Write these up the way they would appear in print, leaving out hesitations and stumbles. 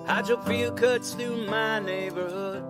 Hydro field cuts through my neighborhood.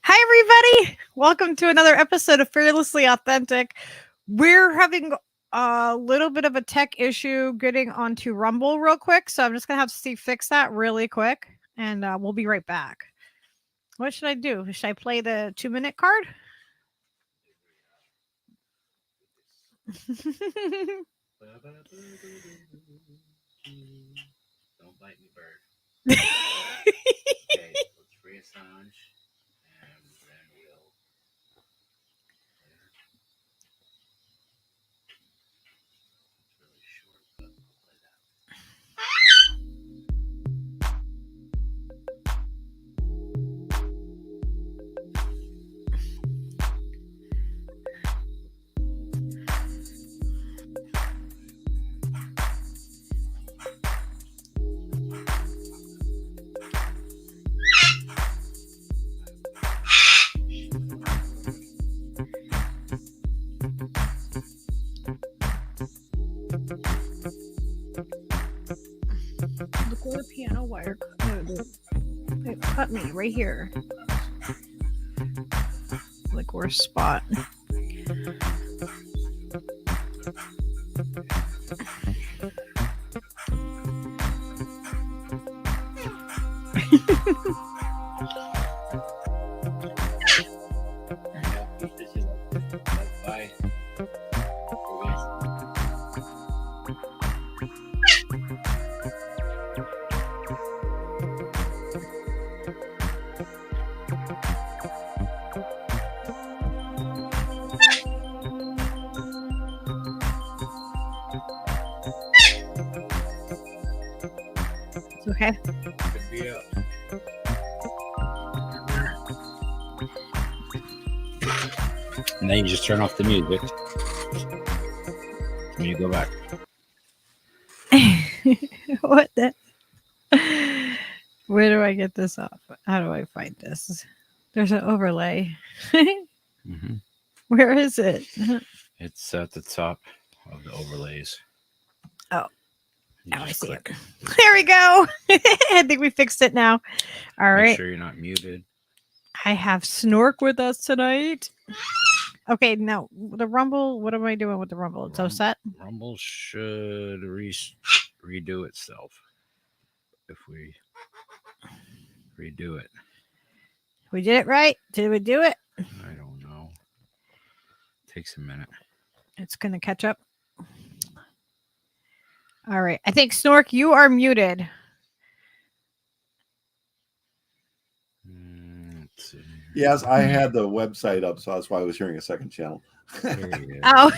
Hi, everybody. Welcome to another episode of Fearlessly Authentic. We're having a little bit of a tech issue getting onto Rumble real quick, so I'm just going to have Steve fix that really quick, and we'll be right back. What should I do? Should I play the 2-minute card? Don't bite me, bird. Okay, let's free Assange, and then we'll. It's really short, but we'll play that. Look where the piano wire it cut me right here. Like worst spot. Bye. Okay. Could be up. And then you just turn off the music. And you go back. What the? Where do I get this off? How do I find this? There's an overlay. Mm-hmm. Where is it? It's at the top of the overlays. Oh. You Now I just see click. it. There we go. I think we fixed it now. All right. Make sure you're not muted. I have Snork with us tonight. Okay, now the Rumble. What am I doing with the Rumble? It's all set. Rumble should redo itself if we redo it. We did it right. Did we do it? I don't know. Takes a minute. It's gonna catch up. All right. I think Snork, you are muted. Let's see. Yes, I had the website up, so that's why I was hearing a second channel. There you go. Oh.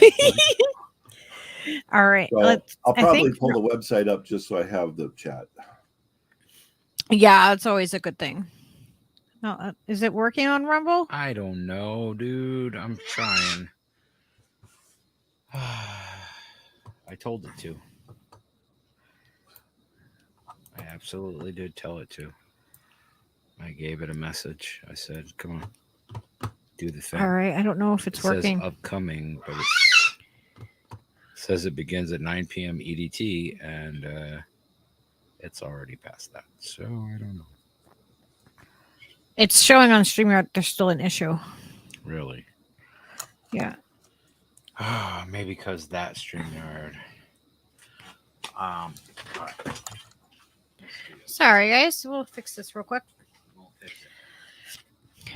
All right. So I'll probably pull the website up just so I have the chat. Yeah, it's always a good thing. No, is it working on Rumble? I don't know, dude. I'm trying. I told it to. I absolutely did tell it to. I gave it a message. I said, come on, do the thing. All right. I don't know if it's working. Says upcoming, but it says it begins at 9 p.m. EDT, and it's already past that. So I don't know. It's showing on StreamYard. There's still an issue. Really? Yeah. Maybe because that StreamYard. All right. Sorry, guys. We'll fix this real quick. We'll fix it.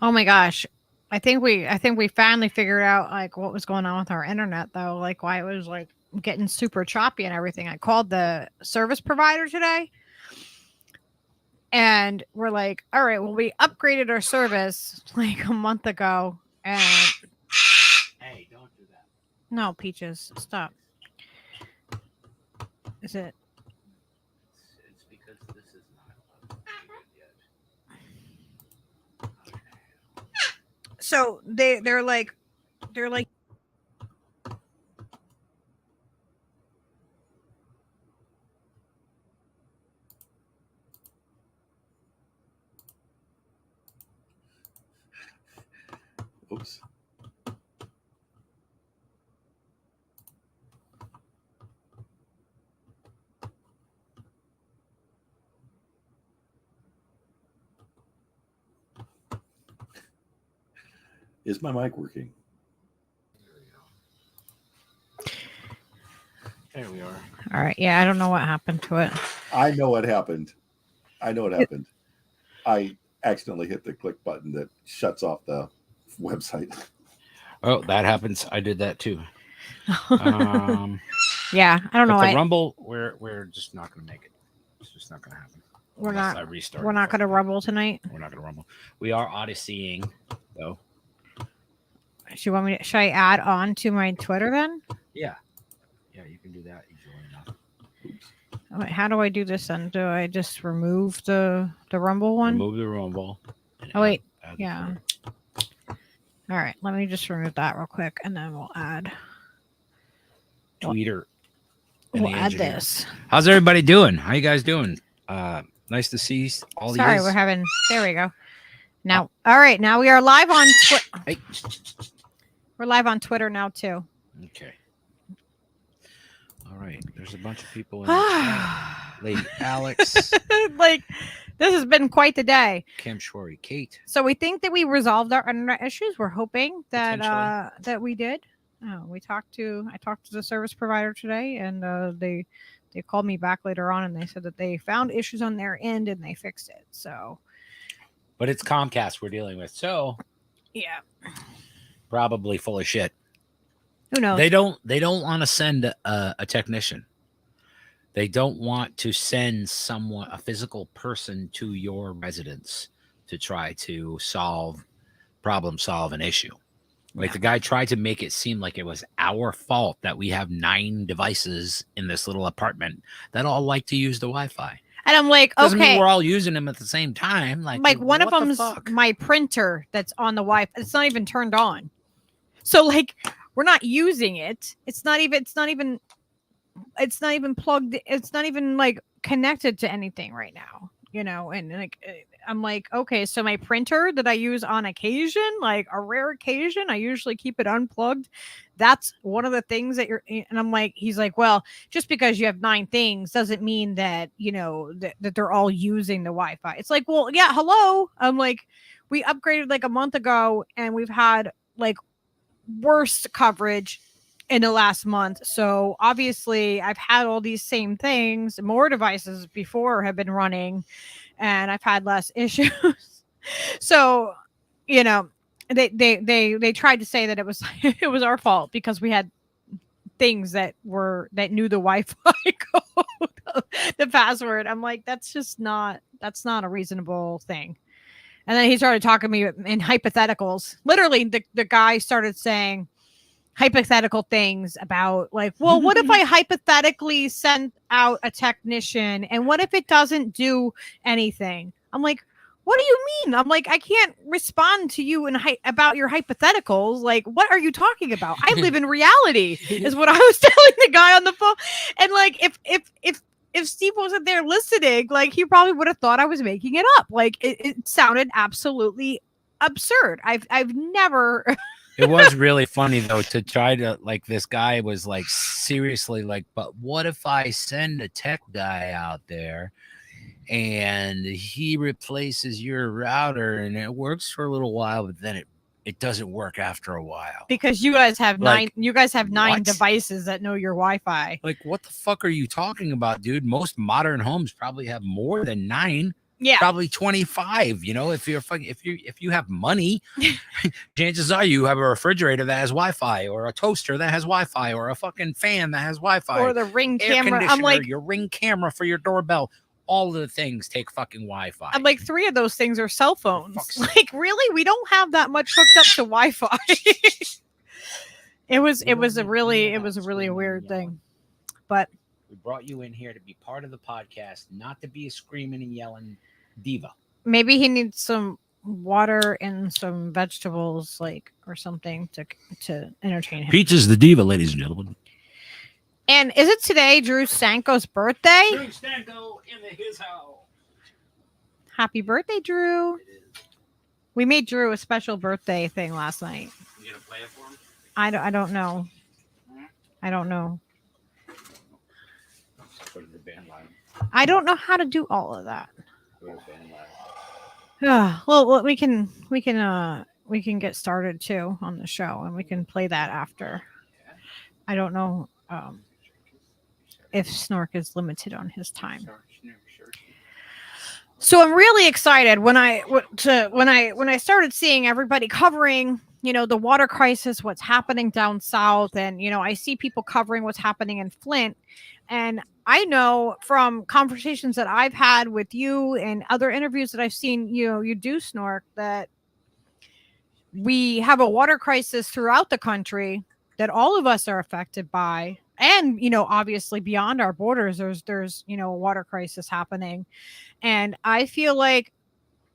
Oh my gosh. I think we finally figured out like what was going on with our internet though, like why it was like getting super choppy and everything. I called the service provider today. And we're like, all right, well, we upgraded our service like a month ago. And Hey, don't do that. no, Peaches, stop. Is it? It's because this is not updated yet. So they're like. Oops. Is my mic working? There we are. All right. Yeah, I don't know what happened to it. I know what happened. I accidentally hit the click button that shuts off the website. Oh, that happens. I did that too. Yeah, I don't know. The Rumble, we're just not going to make it. It's just not going to happen. We're Unless not. I restart We're not going to rumble tonight. We're not going to rumble. We are Odysseying though. Should I add on to my Twitter then? Yeah, you can do that easily enough. Wait, how do I do this then? Do I just remove the Rumble one? Remove the Rumble. Oh wait, add the yeah. Twitter. All right, let me just remove that real quick, and then we'll add. Tweeter. We'll add this. How's everybody doing? How you guys doing? Nice to see all of you. Sorry, we're having. There we go. Now, all right. Now we are live on Twitter. Hey. We're live on Twitter now too. Okay. All right. There's a bunch of people in the chat. Lady Alex, Like, this has been quite the day. Kim Shorey, Kate. So we think that we resolved our internet issues. We're hoping that Potentially. that we did. I talked to the service provider today, and they called me back later on, and they said that they found issues on their end and they fixed it. So, But it's Comcast we're dealing with, so yeah, probably full of shit. who knows? They don't want to send a technician. They don't want to send a physical person to your residence to try to solve an issue. Like the guy tried to make it seem like it was our fault that we have 9 devices in this little apartment that all like to use the Wi-Fi. And I'm like, Doesn't mean okay, we're all using them at the same time. like one of what the them's fuck? my printer that's on the Wi-Fi. It's not even turned on. So like, we're not using it. It's not even plugged. It's not even like connected to anything right now, and like, I'm like, okay, so my printer that I use on occasion, like a rare occasion, I usually keep it unplugged. That's one of the things that and I'm like, he's like, well, just because you have 9 things doesn't mean that, that they're all using the Wi-Fi. It's like, well, yeah, hello. I'm like, we upgraded like a month ago and we've had like worst coverage in the last month. So obviously I've had all these same things, more devices before have been running, and I've had less issues. So, they tried to say that it was it was our fault because we had things that knew the Wi-Fi code, the password. I'm like, that's not a reasonable thing. And then he started talking to me in hypotheticals. Literally, the guy started saying hypothetical things about like, well, what if I hypothetically send out a technician and what if it doesn't do anything? I'm like, what do you mean? I'm like, I can't respond to you about your hypotheticals. Like, what are you talking about? I live in reality is what I was telling the guy on the phone. And like, if Steve wasn't there listening, like he probably would have thought I was making it up. Like it sounded absolutely absurd. I've never. It was really funny though to try to like this guy was like seriously like, but what if I send a tech guy out there and he replaces your router and it works for a little while, but then it doesn't work after a while because you guys have like, 9. You guys have 9 what? devices that know your Wi-Fi. Like, what the fuck are you talking about, dude? Most modern homes probably have more than 9. Yeah. Probably 25. You know, if you have money, chances are you have a refrigerator that has Wi-Fi, or a toaster that has Wi-Fi, or a fucking fan that has Wi-Fi, Or the Ring air camera. I'm conditioner, like, your Ring camera for your doorbell. All of the things take fucking Wi-Fi. I'm like, 3 of those things are cell phones. fuck's Like, really? We don't have that much hooked up to Wi-Fi. It was a really weird thing. But we brought you in here to be part of the podcast, not to be a screaming and yelling diva. maybe he needs some water and some vegetables, like, or something to entertain him. Peaches the diva, ladies and gentlemen. And is it today Drew Stanko's birthday? Drew Stanko in his house. Happy birthday, Drew. We made Drew a special birthday thing last night. You gonna play it for him? I don't know. I don't know. Put it in the band line. I don't know how to do all of that. Put it in the band line. Well, we can get started too on the show, and we can play that after. I don't know if Snork is limited on his time. So I'm really excited when I started seeing everybody covering, the water crisis, what's happening down south, and I see people covering what's happening in Flint, and I know from conversations that I've had with you and other interviews that I've seen you do, Snork, that we have a water crisis throughout the country that all of us are affected by. And, obviously beyond our borders, there's a water crisis happening. And I feel like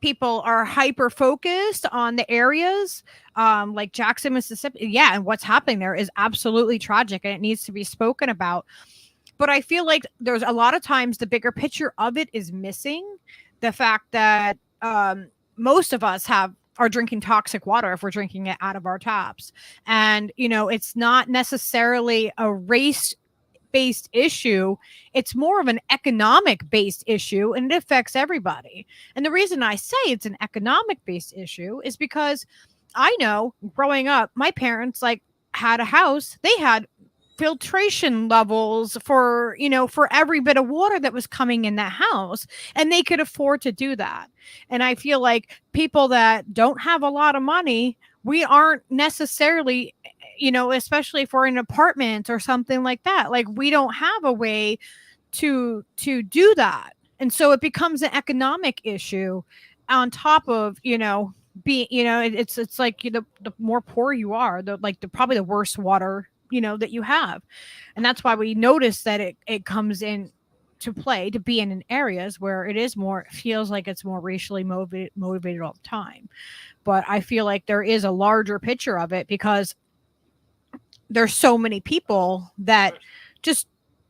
people are hyper focused on the areas like Jackson, Mississippi. Yeah. And what's happening there is absolutely tragic, and it needs to be spoken about. But I feel like there's a lot of times the bigger picture of it is missing. The fact that most of us are drinking toxic water if we're drinking it out of our taps. And, it's not necessarily a race-based issue. It's more of an economic-based issue, and it affects everybody. And the reason I say it's an economic-based issue is because I know growing up, my parents had a house. They had filtration levels for every bit of water that was coming in that house, and they could afford to do that. And I feel like people that don't have a lot of money, we aren't necessarily, especially if we're in an apartment or something like that, like we don't have a way to do that. And so it becomes an economic issue on top of, being, it's like the more poor you are, probably the worse water that you have. And that's why we notice that it comes in to play to be in areas where it feels like it's more racially motivated all the time. But I feel like there is a larger picture of it, because there's so many people that just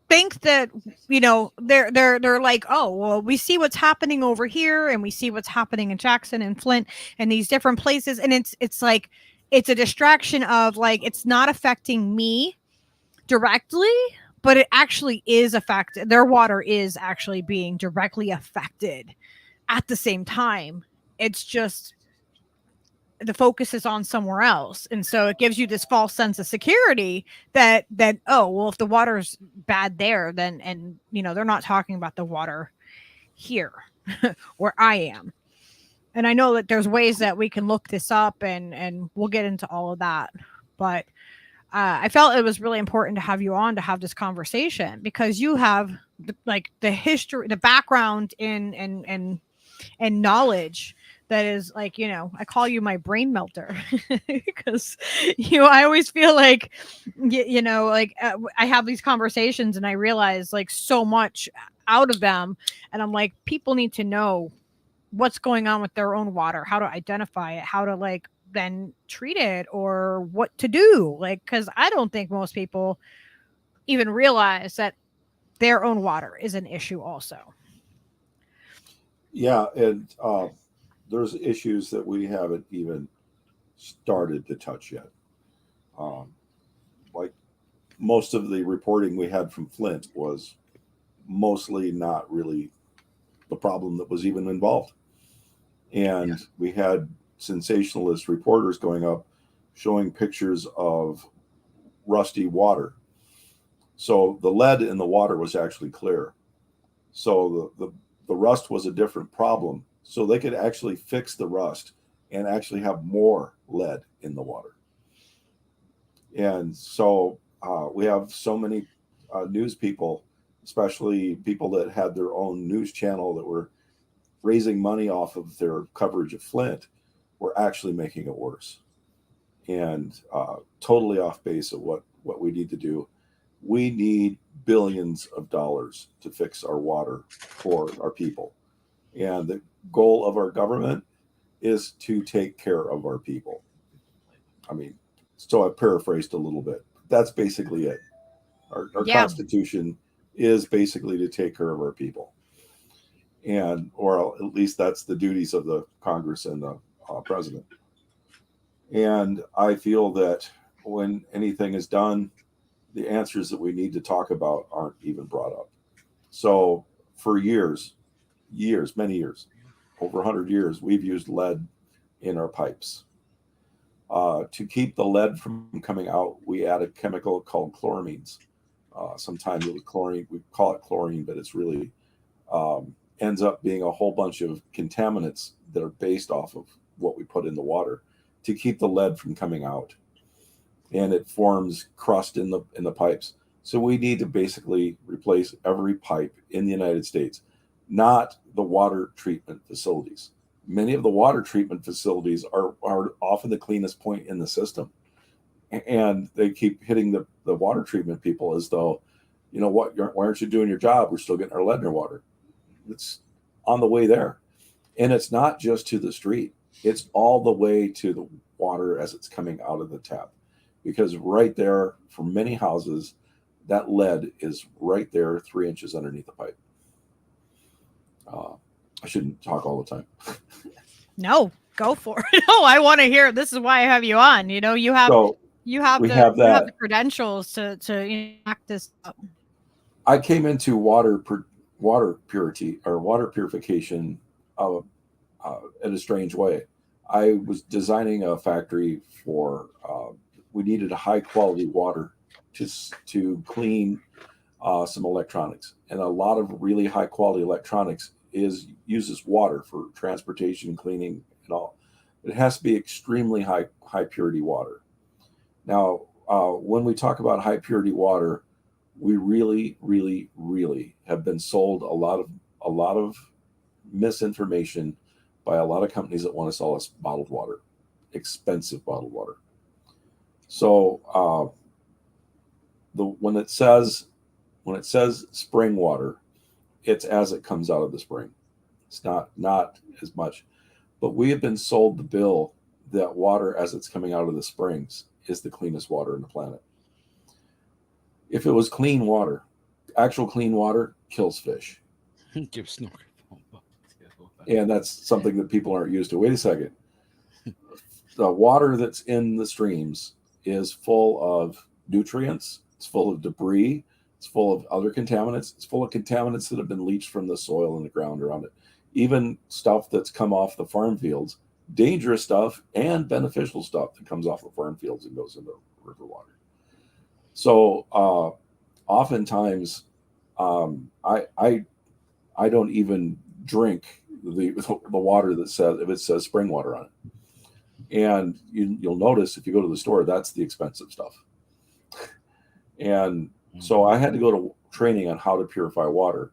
think that, they're like, oh, well, we see what's happening over here, and we see what's happening in Jackson and Flint and these different places. And it's like, it's a distraction of it's not affecting me directly, but it actually is affected. Their water is actually being directly affected at the same time. It's just the focus is on somewhere else. And so it gives you this false sense of security that, oh, well, if the water's bad there, then, and they're not talking about the water here where I am. And I know that there's ways that we can look this up, and we'll get into all of that. But I felt it was really important to have you on to have this conversation, because you have the history, the background and knowledge that is I call you my brain melter, because I always feel like I have these conversations and I realize so much out of them, and I'm like, people need to know what's going on with their own water, how to identify it, how to then treat it, or what to do. Because I don't think most people even realize that their own water is an issue also. Yeah. And there's issues that we haven't even started to touch yet. Like most of the reporting we had from Flint was mostly not really the problem that was even involved. And we had sensationalist reporters going up showing pictures of rusty water. So the lead in the water was actually clear. So the the rust was a different problem. So they could actually fix the rust and actually have more lead in the water. And so we have so many news people, especially people that had their own news channel that were raising money off of their coverage of Flint, were actually making it worse. And totally off base of what we need to do. We need billions of dollars to fix our water for our people. And the goal of our government is to take care of our people. I mean, so I paraphrased a little bit. That's basically it. Our Constitution is basically to take care of our people. And, or at least that's the duties of the Congress and the president. And I feel that when anything is done, the answers that we need to talk about aren't even brought up. So for years, many years, over 100 years, we've used lead in our pipes. To keep the lead from coming out, we add a chemical called chloramines. Sometimes it was chlorine, we call it chlorine, but it's really ends up being a whole bunch of contaminants that are based off of what we put in the water to keep the lead from coming out. And it forms crust in the pipes. So we need to basically replace every pipe in the United States, not the water treatment facilities. Many of the water treatment facilities are often the cleanest point in the system. And they keep hitting the water treatment people as though, you know what, why aren't you doing your job? We're still getting our lead in our water. It's on the way there. And it's not just to the street. It's all the way to the water as it's coming out of the tap. Because right there, for many houses, that lead is right there 3 inches underneath the pipe. I shouldn't talk all the time. No, go for it. No, I want to hear. This is why I have you on. You know, you have the credentials to act this up. I came into water purity or water purification in a strange way. I was designing a factory for. We needed a high quality water to clean some electronics, and a lot of really high quality electronics uses water for transportation, cleaning, and all. It has to be extremely high purity water. Now, when we talk about high purity water, we really, really, really have been sold a lot of misinformation by a lot of companies that want to sell us bottled water, expensive bottled water. So when it says spring water, it's as it comes out of the spring. It's not as much, but we have been sold the bill that water as it's coming out of the springs is the cleanest water on the planet. If it was clean water, actual clean water kills fish. Give Snorky. And that's something that people aren't used to. Wait a second. The water that's in the streams is full of nutrients. It's full of debris. It's full of other contaminants. It's full of contaminants that have been leached from the soil and the ground around it. Even stuff that's come off the farm fields, dangerous stuff and beneficial stuff that comes off the farm fields and goes into river water. So oftentimes I don't even drink the water that says, if it says spring water on it. And you'll notice if you go to the store, that's the expensive stuff. And so I had to go to training on how to purify water.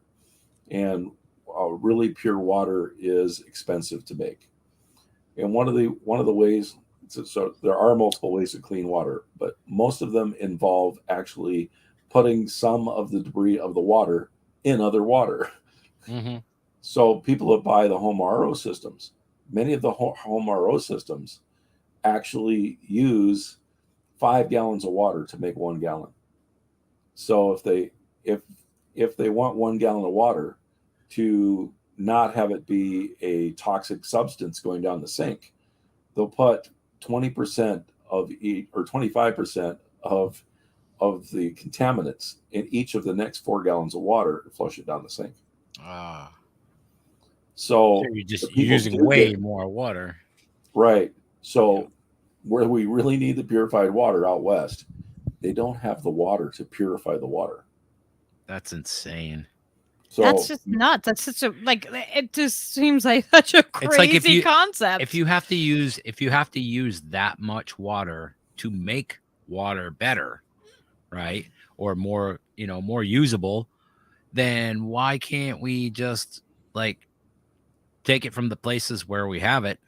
And really pure water is expensive to make. And one of the ways, so there are multiple ways to clean water, but most of them involve actually putting some of the debris of the water in other water. Mm-hmm. So people that buy the home RO systems, many of the home RO systems actually use 5 gallons of water to make 1 gallon. So if they want 1 gallon of water to not have it be a toxic substance going down the sink, they'll put 20% of each or 25% of the contaminants in each of the next 4 gallons of water and flush it down the sink. So you're using way more water. Right. So where we really need the purified water out west, they don't have the water to purify the water. That's insane. So that's just nuts. That's such a it just seems like such a crazy It's like concept. if you have to use that much water to make water better, right? Or more, more usable, then why can't we just like take it from the places where we have it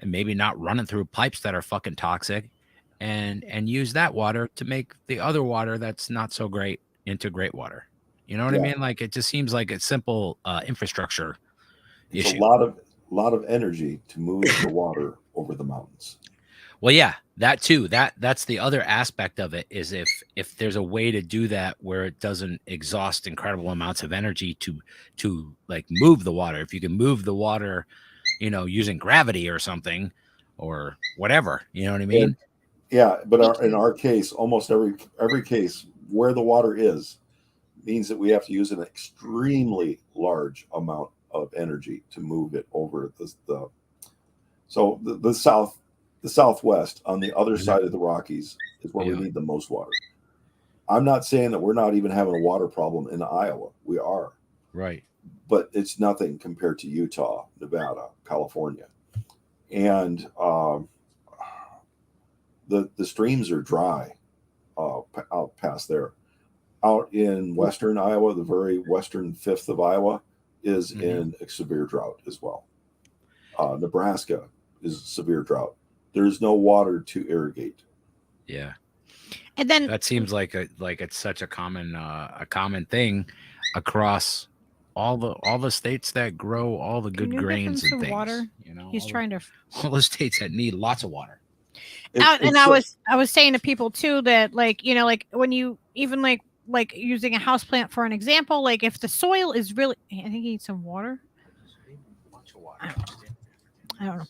and maybe not run it through pipes that are fucking toxic and use that water to make the other water that's not so great into great water. You know what I Yeah. mean? Like, it just seems like a simple infrastructure it's issue. a lot of energy to move the water over the mountains. Well, yeah, that too. That's the other aspect of it, is if there's a way to do that where it doesn't exhaust incredible amounts of energy to like move the water. If you can move the water, using gravity or something or whatever, you know what I mean? Yeah, but in our case, almost every case where the water is means that we have to use an extremely large amount of energy to move it over the southwest on the other side of the Rockies is where we need the most water. I'm not saying that we're not even having a water problem in Iowa. We are. Right. But it's nothing compared to Utah, Nevada, California. And the streams are dry out past there. Out in western Iowa, the very western fifth of Iowa is in a severe drought as well. Nebraska is severe drought. There's no water to irrigate. Yeah. And then that seems like it's such a common thing across all the states that grow all the good grains and things. Water? He's trying to all the states that need lots of water. I was saying to people too that like when you even like using a houseplant for an example, like if the soil is really, I think he needs some water. I don't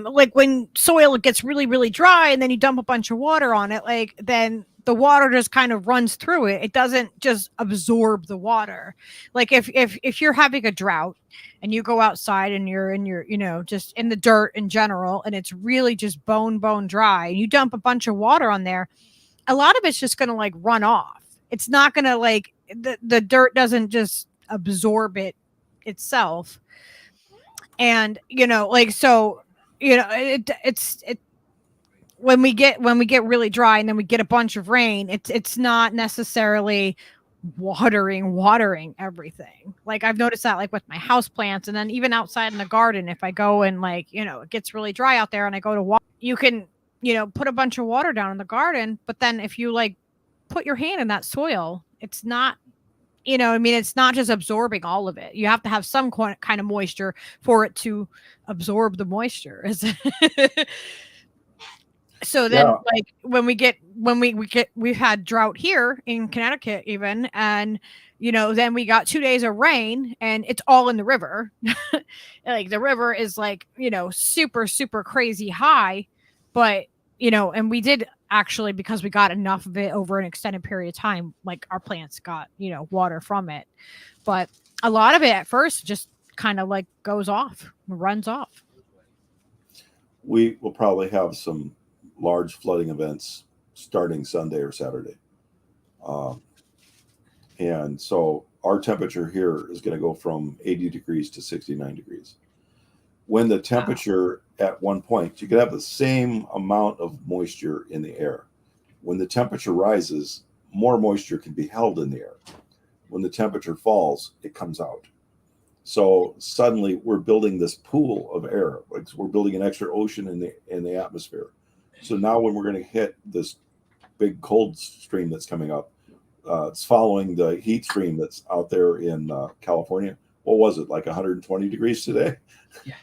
know. Like when soil gets really, really dry and then you dump a bunch of water on it, like then the water just kind of runs through it. It doesn't just absorb the water. Like if you're having a drought and you go outside and you're in your, just in the dirt in general, and it's really just bone dry, and you dump a bunch of water on there, a lot of it's just going to like run off. It's not going to like the dirt doesn't just absorb it itself. And it's when we get really dry and then we get a bunch of rain, it's not necessarily watering everything. Like I've noticed that like with my house plants, and then even outside in the garden, if I go and it gets really dry out there and I go to water, you can put a bunch of water down in the garden, but then if you like put your hand in that soil, it's not it's not just absorbing all of it. You have to have some kind of moisture for it to absorb the moisture. So then like when we've had drought here in Connecticut even, and then we got 2 days of rain and it's all in the river. Like the river is like, super, super crazy high, but and we did actually, because we got enough of it over an extended period of time, like our plants got, water from it. But a lot of it at first just kind of like runs off. We will probably have some large flooding events starting Sunday or Saturday. And so our temperature here is going to go from 80 degrees to 69 degrees. When the temperature at one point, you could have the same amount of moisture in the air. When the temperature rises, more moisture can be held in the air. When the temperature falls, it comes out. So suddenly we're building this pool of air. Like we're building an extra ocean in the atmosphere. So now when we're going to hit this big cold stream that's coming up, it's following the heat stream that's out there in California. What was it, like 120 degrees today? Yeah.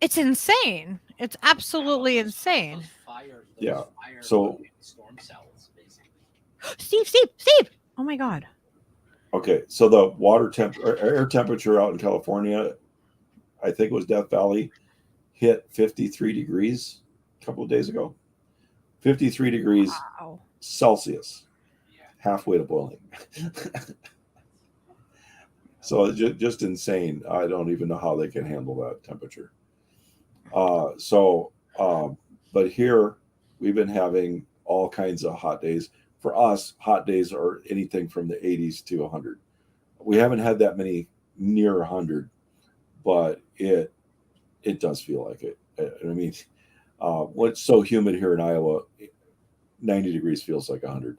It's insane. It's absolutely insane. Yeah. So storm cells, basically. Steve! Oh my God. Okay, so the air temperature out in California, I think it was Death Valley, hit 53 degrees a couple of days ago. 53 degrees Celsius, halfway to boiling. So it's just insane. I don't even know how they can handle that temperature. But here we've been having all kinds of hot days. For us, hot days are anything from the 80s to 100. we haven't had that many near 100, but it does feel like it. I mean, when it's so humid here in Iowa, 90 degrees feels like 100.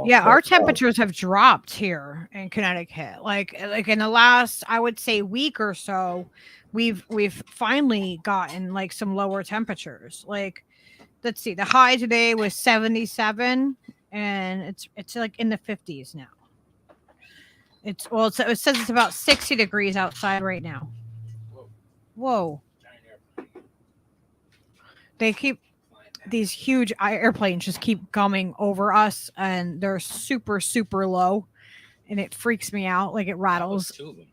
Yeah, our temperatures have dropped here in Connecticut. Like in the last, I would say, week or so, we've finally gotten like some lower temperatures. Like, let's see, the high today was 77, and it's like in the 50s now. It says it's about 60 degrees outside right now. Whoa. These huge airplanes just keep coming over us, and they're super, super low, and it freaks me out. Like, it rattles. That was 2 of them.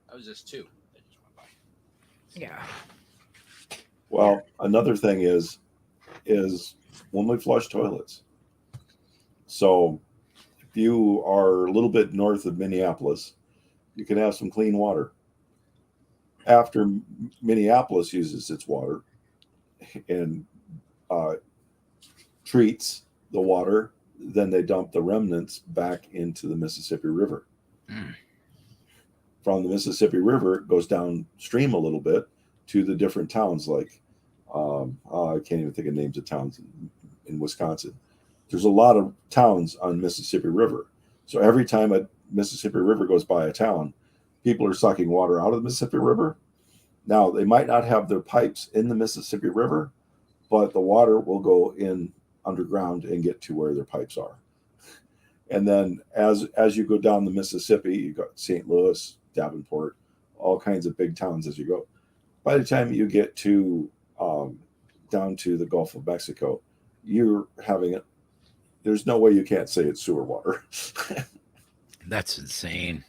That was just 2 that just went by. Yeah. Well, another thing is when we flush toilets. So if you are a little bit north of Minneapolis, you can have some clean water. After Minneapolis uses its water and treats the water, then they dump the remnants back into the Mississippi River. From the Mississippi River, it goes downstream a little bit to the different towns, like I can't even think of names of towns in Wisconsin. There's a lot of towns on Mississippi River. So every time a Mississippi River goes by a town, people are sucking water out of the Mississippi River. Now, they might not have their pipes in the Mississippi River, but the water will go in underground and get to where their pipes are. And then as you go down the Mississippi, you got St. Louis, Davenport, all kinds of big towns as you go. By the time you get to down to the Gulf of Mexico, you're having it. There's no way you can't say it's sewer water. That's insane.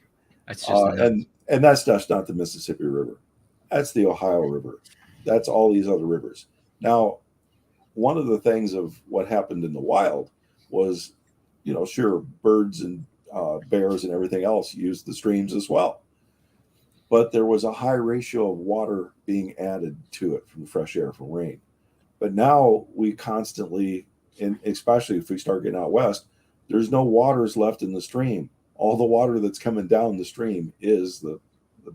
That's just and that's just not the Mississippi River. That's the Ohio River. That's all these other rivers. Now, one of the things of what happened in the wild was, sure, birds and bears and everything else used the streams as well. But there was a high ratio of water being added to it from the fresh air from rain. But now we constantly, and especially if we start getting out west, there's no waters left in the stream. All the water that's coming down the stream is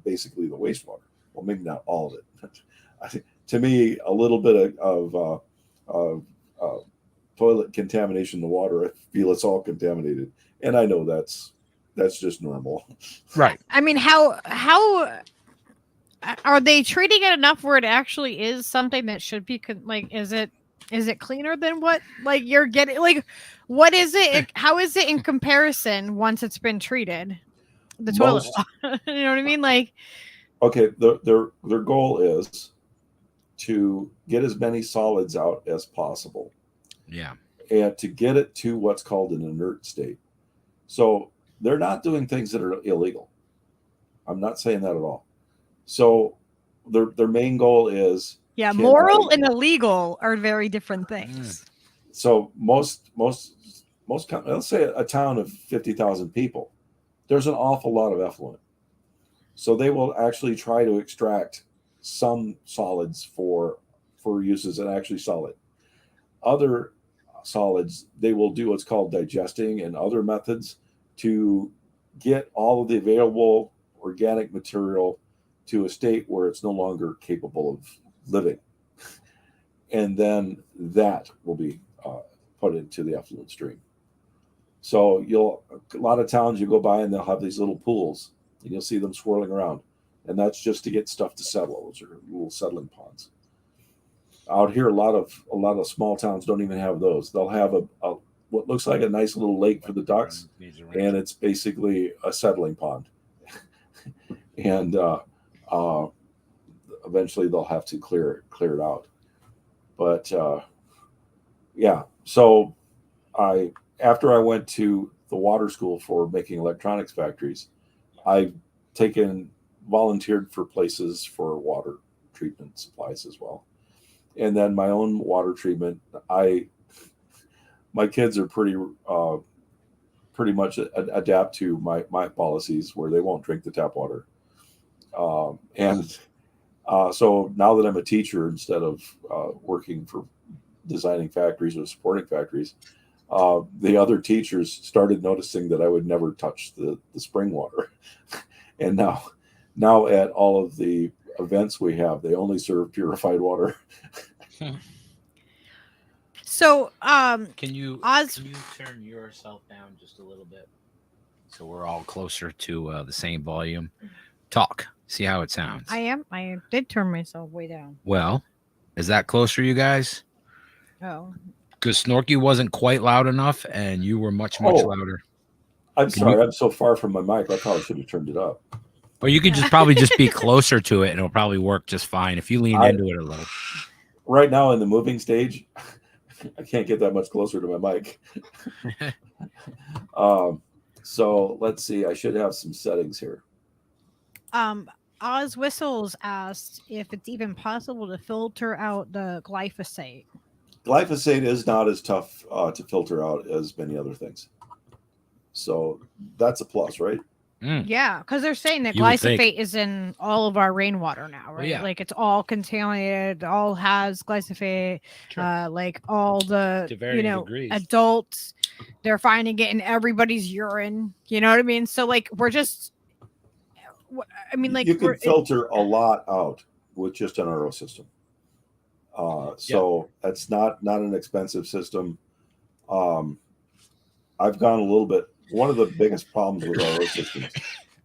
basically the wastewater. Well, maybe not all of it. But to me, a little bit of toilet contamination in the water, I feel it's all contaminated. And I know that's just normal. right. I mean, how are they treating it enough where it actually is something that should be like? Is it cleaner than what like you're getting? Like, what is it? How is it in comparison once it's been treated? The toilet, you know what I mean? Like, okay, their goal is to get as many solids out as possible. Yeah. And to get it to what's called an inert state. So they're not doing things that are illegal. I'm not saying that at all. So their main goal is moral and illegal are very different things. So most let's say a town of 50,000 people, there's an awful lot of effluent. So they will actually try to extract some solids for uses that actually solid. Other solids, they will do what's called digesting and other methods to get all of the available organic material to a state where it's no longer capable of living. And then that will be put into the effluent stream. So a lot of towns you go by and they'll have these little pools and you'll see them swirling around. And that's just to get stuff to settle. Those are little settling ponds. Out here, a lot of small towns don't even have those. They'll have a what looks like a nice little lake for the ducks, and it's basically a settling pond. And eventually they'll have to clear it out. But yeah, so after I went to the water school for making electronics factories, I've volunteered for places for water treatment supplies as well. And then my own water treatment, my kids are pretty much adapt to my policies where they won't drink the tap water. So now that I'm a teacher, instead of working for designing factories or supporting factories, the other teachers started noticing that I would never touch the spring water. And now at all of the events we have, they only serve purified water. So, Can you Oz, turn yourself down just a little bit so we're all closer to the same volume? Talk. See how it sounds. I did turn myself way down. Well, is that closer, you guys? Oh, Because Snorky wasn't quite loud enough, and you were much louder. I'm sorry, I'm so far from my mic. I probably should have turned it up. Or you could just probably just be closer to it, and it'll probably work just fine if you lean into it a little. Right now in the moving stage, I can't get that much closer to my mic. So let's see. I should have some settings here. Oz Whistles asked if it's even possible to filter out the glyphosate. Glyphosate is not as tough to filter out as many other things. So that's a plus, right? Yeah, because they're saying that glyphosate is in all of our rainwater now, right? Yeah. Like it's all contaminated, all has glyphosate. Sure. Like all the degrees. Adults, they're finding it in everybody's urine. You know what I mean? So like we're just, I mean, like you can filter a lot out with just an RO system. So that's not an expensive system. I've gone a little bit. One of the biggest problems with RO systems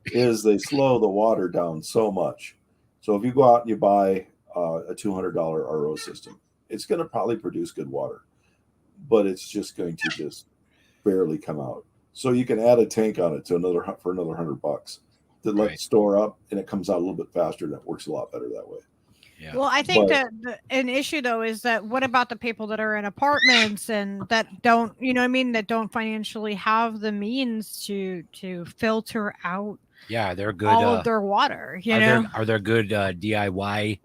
is they slow the water down so much. So if you go out and you buy a $200 RO system, it's going to probably produce good water, but it's just going to just barely come out. So you can add a tank on it for another $100 to let it store up, and it comes out a little bit faster, and it works a lot better that way. Yeah. Well, I think that an issue though is that what about the people that are in apartments and that don't, you know what I mean, that don't financially have the means to filter out they're good all of their water, are there good DIY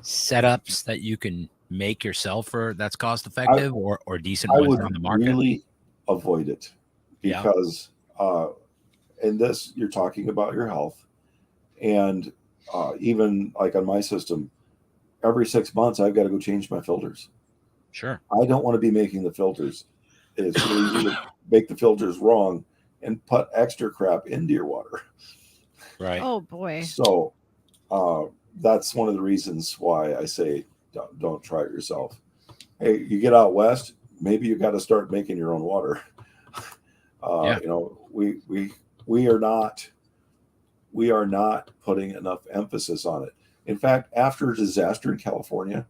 setups that you can make yourself or that's cost effective or decent ones on the market? I would really avoid it because in this you're talking about your health, and even like on my system, every 6 months, I've got to go change my filters. Sure. I don't want to be making the filters. It's really easy to make the filters wrong and put extra crap into your water. Right. Oh, boy. So that's one of the reasons why I say don't try it yourself. Hey, you get out west, maybe you got to start making your own water. You know, we are not putting enough emphasis on it. In fact, after a disaster in California,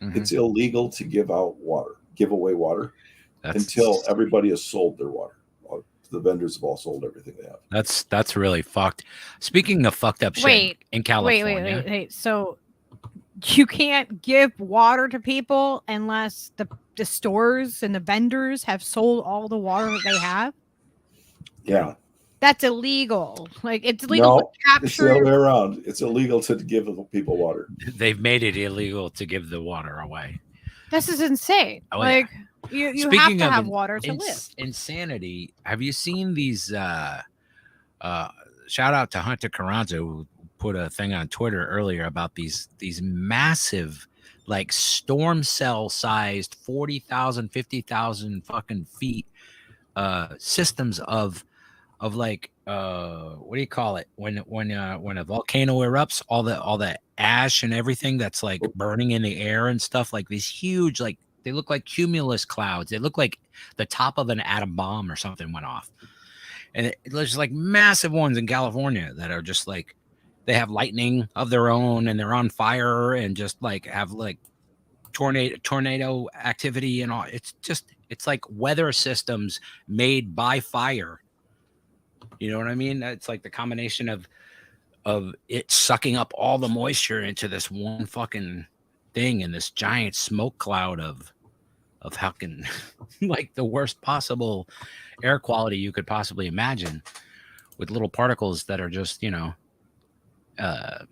it's illegal to give away water until everybody has sold their water. The vendors have all sold everything they have. That's really fucked. Speaking of fucked up shit in California. Wait. So you can't give water to people unless the stores and the vendors have sold all the water that they have? Yeah. That's illegal. Like it's illegal to capture. It's the other way around. It's illegal to give people water. They've made it illegal to give the water away. This is insane. You Speaking have to have water to live. Insanity. Have you seen these? Shout out to Hunter Carranza who put a thing on Twitter earlier about these massive, like storm cell sized 40,000, 50,000 fucking feet systems of like what do you call it when a volcano erupts, all the ash and everything that's like burning in the air and stuff, like these huge, like they look like cumulus clouds. They look like the top of an atom bomb or something went off, and there's like massive ones in California that are just like they have lightning of their own and they're on fire and just like have like tornado activity and all. It's like weather systems made by fire. You know what I mean? It's like the combination of it sucking up all the moisture into this one fucking thing and this giant smoke cloud of fucking like the worst possible air quality you could possibly imagine, with little particles that are just, how is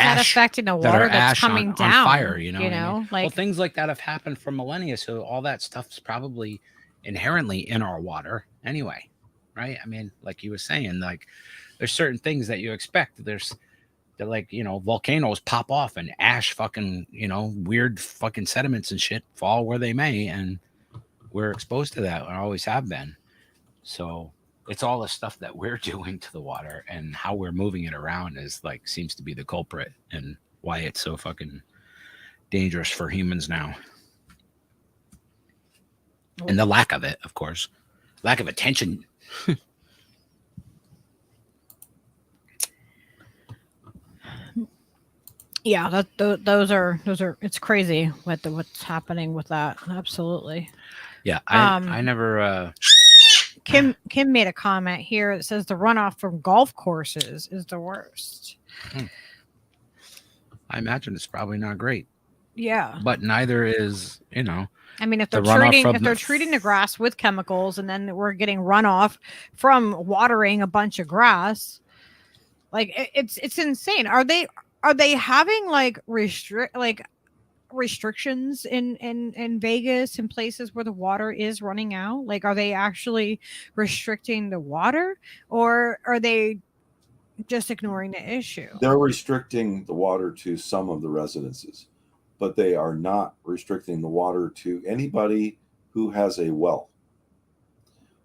that affecting the water that's coming down? On fire, you know I mean? Like, well, things like that have happened for millennia, so all that stuff's probably inherently in our water anyway, right? I mean, like you were saying, like there's certain things that you expect. They're like, volcanoes pop off and ash fucking, weird fucking sediments and shit fall where they may, and we're exposed to that and always have been. So it's all the stuff that we're doing to the water and how we're moving it around is like seems to be the culprit and why it's so fucking dangerous for humans now. And the lack of it, of course, lack of attention. Yeah, those are it's crazy what's happening with that. Absolutely. Yeah, I never. Kim made a comment here that says the runoff from golf courses is the worst. I imagine it's probably not great. Yeah, but neither is, I mean, if the they're runoff treating the grass with chemicals, and then we're getting runoff from watering a bunch of grass, like it's insane. Are they having like restrictions in Vegas and places where the water is running out? Like, are they actually restricting the water, or are they just ignoring the issue? They're restricting the water to some of the residences, but they are not restricting the water to anybody who has a well.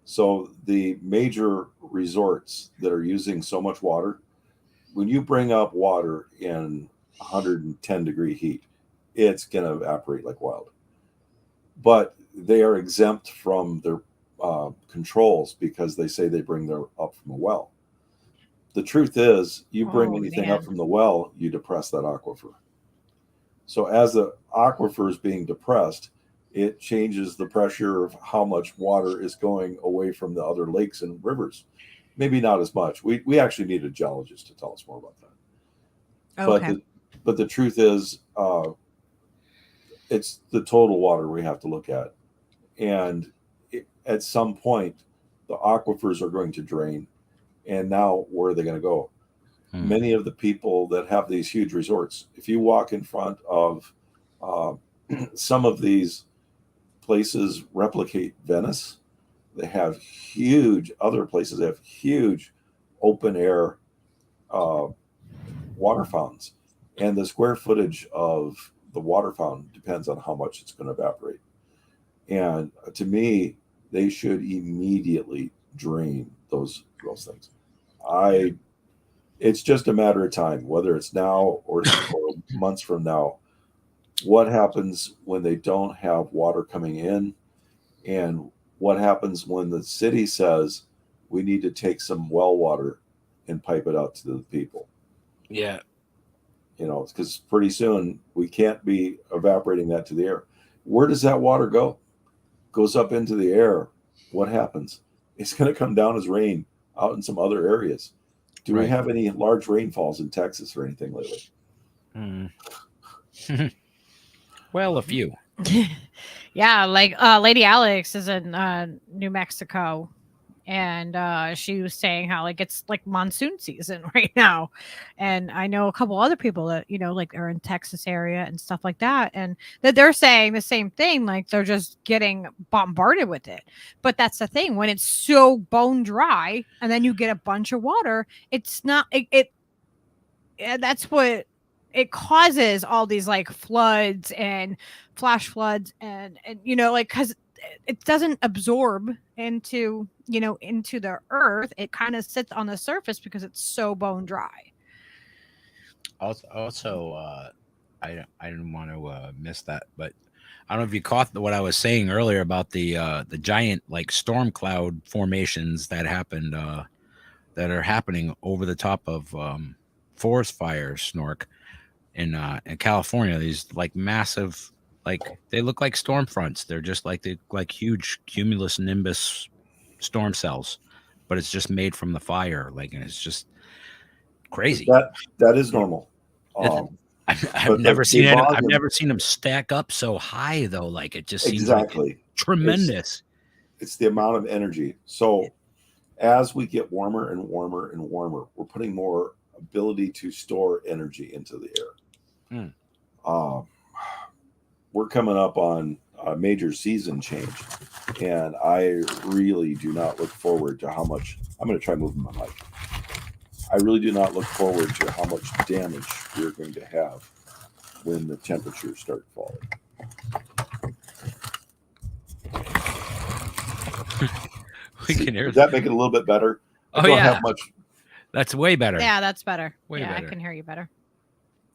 So the major resorts that are using so much water, when you bring up water in 110 degree heat, it's going to evaporate like wild. But they are exempt from their controls because they say they bring their up from a well. The truth is, you bring anything up from the well, you depress that aquifer. So as the aquifer is being depressed, it changes the pressure of how much water is going away from the other lakes and rivers. Maybe not as much. We actually need a geologist to tell us more about that. Okay. But the truth is, it's the total water we have to look at. And at some point, the aquifers are going to drain. And now where are they going to go? Many of the people that have these huge resorts, if you walk in front of some of these places replicate Venice, they have huge other places. They have huge open air water fountains, and the square footage of the water fountain depends on how much it's going to evaporate. And to me, they should immediately drain those things. It's just a matter of time, whether it's now or months from now. What happens when they don't have water coming in, and what happens when the city says we need to take some well water and pipe it out to the people? Yeah. Because pretty soon we can't be evaporating that to the air. Where does that water go? Goes up into the air. What happens? It's going to come down as rain out in some other areas. Do we have any large rainfalls in Texas or anything lately? Well, a few. Yeah, like Lady Alex is in New Mexico, and she was saying how like it's like monsoon season right now. And I know a couple other people that like are in Texas area and stuff like that, and that they're saying the same thing, like they're just getting bombarded with it. But that's the thing, when it's so bone dry and then you get a bunch of water, it's not that's what it causes, all these like floods and flash floods and like, because it doesn't absorb into the earth. It kind of sits on the surface because it's so bone dry. Also, I didn't want to miss that, but I don't know if you caught what I was saying earlier about the giant like storm cloud formations that happened that are happening over the top of forest fires, Snork, in California. These like massive, like they look like storm fronts. They're just like huge cumulus nimbus storm cells, but it's just made from the fire. Like, and it's just crazy. That is normal. I've never seen it. I've never seen them stack up so high though. Like it just seems like tremendous. It's the amount of energy. So as we get warmer and warmer and warmer, we're putting more ability to store energy into the air. We're coming up on a major season change, and I really do not look forward to how much. I'm going to try moving my mic. I really do not look forward to how much damage we're going to have when the temperatures start falling. We can hear. Does that make it a little bit better? I Oh don't yeah, have much. that's way better. Yeah, that's better. Way yeah, better. I can hear you better.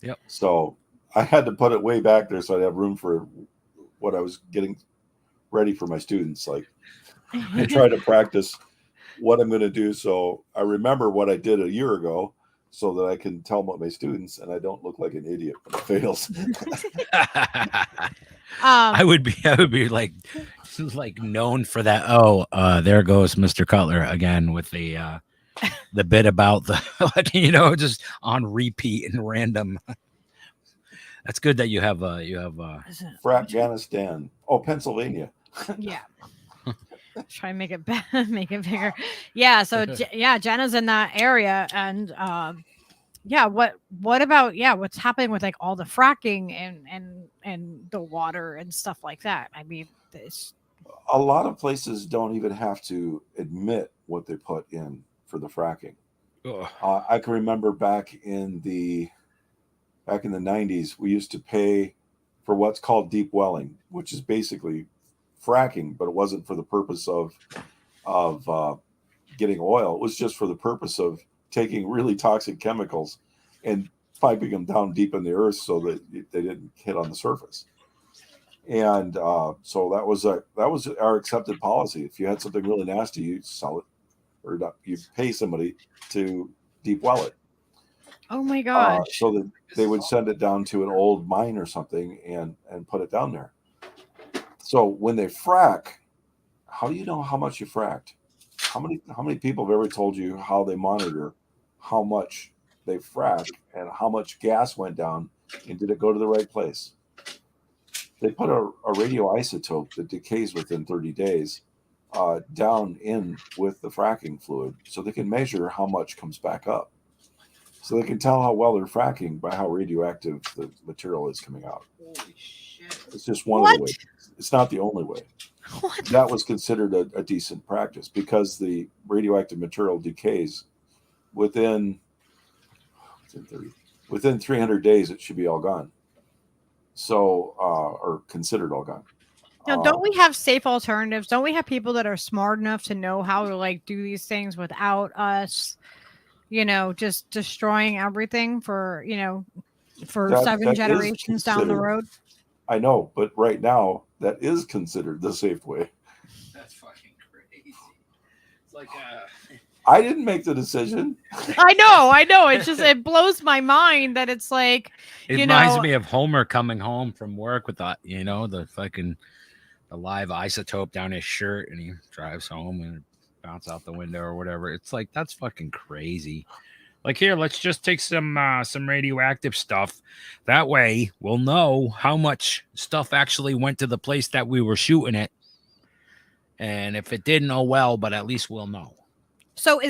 Yep. So I had to put it way back there so I'd have room for what I was getting ready for my students. Like I try to practice what I'm going to do so I remember what I did a year ago so that I can tell my students and I don't look like an idiot when it fails. I would be like known for that. Oh, there goes Mr. Cutler again with the bit about the just on repeat and random. That's good that you have Afghanistan. Oh, Pennsylvania. Yeah. Try and make it make it bigger. Yeah. So yeah, Jenna's in that area, and yeah. What about what's happening with like all the fracking and the water and stuff like that? I mean, a lot of places don't even have to admit what they put in for the fracking. I can remember back in the 90s, we used to pay for what's called deep welling, which is basically fracking, but it wasn't for the purpose of getting oil. It was just for the purpose of taking really toxic chemicals and piping them down deep in the earth so that they didn't hit on the surface. And so that was our accepted policy. If you had something really nasty, you sell it, or you pay somebody to deep well it. Oh my gosh! So that they would send it down to an old mine or something and put it down there. So when they frack, how do you know how much you fracked? How many people have ever told you how they monitor how much they frack and how much gas went down and did it go to the right place? They put a radioisotope that decays within 30 days down in with the fracking fluid so they can measure how much comes back up. So they can tell how well they're fracking by how radioactive the material is coming out. Holy shit. It's just one of the ways. It's not the only way. What? That was considered a decent practice because the radioactive material decays within 300 days. It should be all gone. So, or considered all gone. Now, don't we have safe alternatives? Don't we have people that are smart enough to know how to like do these things without us, just destroying everything for 7 generations down the road? I know, but right now that is considered the safe way. That's fucking crazy. It's like I didn't make the decision. I know. It's just it blows my mind that it's like it reminds me of Homer coming home from work with the the live isotope down his shirt, and he drives home and bounce out the window or whatever. It's like that's fucking crazy. Like, here, let's just take some radioactive stuff. That way, we'll know how much stuff actually went to the place that we were shooting it. And if it didn't, oh well, but at least we'll know. So do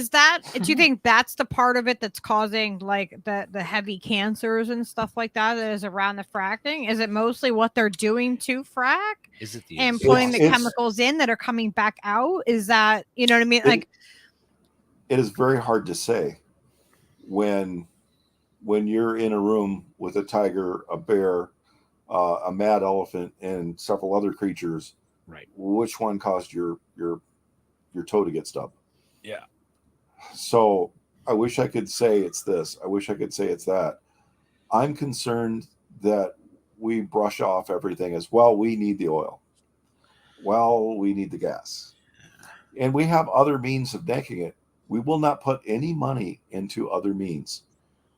you think that's the part of it that's causing like the heavy cancers and stuff like that is around the fracking? Is it mostly what they're doing to frack? Is it and putting the chemicals in that are coming back out? Is that, you know what I mean? Like, it is very hard to say when you're in a room with a tiger, a bear, a mad elephant, and several other creatures. Right. Which one caused your toe to get stubbed? Yeah. So I wish I could say it's this. I wish I could say it's that. I'm concerned that we brush off everything as well. We need the oil. Well, we need the gas. And we have other means of making it. We will not put any money into other means.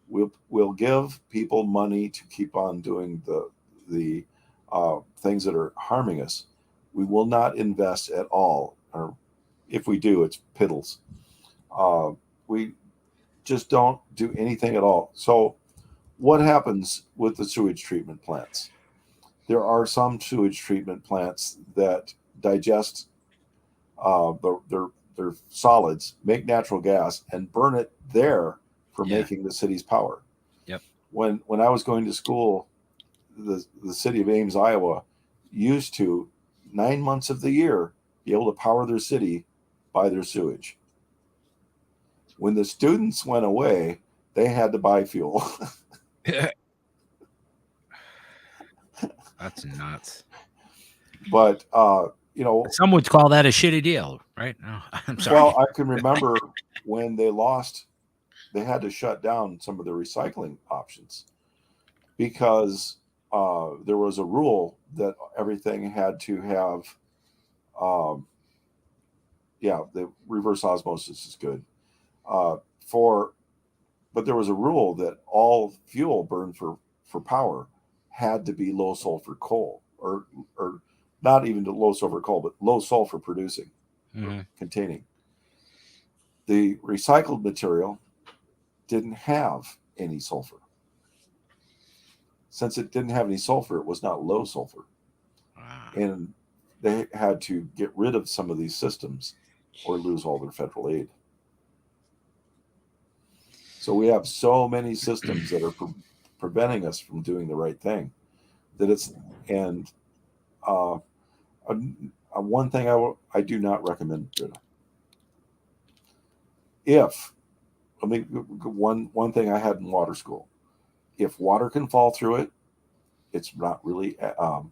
We'll give people money to keep on doing the things that are harming us. We will not invest at all, or if we do, it's piddles. We just don't do anything at all. So what happens with the sewage treatment plants? There are some sewage treatment plants that digest their solids, make natural gas, and burn it there for making the city's power. Yep. When I was going to school, the city of Ames, Iowa, used to 9 months of the year be able to power their city by their sewage. When the students went away, they had to buy fuel. That's nuts. But some would call that a shitty deal, right? No, I'm sorry. Well, I can remember when they had to shut down some of the recycling options because there was a rule that everything had to have, the reverse osmosis is good. But there was a rule that all fuel burned for power had to be low sulfur coal, or not even to low sulfur coal, but low sulfur producing, containing. The recycled material didn't have any sulfur. Since it didn't have any sulfur, it was not low sulfur. Wow. And they had to get rid of some of these systems or lose all their federal aid. So we have so many systems that are preventing us from doing the right thing that it's, and one thing I do not recommend one thing I had in water school, if water can fall through it, it's not really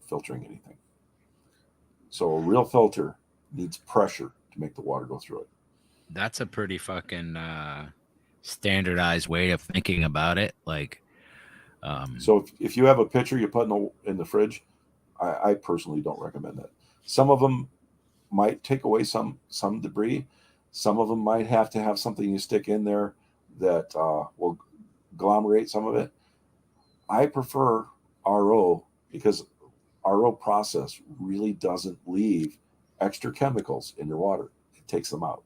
filtering anything. So a real filter needs pressure to make the water go through it. That's a pretty fucking standardized way of thinking about it. Like, so if you have a pitcher you put in the fridge, I personally don't recommend that. Some of them might take away some debris. Some of them might have to have something you stick in there that will agglomerate some of it. I prefer RO because RO process really doesn't leave extra chemicals in your water. It takes them out.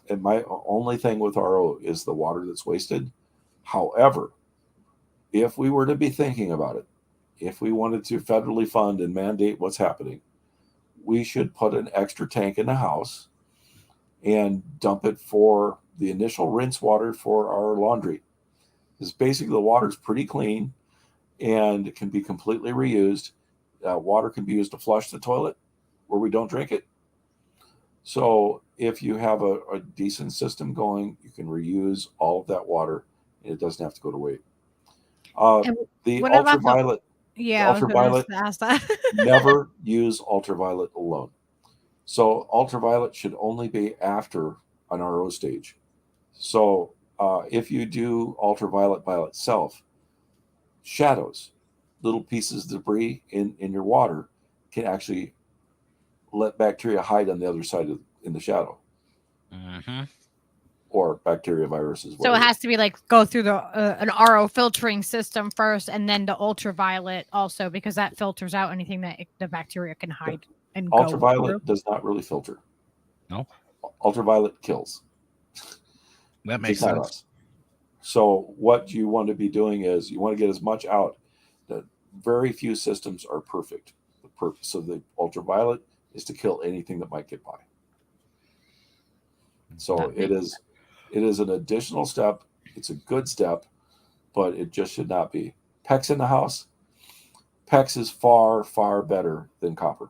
And my only thing with RO is the water that's wasted. However, if we were to be thinking about it, if we wanted to federally fund and mandate what's happening, we should put an extra tank in the house and dump it for the initial rinse water for our laundry. Because basically the water's pretty clean and it can be completely reused. Water can be used to flush the toilet where we don't drink it. So if you have a decent system going, you can reuse all of that water and it doesn't have to go to waste. The ultraviolet, never use ultraviolet alone. So ultraviolet should only be after an RO stage. So if you do ultraviolet by itself, shadows, little pieces of debris in your water can actually let bacteria hide on the other side in the shadow. Or bacteria, viruses. So it has to be like go through an RO filtering system first, and then the ultraviolet also, because that filters out anything that the bacteria can hide. And ultraviolet does not really filter. No, ultraviolet kills. That makes sense. So what you want to be doing is you want to get as much out. That very few systems are perfect. The purpose of the ultraviolet is to kill anything that might get by. So it is an additional step. It's a good step, but it just should not be. PEX in the house. PEX is far, far better than copper.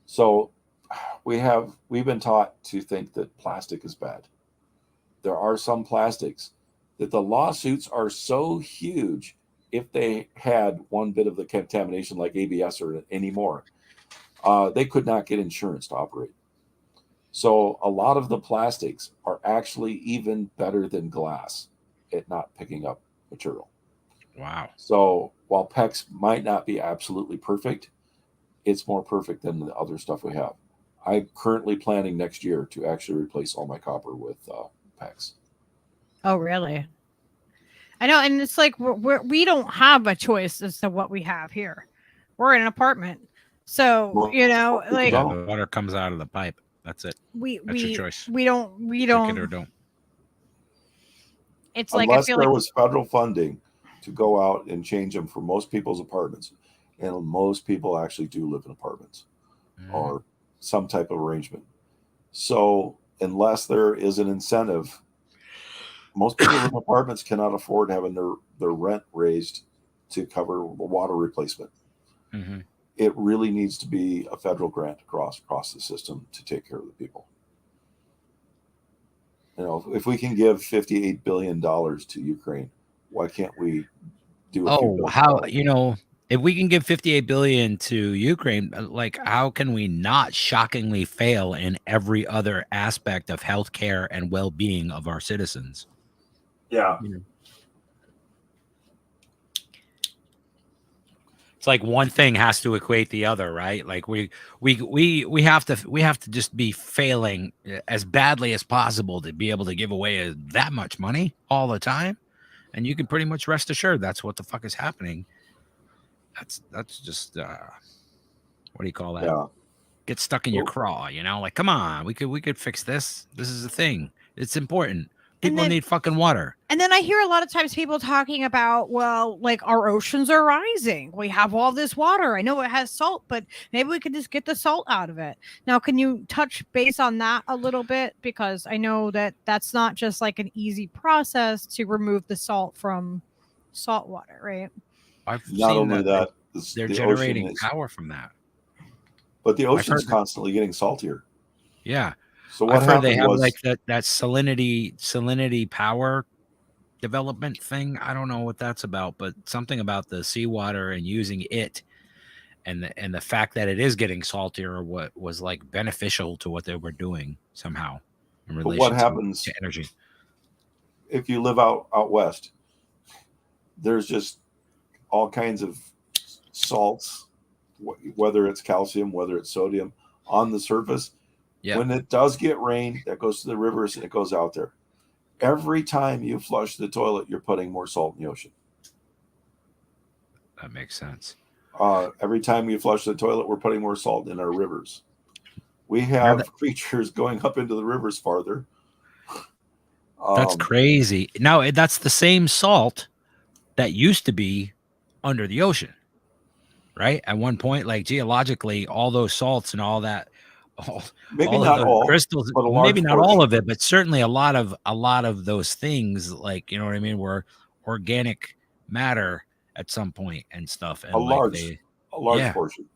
So we've been taught to think that plastic is bad. There are some plastics that the lawsuits are so huge if they had one bit of the contamination like ABS or anymore, they could not get insurance to operate. So a lot of the plastics are actually even better than glass at not picking up material. Wow. So while PEX might not be absolutely perfect, it's more perfect than the other stuff we have. I'm currently planning next year to actually replace all my copper with PEX. Oh, really? I know. And it's like we don't have a choice as to what we have here. We're in an apartment. So, like the water comes out of the pipe. That's it. That's your choice. We don't Take it or don't. It's like unless there was federal funding to go out and change them for most people's apartments, and most people actually do live in apartments or some type of arrangement. So unless there is an incentive, most people in apartments cannot afford having their rent raised to cover the water replacement. It really needs to be a federal grant across the system to take care of the people. If we can give $58 billion to Ukraine, why can't we do it? Oh, how if we can give 58 billion to Ukraine, like how can we not shockingly fail in every other aspect of healthcare and well-being of our citizens? Yeah. It's like one thing has to equate the other, right? Like we have to just be failing as badly as possible to be able to give away that much money all the time. And you can pretty much rest assured that's what the fuck is happening. That's just what do you call that? Yeah. Get stuck in your craw, you know? Like, come on, we could fix this. This is a thing. It's important. People need fucking water. And then I hear a lot of times people talking about, well, like our oceans are rising. We have all this water. I know it has salt, but maybe we could just get the salt out of it. Now, can you touch base on that a little bit? Because I know that that's not just like an easy process to remove the salt from salt water, right? I've Not seen only that, they're the generating ocean is, power from that. but the ocean's constantly getting saltier. Yeah. So what happened they have was like that salinity power development thing. I don't know what that's about, but something about the seawater and using it and the fact that it is getting saltier what was like beneficial to what they were doing somehow in relation what happens to energy. If you live out west, there's just all kinds of salts, whether it's calcium, whether it's sodium, on the surface. Yeah. When it does get rain, that goes to the rivers and it goes out there. Every time you flush the toilet, you're putting more salt in the ocean. That makes sense. Every time we flush the toilet, we're putting more salt in our rivers. We have creatures going up into the rivers farther. That's crazy. Now, that's the same salt that used to be under the ocean, right? At one point, like geologically, all those salts and all that, maybe not all crystals, but maybe not portion. all of it, but certainly a lot of those things, like, you know what I mean, were organic matter at some point and stuff. And a like large portion.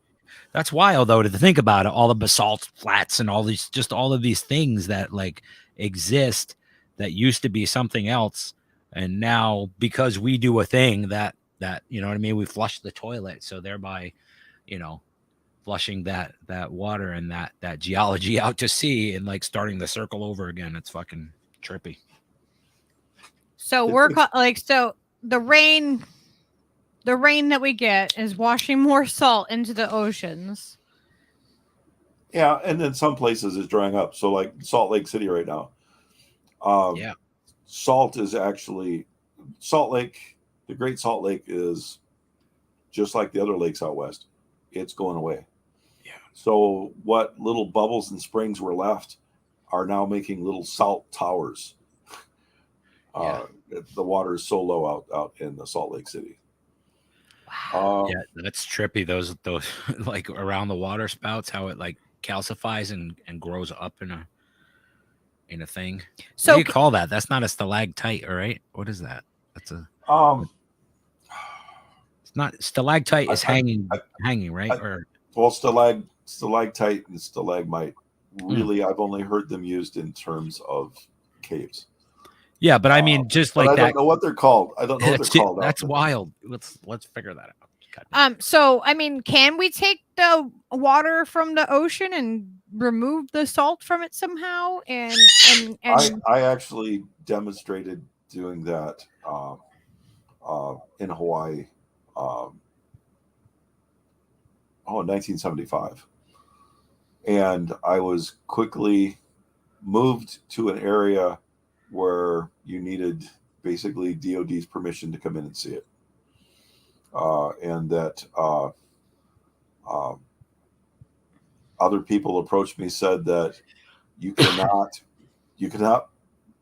That's wild though, to think about it. All the basalt flats and all of these things that like exist that used to be something else, and now because we do a thing that you know what I mean, we flush the toilet, so thereby, you know, flushing that water and that geology out to sea and like starting the circle over again. It's fucking trippy. So so the rain that we get is washing more salt into the oceans. Yeah, and then some places it's drying up. So like Salt Lake City right now. Salt is actually Salt Lake. The Great Salt Lake is just like the other lakes out west. It's going away. Yeah. So what little bubbles and springs were left are now making little salt towers. The water is so low out in the Salt Lake City. Wow. Yeah, that's trippy. Those like around the water spouts, how it like calcifies and grows up in a thing. So what do you call that? That's not a stalactite, all right? What is that? That's a it's not stalactite is hanging, right? Well, stalactite and stalagmite. Really, I've only heard them used in terms of caves. Yeah, but I mean, just like I that. don't know what they're called. I don't know what they're called. That's wild. Let's figure that out. So I mean, can we take the water from the ocean and remove the salt from it somehow? And I actually demonstrated doing that in Hawaii. In 1975, and I was quickly moved to an area where you needed basically DOD's permission to come in and see it, and that other people approached me, said that you cannot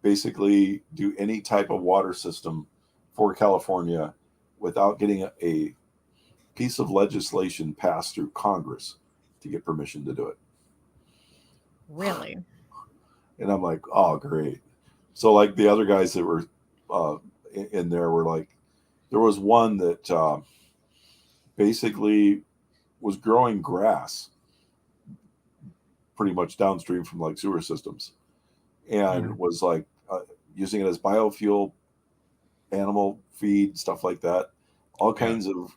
basically do any type of water system for California without getting a piece of legislation passed through Congress to get permission to do it. Really? And I'm like, oh, great. So like the other guys that were in there were like, there was one that basically was growing grass pretty much downstream from like sewer systems, and was like using it as biofuel, animal feed, stuff like that. All kinds of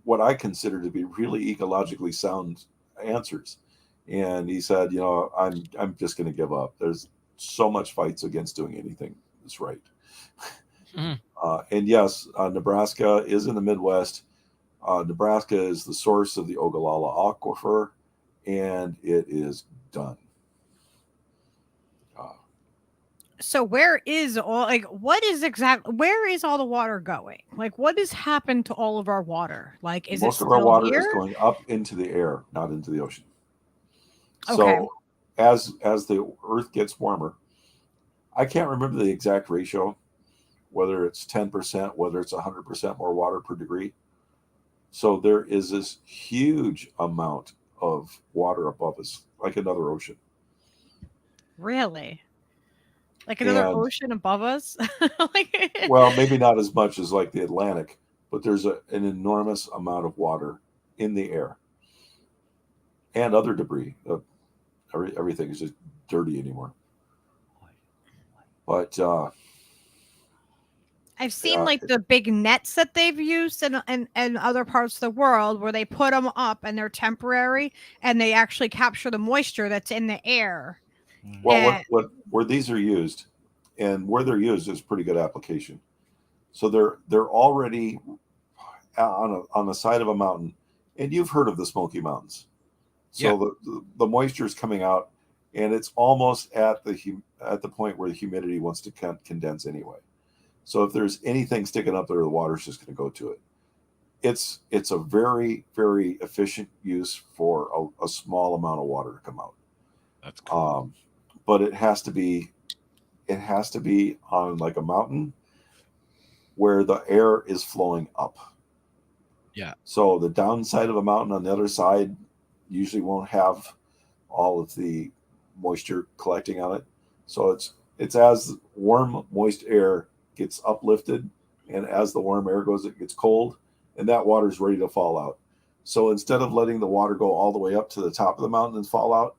what I consider to be really ecologically sound answers. And he said, I'm just going to give up. There's so much fights against doing anything that's right. Mhm. And yes, Nebraska is in the Midwest. Nebraska is the source of the Ogallala Aquifer, and it is done. So where is all where is all the water going? Like what has happened to all of our water? Like is Most it of our still water here? is going up into the air, not into the ocean. Okay. So as the earth gets warmer, I can't remember the exact ratio, whether it's 10%, whether it's 100% more water per degree. So there is this huge amount of water above us, like another ocean. Really? Like another And ocean above us? well, maybe not as much as like the Atlantic, but there's an enormous amount of water in the air and other debris. Everything is just dirty anymore. But I've seen like the big nets that they've used in other parts of the world where they put them up and they're temporary and they actually capture the moisture that's in the air. well, where these are used, and where they're used is pretty good application. So they're already on the side of a mountain, and you've heard of the Smoky Mountains. So the moisture is coming out, and it's almost at the point where the humidity wants to condense anyway. So if there's anything sticking up there, the water's just going to go to it. It's a very, very efficient use for a small amount of water to come out. That's cool. But it has to be on like a mountain where the air is flowing up. Yeah. So the downside of a mountain on the other side usually won't have all of the moisture collecting on it. So it's as warm, moist air gets uplifted, and as the warm air goes, it gets cold, and that water is ready to fall out. So instead of letting the water go all the way up to the top of the mountain and fall out,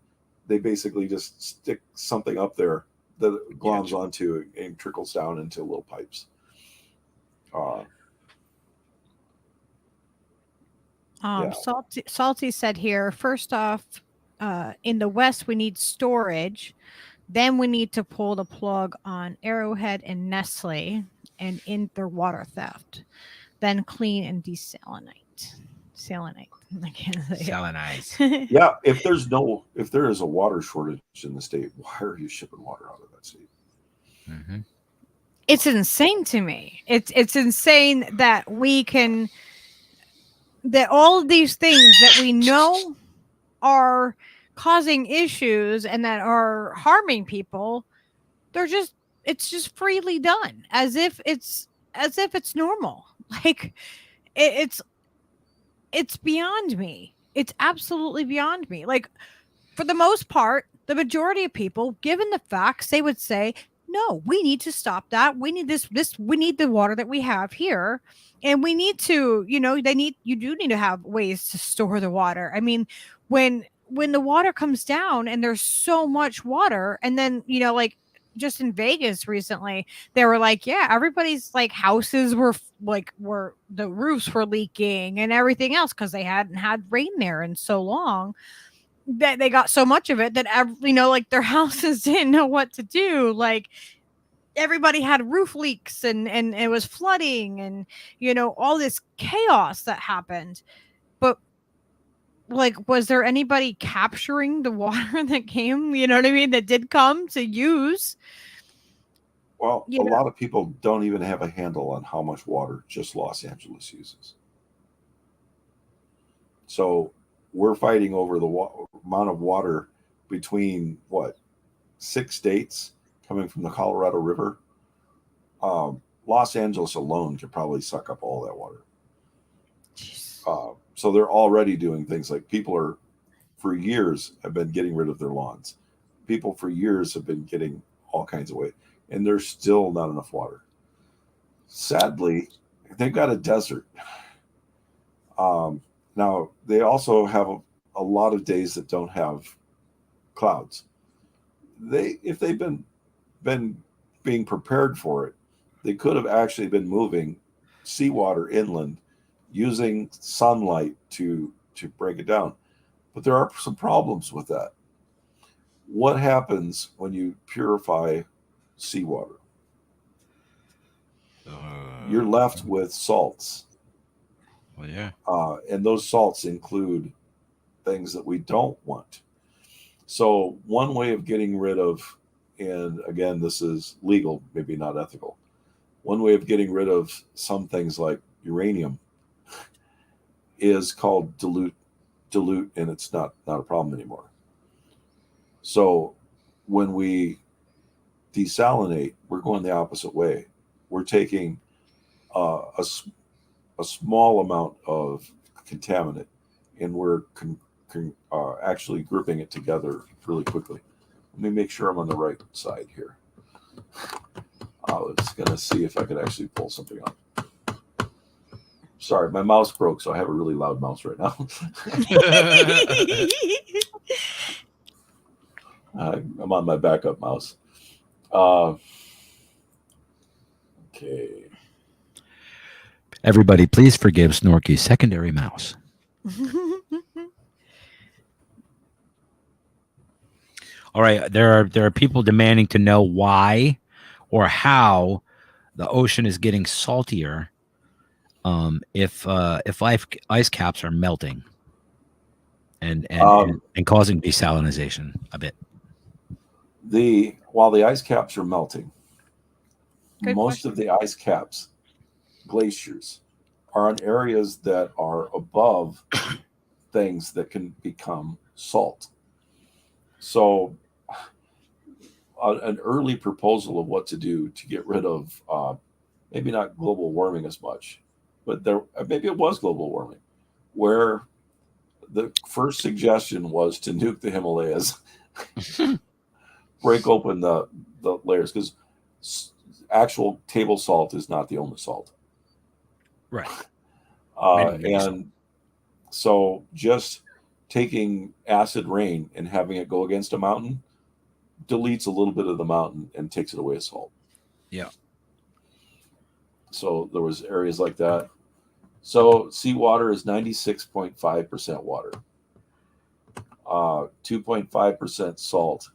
they basically just stick something up there that it gloms onto and trickles down into little pipes. Salty said here, first off, in the West, we need storage. Then we need to pull the plug on Arrowhead and Nestle and in their water theft. Then clean and desalinate. I can't say Salinize. Yeah, if there is a water shortage in the state, why are you shipping water out of that state? Mm-hmm. It's insane to me. It's insane that that all of these things that we know are causing issues and that are harming people, it's just freely done as if it's normal. Like it's beyond me. It's absolutely beyond me. Like for the most part, the majority of people, given the facts, they would say, no, we need to stop that. We need this, we need the water that we have here. And we need to, you do need to have ways to store the water. I mean, when the water comes down and there's so much water, and then, like just in Vegas recently, they were like, yeah, everybody's like houses were the roofs were leaking and everything else because they hadn't had rain there in so long. That they got so much of it that like their houses didn't know what to do. Like everybody had roof leaks and it was flooding and all this chaos that happened. But like, was there anybody capturing the water that came? You know what I mean? That did come to use. Well, a lot of people don't even have a handle on how much water just Los Angeles uses. So we're fighting over the amount of water between 6 states coming from the Colorado River. Los Angeles alone could probably suck up all that water. So they're already doing things like people for years have been getting rid of their lawns. People for years have been getting all kinds of waste, and there's still not enough water. Sadly, they've got a desert. Now, they also have a lot of days that don't have clouds. If they've been being prepared for it, they could have actually been moving seawater inland using sunlight to break it down. But there are some problems with that. What happens when you purify seawater? You're left with salts. Well, yeah. And those salts include things that we don't want. So one way of getting rid of, and again, this is legal, maybe not ethical. One way of getting rid of some things like uranium is called dilute, and it's not a problem anymore. So when we desalinate, we're going the opposite way. We're taking a small amount of contaminant, and we're actually grouping it together really quickly. Let me make sure I'm on the right side here. I was going to see if I could actually pull something up. Sorry, my mouse broke, so I have a really loud mouse right now. I'm on my backup mouse. Okay. Everybody, please forgive Snorky's secondary mouse. All right, there are people demanding to know why or how the ocean is getting saltier if ice caps are melting and causing desalination a bit. While the ice caps are melting, Good most question. of the ice caps, glaciers, are on areas that are above things that can become salt. So an early proposal of what to do to get rid of maybe not global warming as much, but maybe it was global warming, where the first suggestion was to nuke the Himalayas, break open the layers, because actual table salt is not the only salt. Right. And so just taking acid rain and having it go against a mountain deletes a little bit of the mountain and takes it away as salt. Yeah. So there was areas like that. So seawater is 96.5% water, 2.5% salt.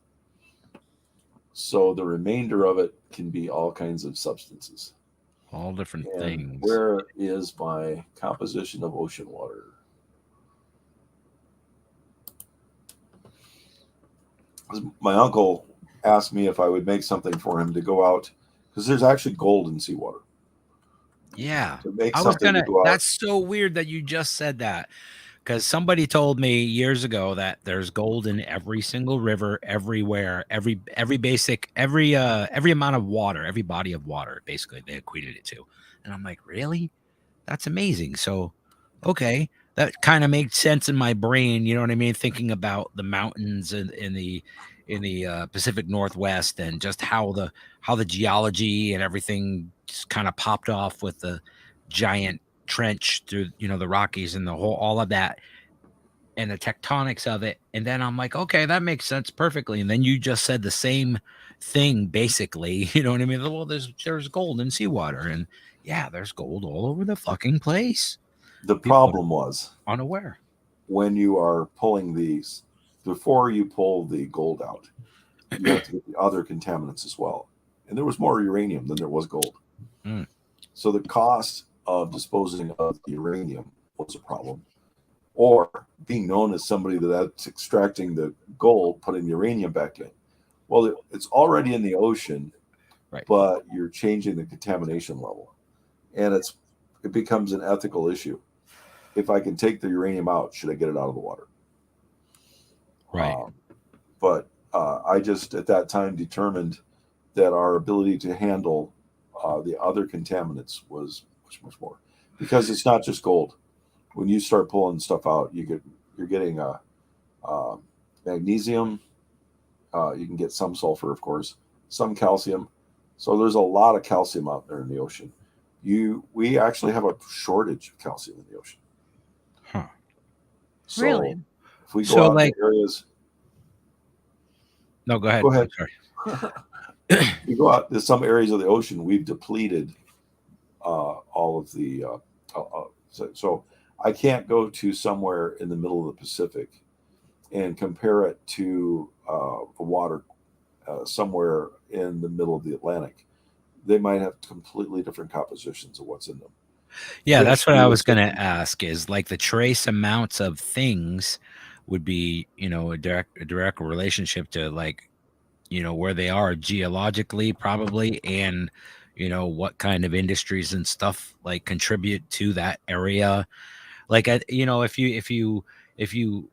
So the remainder of it can be all kinds of substances. All different And things. where is my composition of ocean water? My uncle asked me if I would make something for him to go out, because there's actually gold in seawater. Yeah. To make I was something to go out. That's so weird that you just said that, because somebody told me years ago that there's gold in every single river, everywhere, every amount of water, every body of water, basically they equated it to. And I'm like, really? That's amazing. So, okay, that kind of makes sense in my brain. You know what I mean? Thinking about the mountains in the Pacific Northwest, and just how the geology and everything just kind of popped off with the giant trench through, the Rockies and all of that, and the tectonics of it. And then I'm like, okay, that makes sense perfectly. And then you just said the same thing, basically. You know what I mean? Well, there's gold in seawater, and yeah, there's gold all over the fucking place. The problem was unaware. When you are pulling these, before you pull the gold out, you have to get the other contaminants as well. And there was more uranium than there was gold. Mm. So the cost of disposing of the uranium was a problem. Or being known as somebody that's extracting the gold, putting uranium back in. Well, it's already in the ocean, right? But you're changing the contamination level. And it becomes an ethical issue. If I can take the uranium out, should I get it out of the water? Right. But I just at that time determined that our ability to handle the other contaminants was much more, because it's not just gold. When you start pulling stuff out, you're getting magnesium. You can get some sulfur, of course, some calcium. So there's a lot of calcium out there in the ocean. We actually have a shortage of calcium in the ocean. Huh. So really? If we go out like to areas. No, go ahead. Go ahead. Sorry. We go out to some areas of the ocean, we've depleted all of the So I can't go to somewhere in the middle of the Pacific and compare it to the water somewhere in the middle of the Atlantic. They might have completely different compositions of what's in them. Yeah, Fish that's what I do was it going to differently. ask is like the trace amounts of things would be, a direct relationship to like, where they are geologically probably, and, what kind of industries and stuff like contribute to that area. Like, if you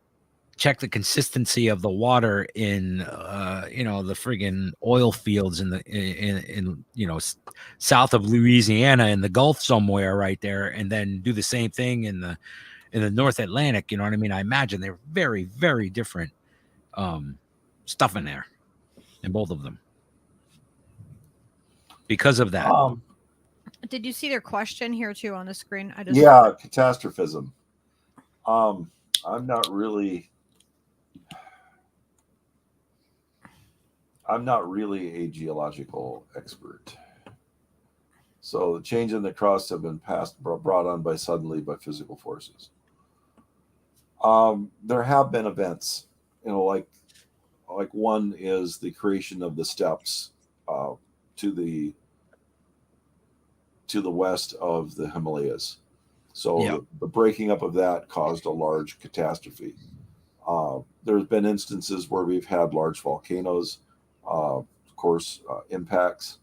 check the consistency of the water in the friggin' oil fields in south of Louisiana in the Gulf somewhere right there, and then do the same thing in the North Atlantic, you know what I mean? I imagine they're very, very different stuff in there in both of them because of that. Did you see their question here too on the screen? Yeah, catastrophism. I'm not really a geological expert. So the change in the crust have been brought on by physical forces. There have been events, like one is the creation of the steppes to the west of the Himalayas. So Yep. the breaking up of that caused a large catastrophe. There's been instances where we've had large volcanoes, of course, impacts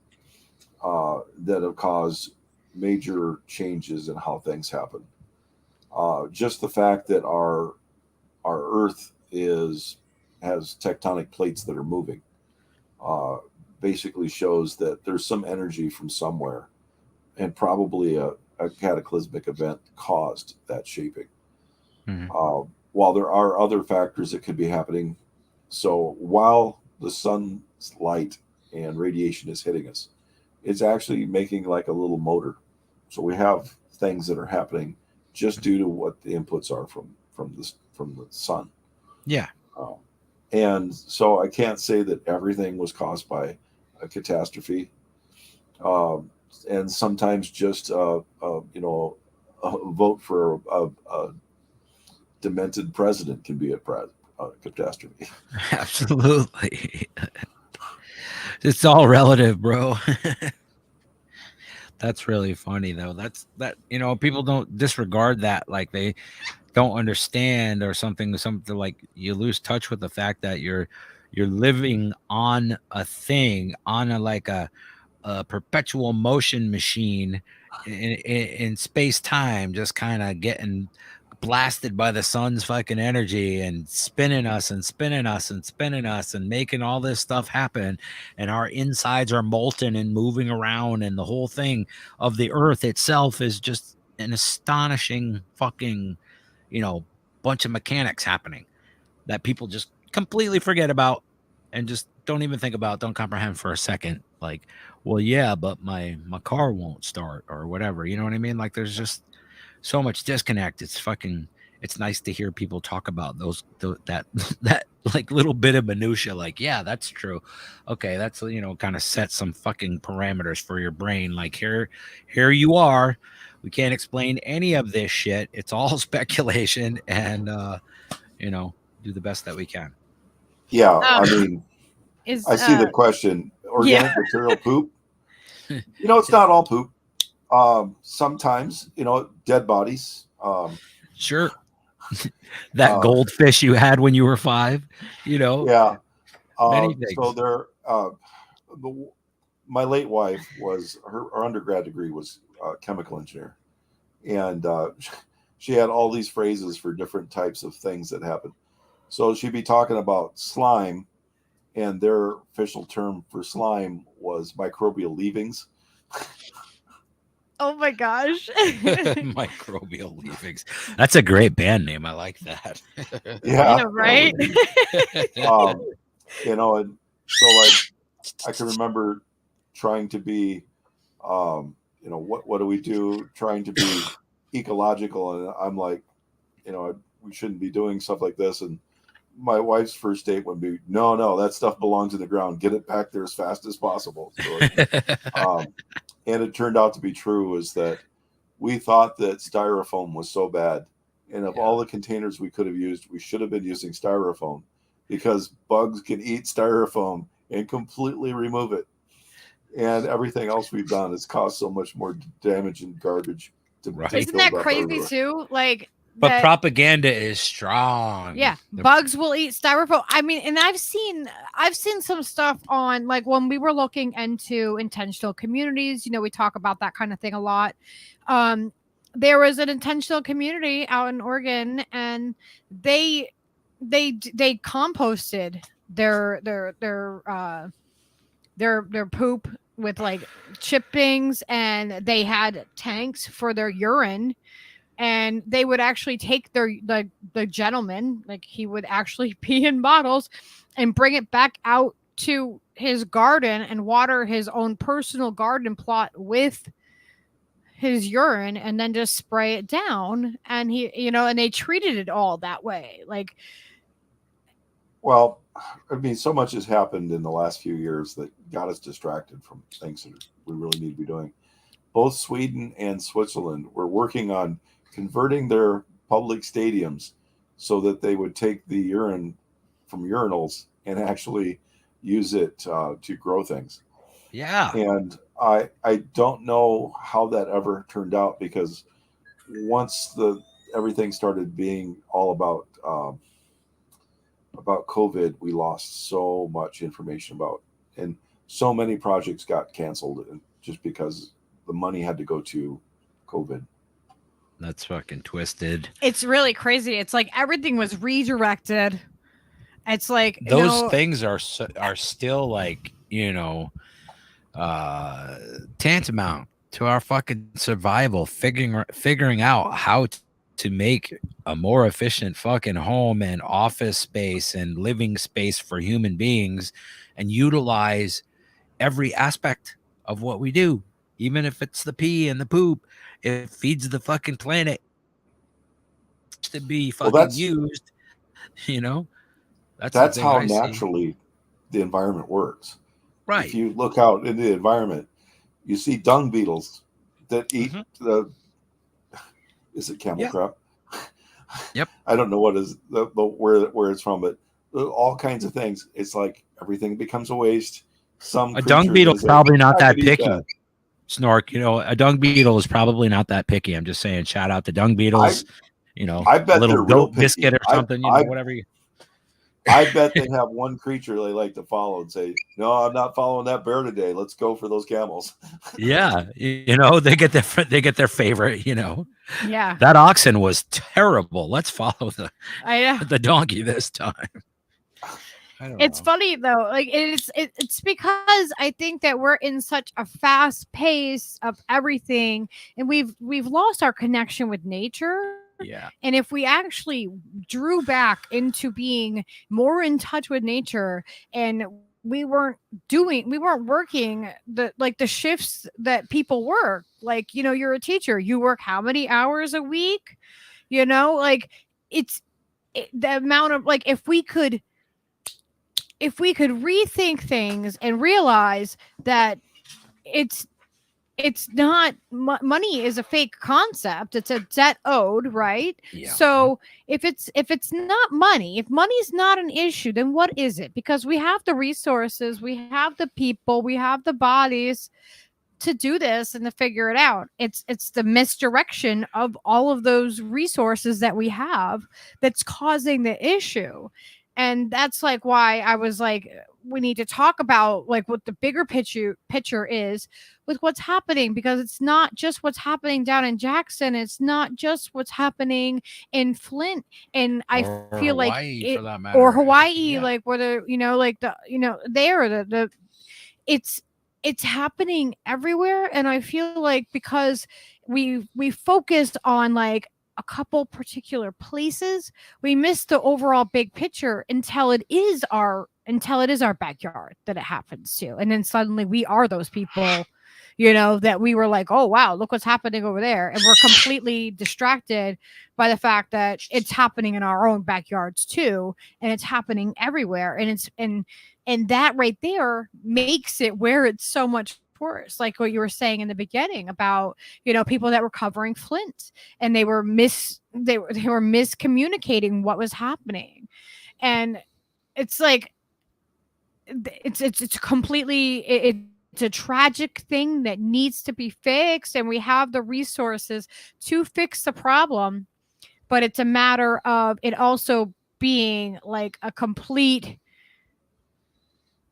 that have caused major changes in how things happen. Just the fact that our Earth has tectonic plates that are moving basically shows that there's some energy from somewhere, and probably a cataclysmic event caused that shaping. Mhm. While there are other factors that could be happening, so while the sun's light and radiation is hitting us, it's actually making like a little motor. So we have things that are happening just due to what the inputs are from the sun. Yeah. And so I can't say that everything was caused by a catastrophe. And sometimes just a vote for a demented president can be a catastrophe. Absolutely. It's all relative, bro. That's really funny though. People don't disregard that, like they don't understand or something like you lose touch with the fact that you're living on a thing, on a perpetual motion machine in space time, just kind of getting blasted by the sun's fucking energy and spinning us and spinning us and spinning us and making all this stuff happen, and our insides are molten and moving around, and the whole thing of the earth itself is just an astonishing fucking bunch of mechanics happening that people just completely forget about and just don't even think about, don't comprehend for a second. Like, well, yeah, but my car won't start or whatever. You know what I mean? Like, there's just so much disconnect. It's nice to hear people talk about that like little bit of minutia. Like, yeah, that's true. Okay, that's kind of set some fucking parameters for your brain. Like, here you are. We can't explain any of this shit. It's all speculation, and do the best that we can. Yeah, I mean, I see the question. Organic material poop. It's not all poop. Sometimes, dead bodies. Sure. That goldfish you had when you were 5, Yeah. many things. So my late wife was her undergrad degree was chemical engineer, and she had all these phrases for different types of things that happen. So she'd be talking about slime, and their official term for slime was microbial leavings. Oh my gosh. Microbial leavings. That's a great band name. I like that. Yeah. Right? And so like I can remember trying to be what do we do, trying to be ecological, and I'm like, we shouldn't be doing stuff like this. And my wife's first statement would be, no, that stuff belongs in the ground. Get it back there as fast as possible. So, and it turned out to be true, is that we thought that styrofoam was so bad. And of all the containers we could have used, we should have been using styrofoam, because bugs can eat styrofoam and completely remove it. And everything else we've done has caused so much more damage and garbage. Isn't that crazy too? Like, but propaganda is strong. Yeah, bugs will eat styrofoam. I mean, and I've seen some stuff on, like, when we were looking into intentional communities. You know, we talk about that kind of thing a lot. There was an intentional community out in Oregon, and they composted their poop with like chippings, and they had tanks for their urine, and they would actually take the gentleman, like, he would actually pee in bottles and bring it back out to his garden and water his own personal garden plot with his urine, and then just spray it down. And he, you know, and they treated it all that way. Like, well, I mean, so much has happened in the last few years that got us distracted from things that we really need to be doing. Both Sweden and Switzerland were working on converting their public stadiums so that they would take the urine from urinals and actually use it to grow things. Yeah. And I don't know how that ever turned out, because once everything started being all about COVID, we lost so much information about, and so many projects got canceled just because the money had to go to COVID. That's fucking twisted. It's really crazy. It's like everything was redirected. It's like those things are still, like, you know, tantamount to our fucking survival, figuring out how to make a more efficient fucking home and office space and living space for human beings, and utilize every aspect of what we do. Even if it's the pee and the poop, it feeds the fucking planet to be fucking used. You know, that's how naturally the environment works. Right. If you look out into the environment, you see dung beetles that eat is it camel crap? Yep. I don't know what is where it's from, but all kinds of things. It's like everything becomes a waste. A dung beetle is probably not that picky. Snork, you know, a dung beetle is probably not that picky. I'm just saying, shout out to dung beetles. You know, I bet a little goat biscuit or something. You know, whatever. I bet they have one creature they like to follow and say, "No, I'm not following that bear today. Let's go for those camels." Yeah, you know, they get their favorite. You know, yeah, that oxen was terrible. Let's follow the donkey this time. It's funny though, like it's because I think that we're in such a fast pace of everything, and we've lost our connection with nature. Yeah. And if we actually drew back into being more in touch with nature, and we weren't working the shifts that people work, like, you know, you're a teacher, you work how many hours a week, you know, like the amount of, like, if we could rethink things and realize that it's not, money is a fake concept. It's a debt owed, right? Yeah. So if it's not money, if money's not an issue, then what is it? Because we have the resources, we have the people, we have the bodies to do this and to figure it out. It's the misdirection of all of those resources that we have that's causing the issue. And that's like why I was like, we need to talk about like what the bigger picture is with what's happening, because it's not just what's happening down in Jackson. It's not just what's happening in Flint. And I feel Hawaii, like or Hawaii, like where the, you know, like the, you know, there, it's happening everywhere. And I feel like because we focused on like a couple particular places, we missed the overall big picture until it is our backyard that it happens to. And then suddenly we are those people, you know, that we were like, oh wow, look what's happening over there. And we're completely distracted by the fact that it's happening in our own backyards too. And it's happening everywhere. And it's and that right there makes it where it's so much tourists, like what you were saying in the beginning about, people that were covering Flint, and they were miscommunicating what was happening. And it's like, it's completely, it's a tragic thing that needs to be fixed, and we have the resources to fix the problem, but it's a matter of it also being like a complete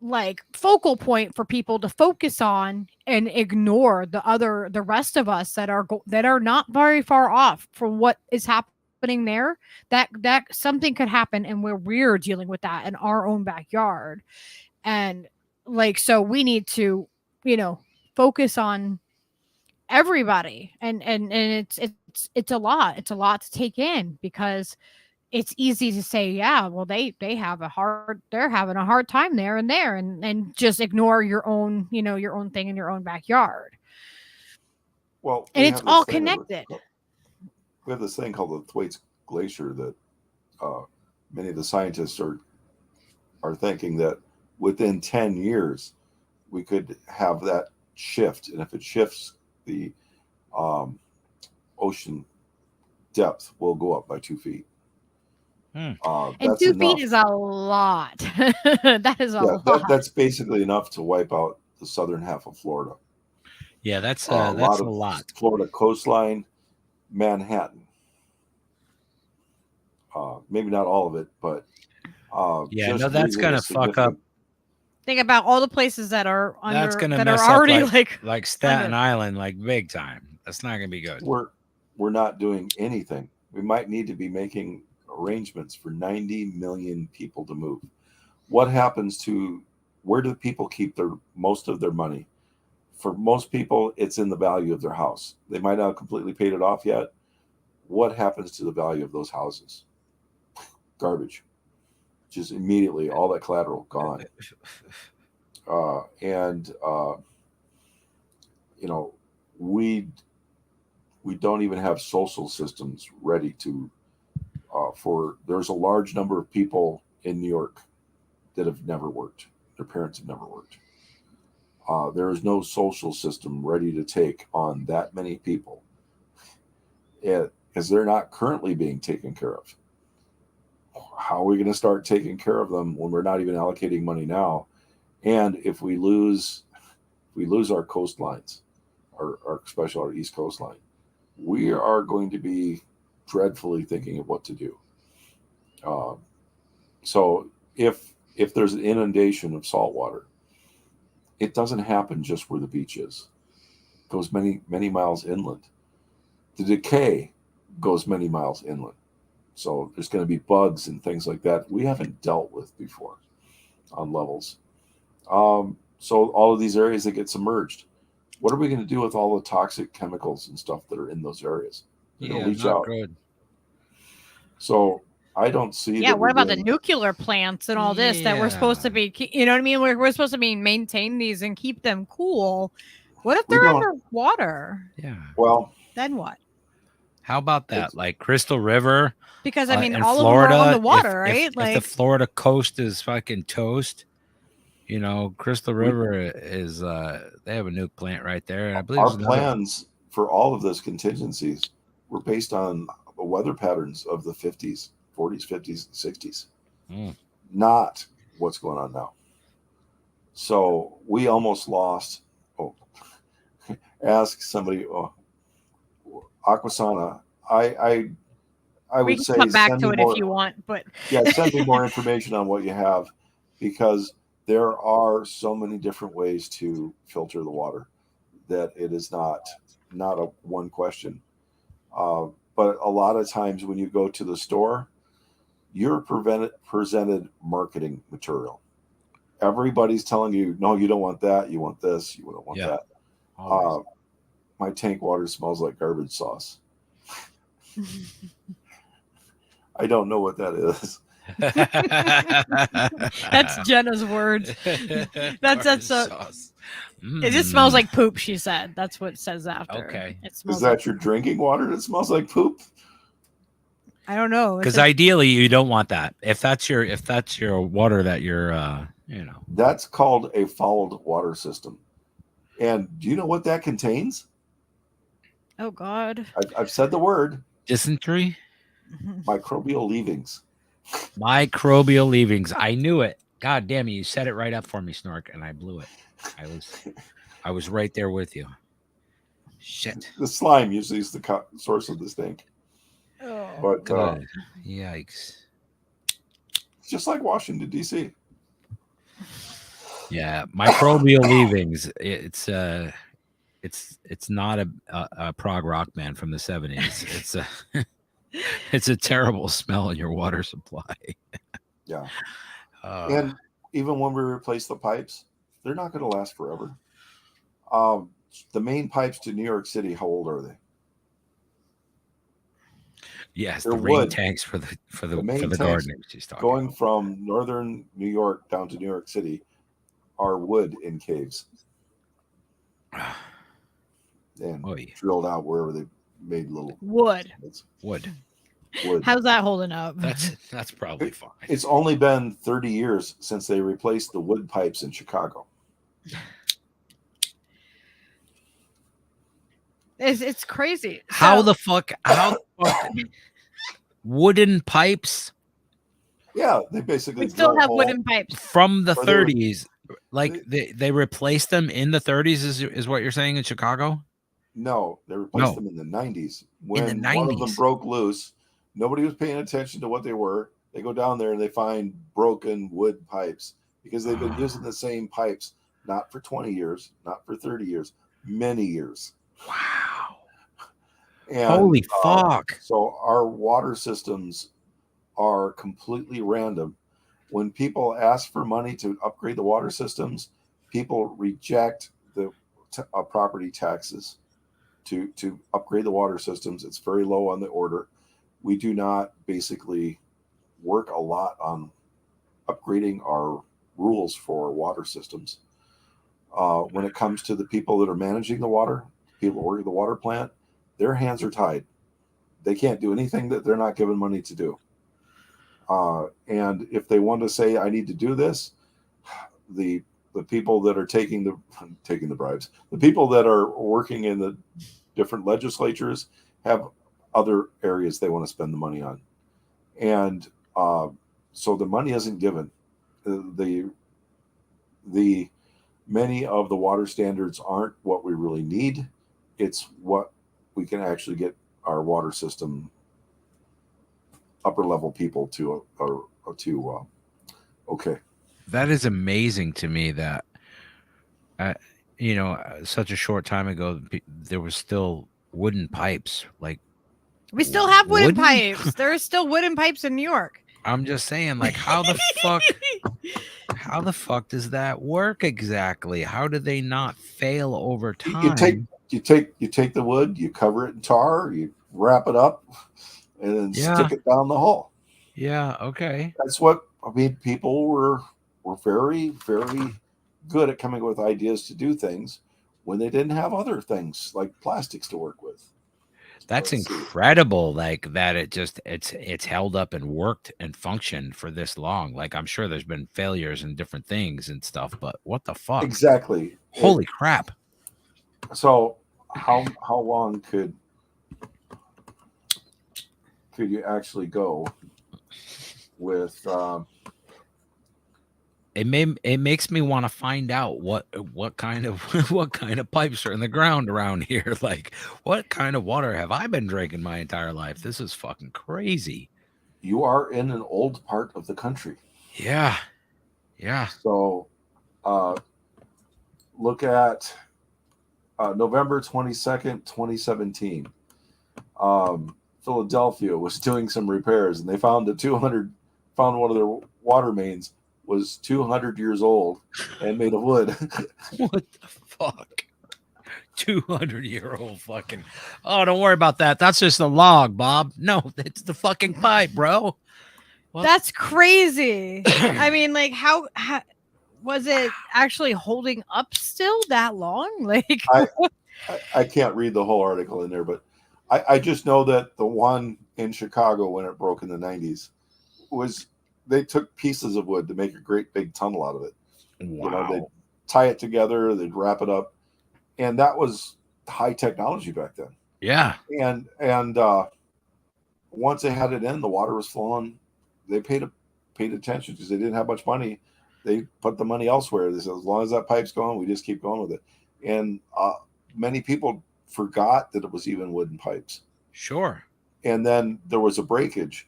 like focal point for people to focus on and ignore the rest of us that are not very far off from what is happening there. That something could happen, and we're dealing with that in our own backyard. And like, so we need to, focus on everybody, and it's a lot to take in, because it's easy to say, yeah, well, they're having a hard time there and just ignore your own, your own thing in your own backyard. Well, and it's all connected. We have this thing called the Thwaites Glacier that many of the scientists are thinking that within 10 years we could have that shift, and if it shifts, the ocean depth will go up by 2 feet. And 2 feet is a lot. That is a lot. That's basically enough to wipe out the southern half of Florida. Yeah, that's a lot. Florida coastline, Manhattan. Maybe not all of it, but that's gonna fuck up. Think about all the places that are under, that's gonna that mess are already up like Staten Island, like big time. That's not gonna be good. We're not doing anything. We might need to be making arrangements for 90 million people to move. What happens to, where do people keep most of their money? For most people, it's in the value of their house. They might not have completely paid it off yet. What happens to the value of those houses? Garbage. Just immediately, all that collateral gone. We don't even have social systems ready to there's a large number of people in New York that have never worked. Their parents have never worked. There is no social system ready to take on that many people, because they're not currently being taken care of. How are we going to start taking care of them when we're not even allocating money now? And if we lose our coastlines, especially our East coastline, we are going to be dreadfully thinking of what to do. So if there's an inundation of salt water, it doesn't happen just where the beach is. It goes many, many miles inland. The decay goes many miles inland. So there's going to be bugs and things like that we haven't dealt with before on levels. So all of these areas that get submerged, what are we going to do with all the toxic chemicals and stuff that are in those areas? They're going to leach out. Good. So I don't see. Yeah, what about the nuclear plants and all this that we're supposed to be? You know what I mean? We're supposed to be maintain these and keep them cool. What if they're underwater? Yeah. Well, then what? How about that? Like Crystal River. Because I mean, all Florida, of them are on the water, right? If the Florida coast is fucking toast, Crystal River is. They have a nuke plant right there, and I believe our plans for all of those contingencies were based on the weather patterns of the 50s, 40s, 50s, and 60s, not what's going on now. So we almost lost. Ask somebody. Aquasana. I would say come back to it if you want, but send me more information on what you have, because there are so many different ways to filter the water that it is not a one question. But a lot of times when you go to the store, you're presented marketing material. Everybody's telling you, no, you don't want that. You want this. You don't want that. My tank water smells like garbage sauce. I don't know what that is. That's Jenna's words. That's sauce. It just smells like poop, she said. That's what it says after. Okay. Is that your drinking water that smells like poop? I don't know. Because ideally you don't want that. If that's your water that you're That's called a fouled water system. And do you know what that contains? Oh God. I've said the word. Dysentery? Microbial leavings. Microbial leavings. I knew it. God damn it. You set it right up for me, Snork, and I blew it. I was right there with you. Shit. The slime usually is the source of the stink. Oh, But Good. Yikes. it's just like Washington, D.C. Yeah, microbial leavings. It's not a prog rock band from the 70s. It's a terrible smell in your water supply. Yeah. And even when we replace the pipes, they're not going to last forever. The main pipes to New York City, how old are they? Yes, They're the rain wood. tanks for the main tanks gardening she's talking going about. from northern New York down to New York City are wood in caves and drilled out wherever they made little wood. Wood. How's that holding up? That's probably fine. It's only been 30 years since they replaced the wood pipes in Chicago. It's crazy. How the fuck wooden pipes? Yeah, they basically we still have wooden pipes from the 30s. Like they replaced them in the 30s is what you're saying in Chicago? No, they replaced them in the 90s. When in the 90s. One of them broke loose, nobody was paying attention to what they were. They go down there and they find broken wood pipes because they've been using the same pipes not for 20 years, not for 30 years, many years. Wow. And, holy fuck. So our water systems are completely random. When people ask for money to upgrade the water systems, people reject the property taxes to upgrade the water systems. It's very low on the order. We do not basically work a lot on upgrading our rules for water systems. When it comes to the people that are managing the water, people working the water plant, their hands are tied. They can't do anything that they're not given money to do. And if they want to say, I need to do this, the people that are taking the bribes, the people that are working in the different legislatures have other areas they want to spend the money on. And so the money isn't given. The many of the water standards aren't what we really need. It's what we can actually get our water system upper level people to okay. That is amazing to me that such a short time ago there was still wooden pipes. Like we still have wooden pipes. There are still wooden pipes in New York. I'm just saying, like, how the fuck does that work exactly? How do they not fail over time? You take the wood, you cover it in tar, you wrap it up, and then stick it down the hole. Yeah, okay. That's what I mean. People were very, very good at coming up with ideas to do things when they didn't have other things like plastics to work with. That's incredible. Like that it's held up and worked and functioned for this long. Like I'm sure there's been failures in different things and stuff, but what the fuck? Exactly. Holy crap. So how long could you actually go with it makes me want to find out what kind of pipes are in the ground around here. Like what kind of water have I been drinking my entire life? This is fucking crazy. You are in an old part of the country. Yeah. So look at November 22nd, 2017. Philadelphia was doing some repairs and they found one of their water mains was 200 years old and made of wood. What the fuck? 200-year-old fucking. Oh, don't worry about that. That's just a log, Bob. No, it's the fucking pipe, bro. What? That's crazy. I mean, like, how was it actually holding up still that long? Like, I can't read the whole article in there, but I just know that the one in Chicago when it broke in the 90s was they took pieces of wood to make a great big tunnel out of it. Wow. They'd tie it together, they'd wrap it up, And that was high technology back then. Yeah. And once they had it in, the water was flowing. They paid attention because they didn't have much money. They put the money elsewhere. They said, as long as that pipe's going, we just keep going with it. And many people forgot that it was even wooden pipes. Sure. And then there was a breakage,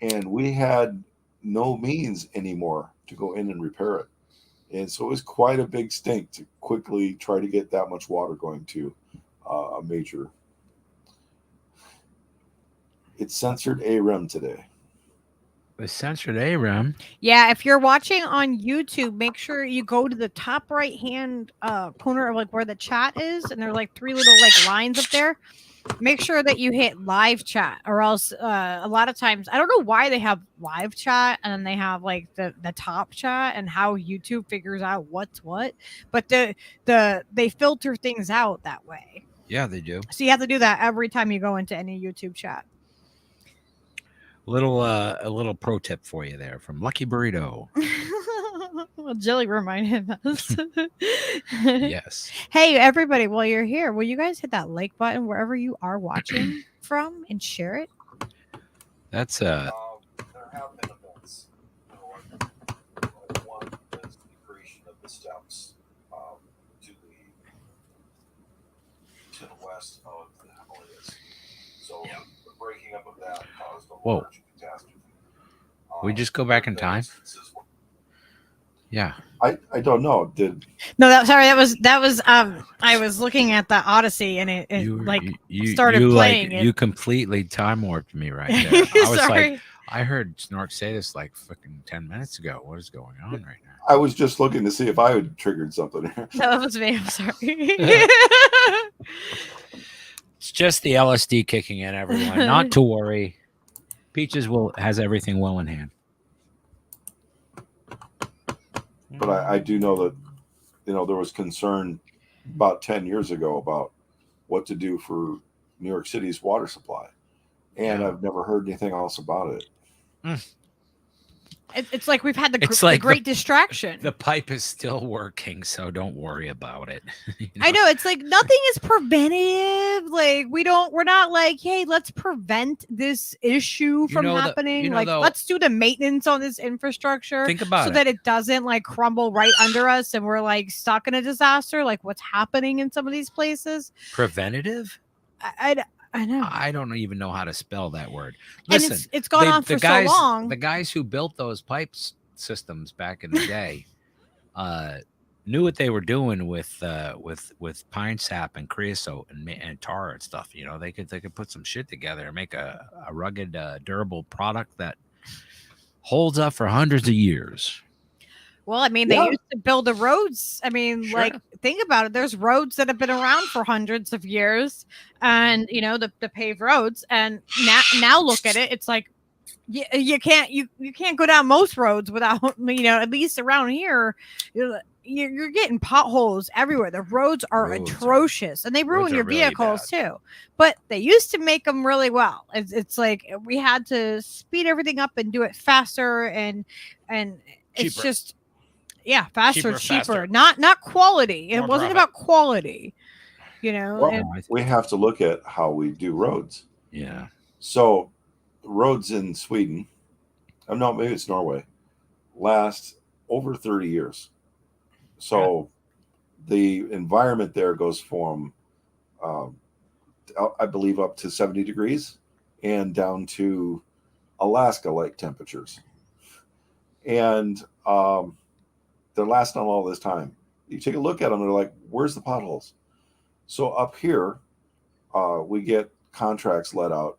and we had no means anymore to go in and repair it. And so it was quite a big stink to quickly try to get that much water going to a major. It's censored AREM today. The censored AREM. Yeah, if you're watching on YouTube, make sure you go to the top right hand corner of like where the chat is, and there are like 3 little like lines up there. Make sure that you hit live chat, or else a lot of times I don't know why they have live chat and then they have like the top chat and how YouTube figures out what's what, but they filter things out that way. Yeah, they do. So you have to do that every time you go into any YouTube chat. A little pro tip for you there from Lucky Burrito. Well, Jilly reminded us. Yes. Hey, everybody, while you're here, will you guys hit that like button wherever you are watching from and share it? That's There have been events. One is the creation of the steps to the west of the Himalayas. So the breaking up of that caused a large catastrophe. We just go back in time. Yeah. I don't know. No, that was I was looking at the Odyssey and it started playing. You completely time warped me right there. I was Sorry. like, I heard Snork say this like fucking 10 minutes ago. What is going on right now? I was just looking to see if I had triggered something. No, that was me. I'm sorry. It's just the LSD kicking in, everyone. Not to worry. Peaches has everything well in hand. But I do know that, there was concern about 10 years ago about what to do for New York City's water supply. And I've never heard anything else about it. It's like we've had the like great distraction. The pipe is still working, so don't worry about it. I know, it's like nothing is preventative. Like we're not like, hey, let's prevent this issue from happening. Let's do the maintenance on this infrastructure. Think about so it. that it doesn't like crumble right under us and we're like stuck in a disaster, like what's happening in some of these places. Preventative? I know. I don't even know how to spell that word. Listen, and it's gone on for so long. The guys who built those pipes systems back in the day knew what they were doing with pine sap and creosote and tar and stuff. They could put some shit together and make a rugged, durable product that holds up for hundreds of years. Well, I mean, they used to build the roads. I mean, Sure. like, think about it. There's roads that have been around for hundreds of years, and the paved roads. And now look at it. It's like you can't go down most roads without at least around here. You're getting potholes everywhere. The roads are atrocious, and they ruin your vehicles too. But they used to make them really well. It's like we had to speed everything up and do it faster, and it's Cheaper. just. Yeah, cheaper. Faster. Not quality. It More wasn't profit. about quality, Well, we have to look at how we do roads. Yeah. So roads in Sweden, no, maybe it's Norway, last over 30 years. So the environment there goes from, I believe, up to 70 degrees and down to Alaska-like temperatures. And they're lasting all this time. You take a look at them, they're like, where's the potholes? So up here, we get contracts let out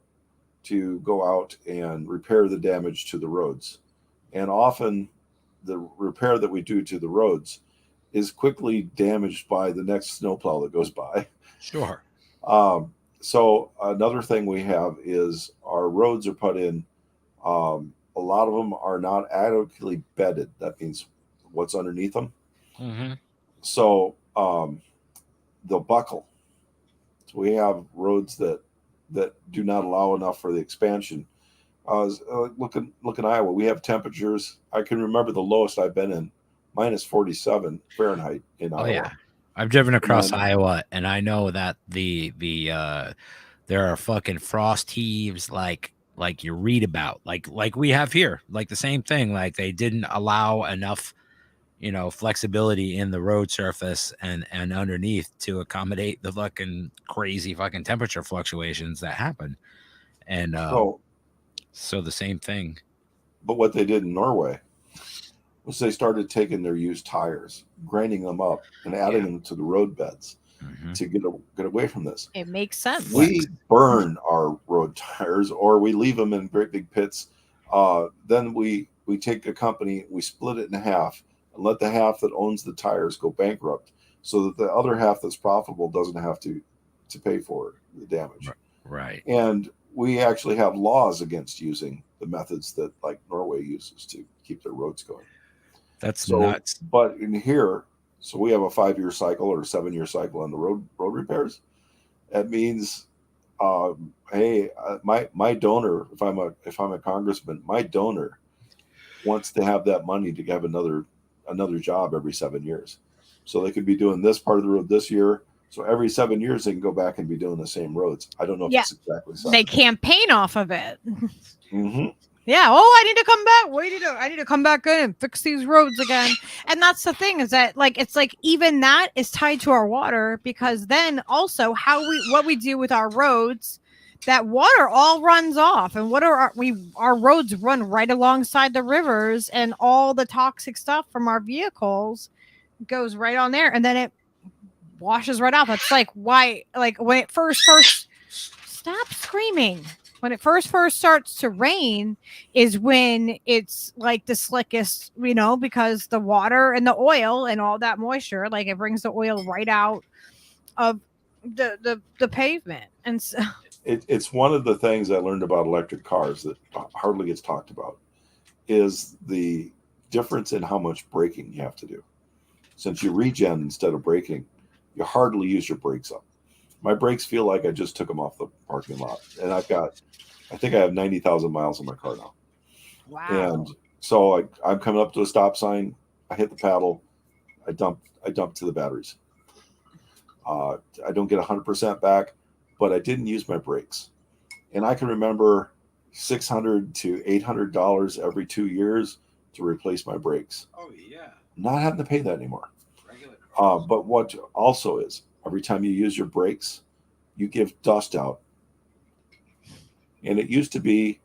to go out and repair the damage to the roads. And often the repair that we do to the roads is quickly damaged by the next snowplow that goes by. Sure. So another thing we have is our roads are put in. A lot of them are not adequately bedded. That means what's underneath them. Mm-hmm. So they'll buckle. So we have roads that do not allow enough for the expansion. Look in Iowa, we have temperatures. I can remember the lowest I've been in, -47 Fahrenheit in Iowa. Oh yeah. I've driven across And- Iowa, and I know that the there are fucking frost heaves like you read about, like we have here, like the same thing. Like they didn't allow enough, flexibility in the road surface and underneath to accommodate the fucking crazy fucking temperature fluctuations that happen. And so the same thing. But what they did in Norway was they started taking their used tires, grinding them up, and adding them to the road beds to get away from this. It makes sense. We burn our road tires, or we leave them in great big pits. Then we take a company, we split it in half, and let the half that owns the tires go bankrupt, so that the other half that's profitable doesn't have to pay for the damage. Right. And we actually have laws against using the methods that like Norway uses to keep their roads going. That's nuts. But in here, so we have a 5-year cycle or a 7-year cycle on the road repairs. That means, hey, my donor, if I'm a congressman, my donor wants to have that money to have another job every 7 years. So they could be doing this part of the road this year. So every 7 years they can go back and be doing the same roads. I don't know if it's exactly the same. They campaign off of it. Mm-hmm. Yeah. Oh, I need to come back. I need to come back in and fix these roads again. And that's the thing, is that it's like even that is tied to our water, because then also what we do with our roads, that water all runs off. And what are our roads run right alongside the rivers, and all the toxic stuff from our vehicles goes right on there, and then it washes right off. That's like why, like when it first stop screaming. When it first starts to rain is when it's like the slickest, because the water and the oil and all that moisture, like it brings the oil right out of the pavement. And so it's one of the things I learned about electric cars that hardly gets talked about, is the difference in how much braking you have to do. Since you regen instead of braking, you hardly use your brakes up. My brakes feel like I just took them off the parking lot, and I think I have 90,000 miles on my car now. wow. And so I'm coming up to a stop sign. I hit the paddle. I dump to the batteries. I don't get 100% back, but I didn't use my brakes. And I can remember $600 to $800 every 2 years to replace my brakes. Oh yeah. Not having to pay that anymore. But what also is, every time you use your brakes, you give dust out. And it used to be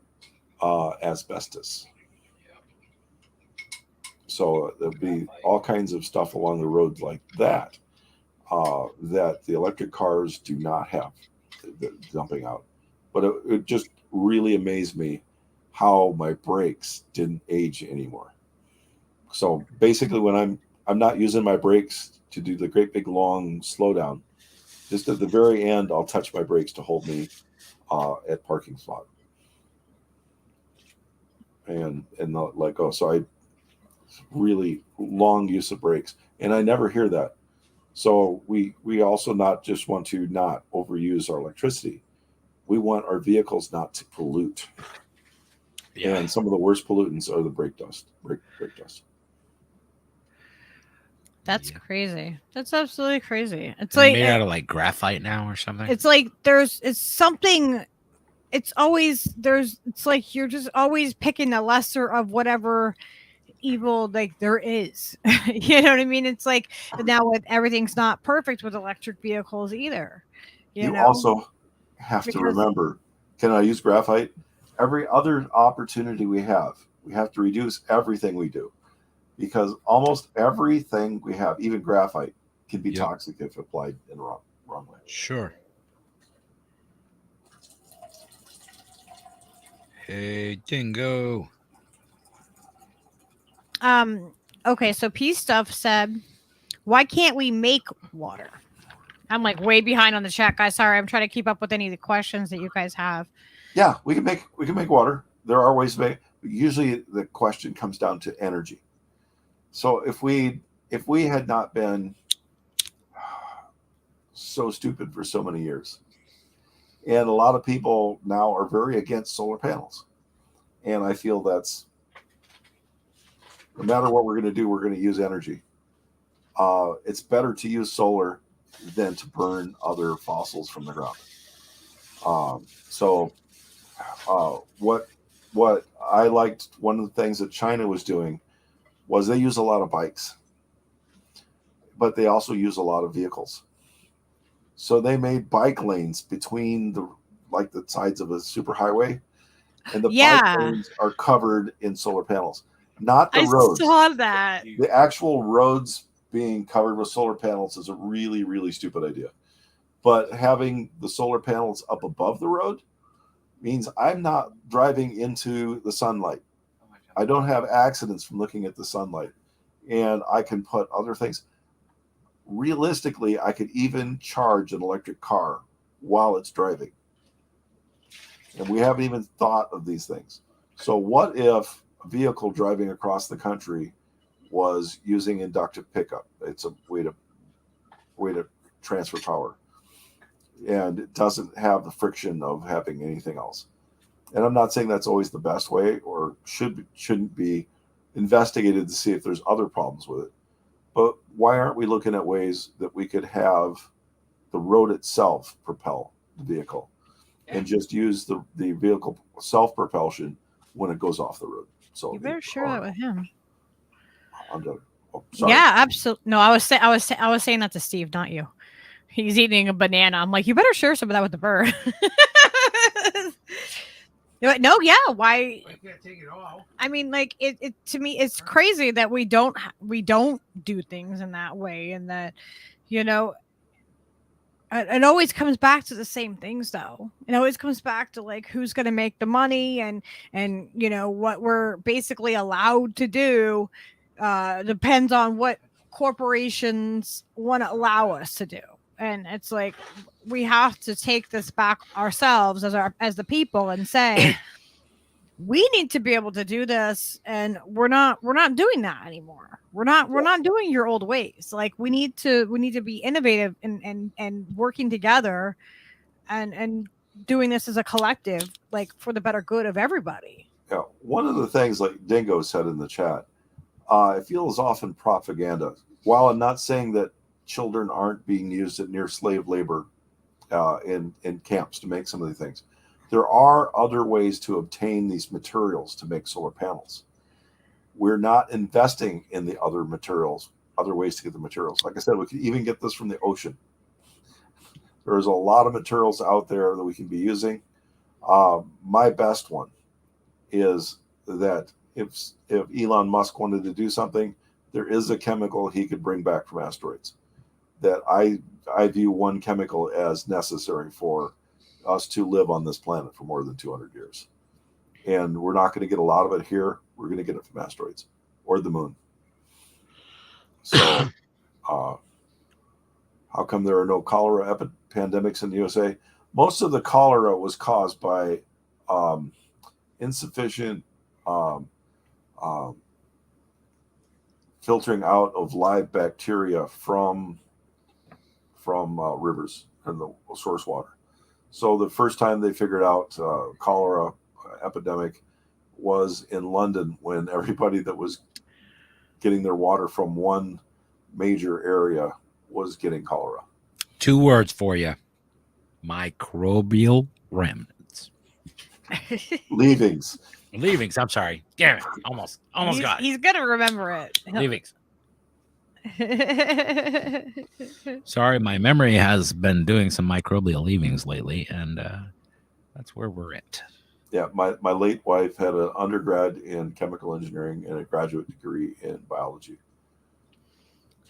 asbestos. So there'd be all kinds of stuff along the roads like that, that the electric cars do not have dumping out. But it just really amazed me how my brakes didn't age anymore. So basically when I'm not using my brakes to do the great big long slowdown, just at the very end, I'll touch my brakes to hold me at parking spot. And let go. So I really long use of brakes, and I never hear that. So we also not just want to not overuse our electricity. We want our vehicles not to pollute. Yeah. And some of the worst pollutants are the brake dust. Brake dust. That's crazy. That's absolutely crazy. It's They're like made out of like graphite now or something. It's like it's something. It's like you're just always picking the lesser of whatever evil like there is. You know what I mean? It's like now with everything's not perfect with electric vehicles either. You know? Also have to remember, can I use graphite? Every other opportunity we have to reduce everything we do, because almost everything we have, even graphite, can be toxic if applied in the wrong way. Sure. Hey, Dingo. Okay, so P Stuff said, why can't we make water? I'm like way behind on the chat, guys. Sorry, I'm trying to keep up with any of the questions that you guys have. Yeah, we can make water. There are ways to make. Usually the question comes down to energy. So if we had not been so stupid for so many years, and a lot of people now are very against solar panels, and I feel that's no matter what we're going to do, we're going to use energy. it's better to use solar than to burn other fossils from the ground. What I liked, one of the things that China was doing was they use a lot of bikes, but they also use a lot of vehicles. So they made bike lanes between the sides of a superhighway, and the bike lanes are covered in solar panels. Not the roads. I saw that. The actual roads being covered with solar panels is a really, really stupid idea. But having the solar panels up above the road means I'm not driving into the sunlight. I don't have accidents from looking at the sunlight. And I can put other things. Realistically, I could even charge an electric car while it's driving. And we haven't even thought of these things. So what if a vehicle driving across the country was using inductive pickup? It's a way to transfer power. And it doesn't have the friction of having anything else. And I'm not saying that's always the best way or shouldn't be investigated to see if there's other problems with it. But why aren't we looking at ways that we could have the road itself propel the vehicle and just use the vehicle self-propulsion when it goes off the road? So you better share that with him. I'm done. Oh, sorry. Yeah, absolutely. No, I was saying that to Steve, not you. He's eating a banana. I'm like, you better share some of that with the bird. No, yeah. Why? I can't take it all. I mean, like it to me, it's crazy that we don't do things in that way, and that, you know, it always comes back to the same things, though. It always comes back to like who's going to make the money, and you know what we're basically allowed to do depends on what corporations want to allow us to do. And it's like we have to take this back ourselves as the people and say we need to be able to do this, and we're not doing that anymore. We're not doing your old ways. Like we need to be innovative and working together and doing this as a collective, like for the better good of everybody. Yeah, one of the things, like Dingo said in the chat, I feel is often propaganda. While I'm not saying that children aren't being used at near slave labor in camps to make some of the things, there are other ways to obtain these materials to make solar panels. We're not investing in the other materials, other ways to get the materials. Like I said, we can even get this from the ocean. There's a lot of materials out there that we can be using. My best one is that if Elon Musk wanted to do something, there is a chemical he could bring back from asteroids. That I view one chemical as necessary for us to live on this planet for more than 200 years. And we're not going to get a lot of it here. We're going to get it from asteroids or the moon. So how come there are no cholera pandemics in the USA? Most of the cholera was caused by insufficient filtering out of live bacteria from rivers and the source water. So the first time they figured out cholera epidemic was in London, when everybody that was getting their water from one major area was getting cholera. 2 words for you: microbial remnants. Leavings. I'm sorry. Damn it. Almost got it. He's gonna remember it. Leavings. Sorry, my memory has been doing some microbial leavings lately, and that's where we're at. Yeah, my late wife had an undergrad in chemical engineering and a graduate degree in biology.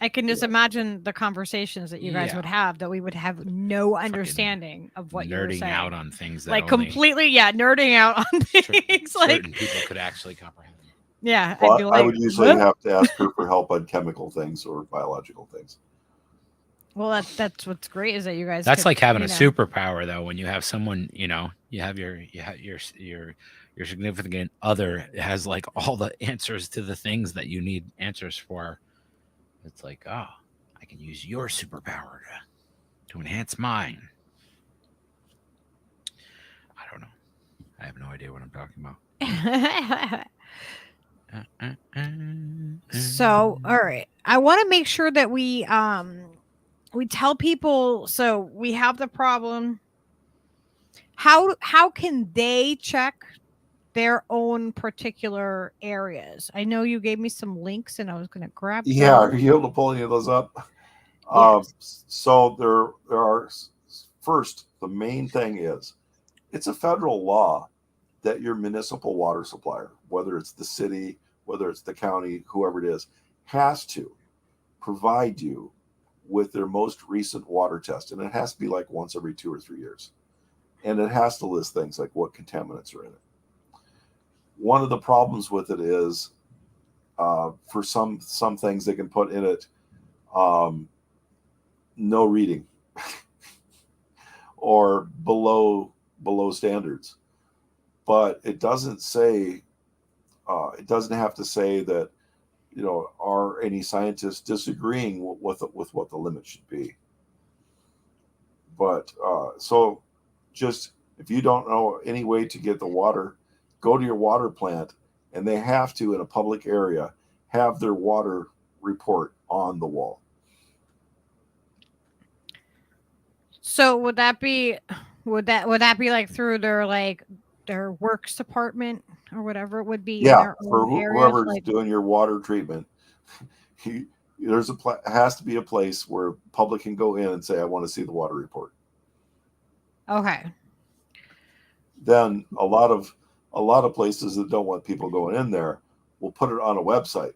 I can just imagine the conversations that you guys would have, that we would have no understanding of what you're saying. Nerding out on things that like completely, nerding out on things like certain people could actually comprehend. Yeah, well, I'd be like, I would usually have to ask her for help on chemical things or biological things. Well, that's what's great is that you guys. That's like having a superpower, though. When you have someone, you have your significant other has like all the answers to the things that you need answers for. It's like, oh, I can use your superpower to enhance mine. I don't know. I have no idea what I'm talking about. So, all right. I want to make sure that we tell people, so we have the problem. How can they check their own particular areas? I know you gave me some links and I was going to grab Yeah, those. are you able to pull any of those up? Yes. So there are, first, the main thing is it's a federal law that your municipal water supplier, whether it's the city, whether it's the county, whoever it is, has to provide you with their most recent water test. And it has to be like once every 2 or 3 years. And it has to list things like what contaminants are in it. One of the problems with it is for some things they can put in it no reading or below standards, but it doesn't say it doesn't have to say that, you know, are any scientists disagreeing with what the limit should be. But so just, if you don't know any way to get the water, go to your water plant, and they have to, in a public area, have their water report on the wall. So would that be like through their works department or whatever it would be? Yeah, in their for own areas? whoever's Like, doing your water treatment, there's has to be a place where public can go in and say, I want to see the water report. okay. Then a lot of places that don't want people going in there will put it on a website,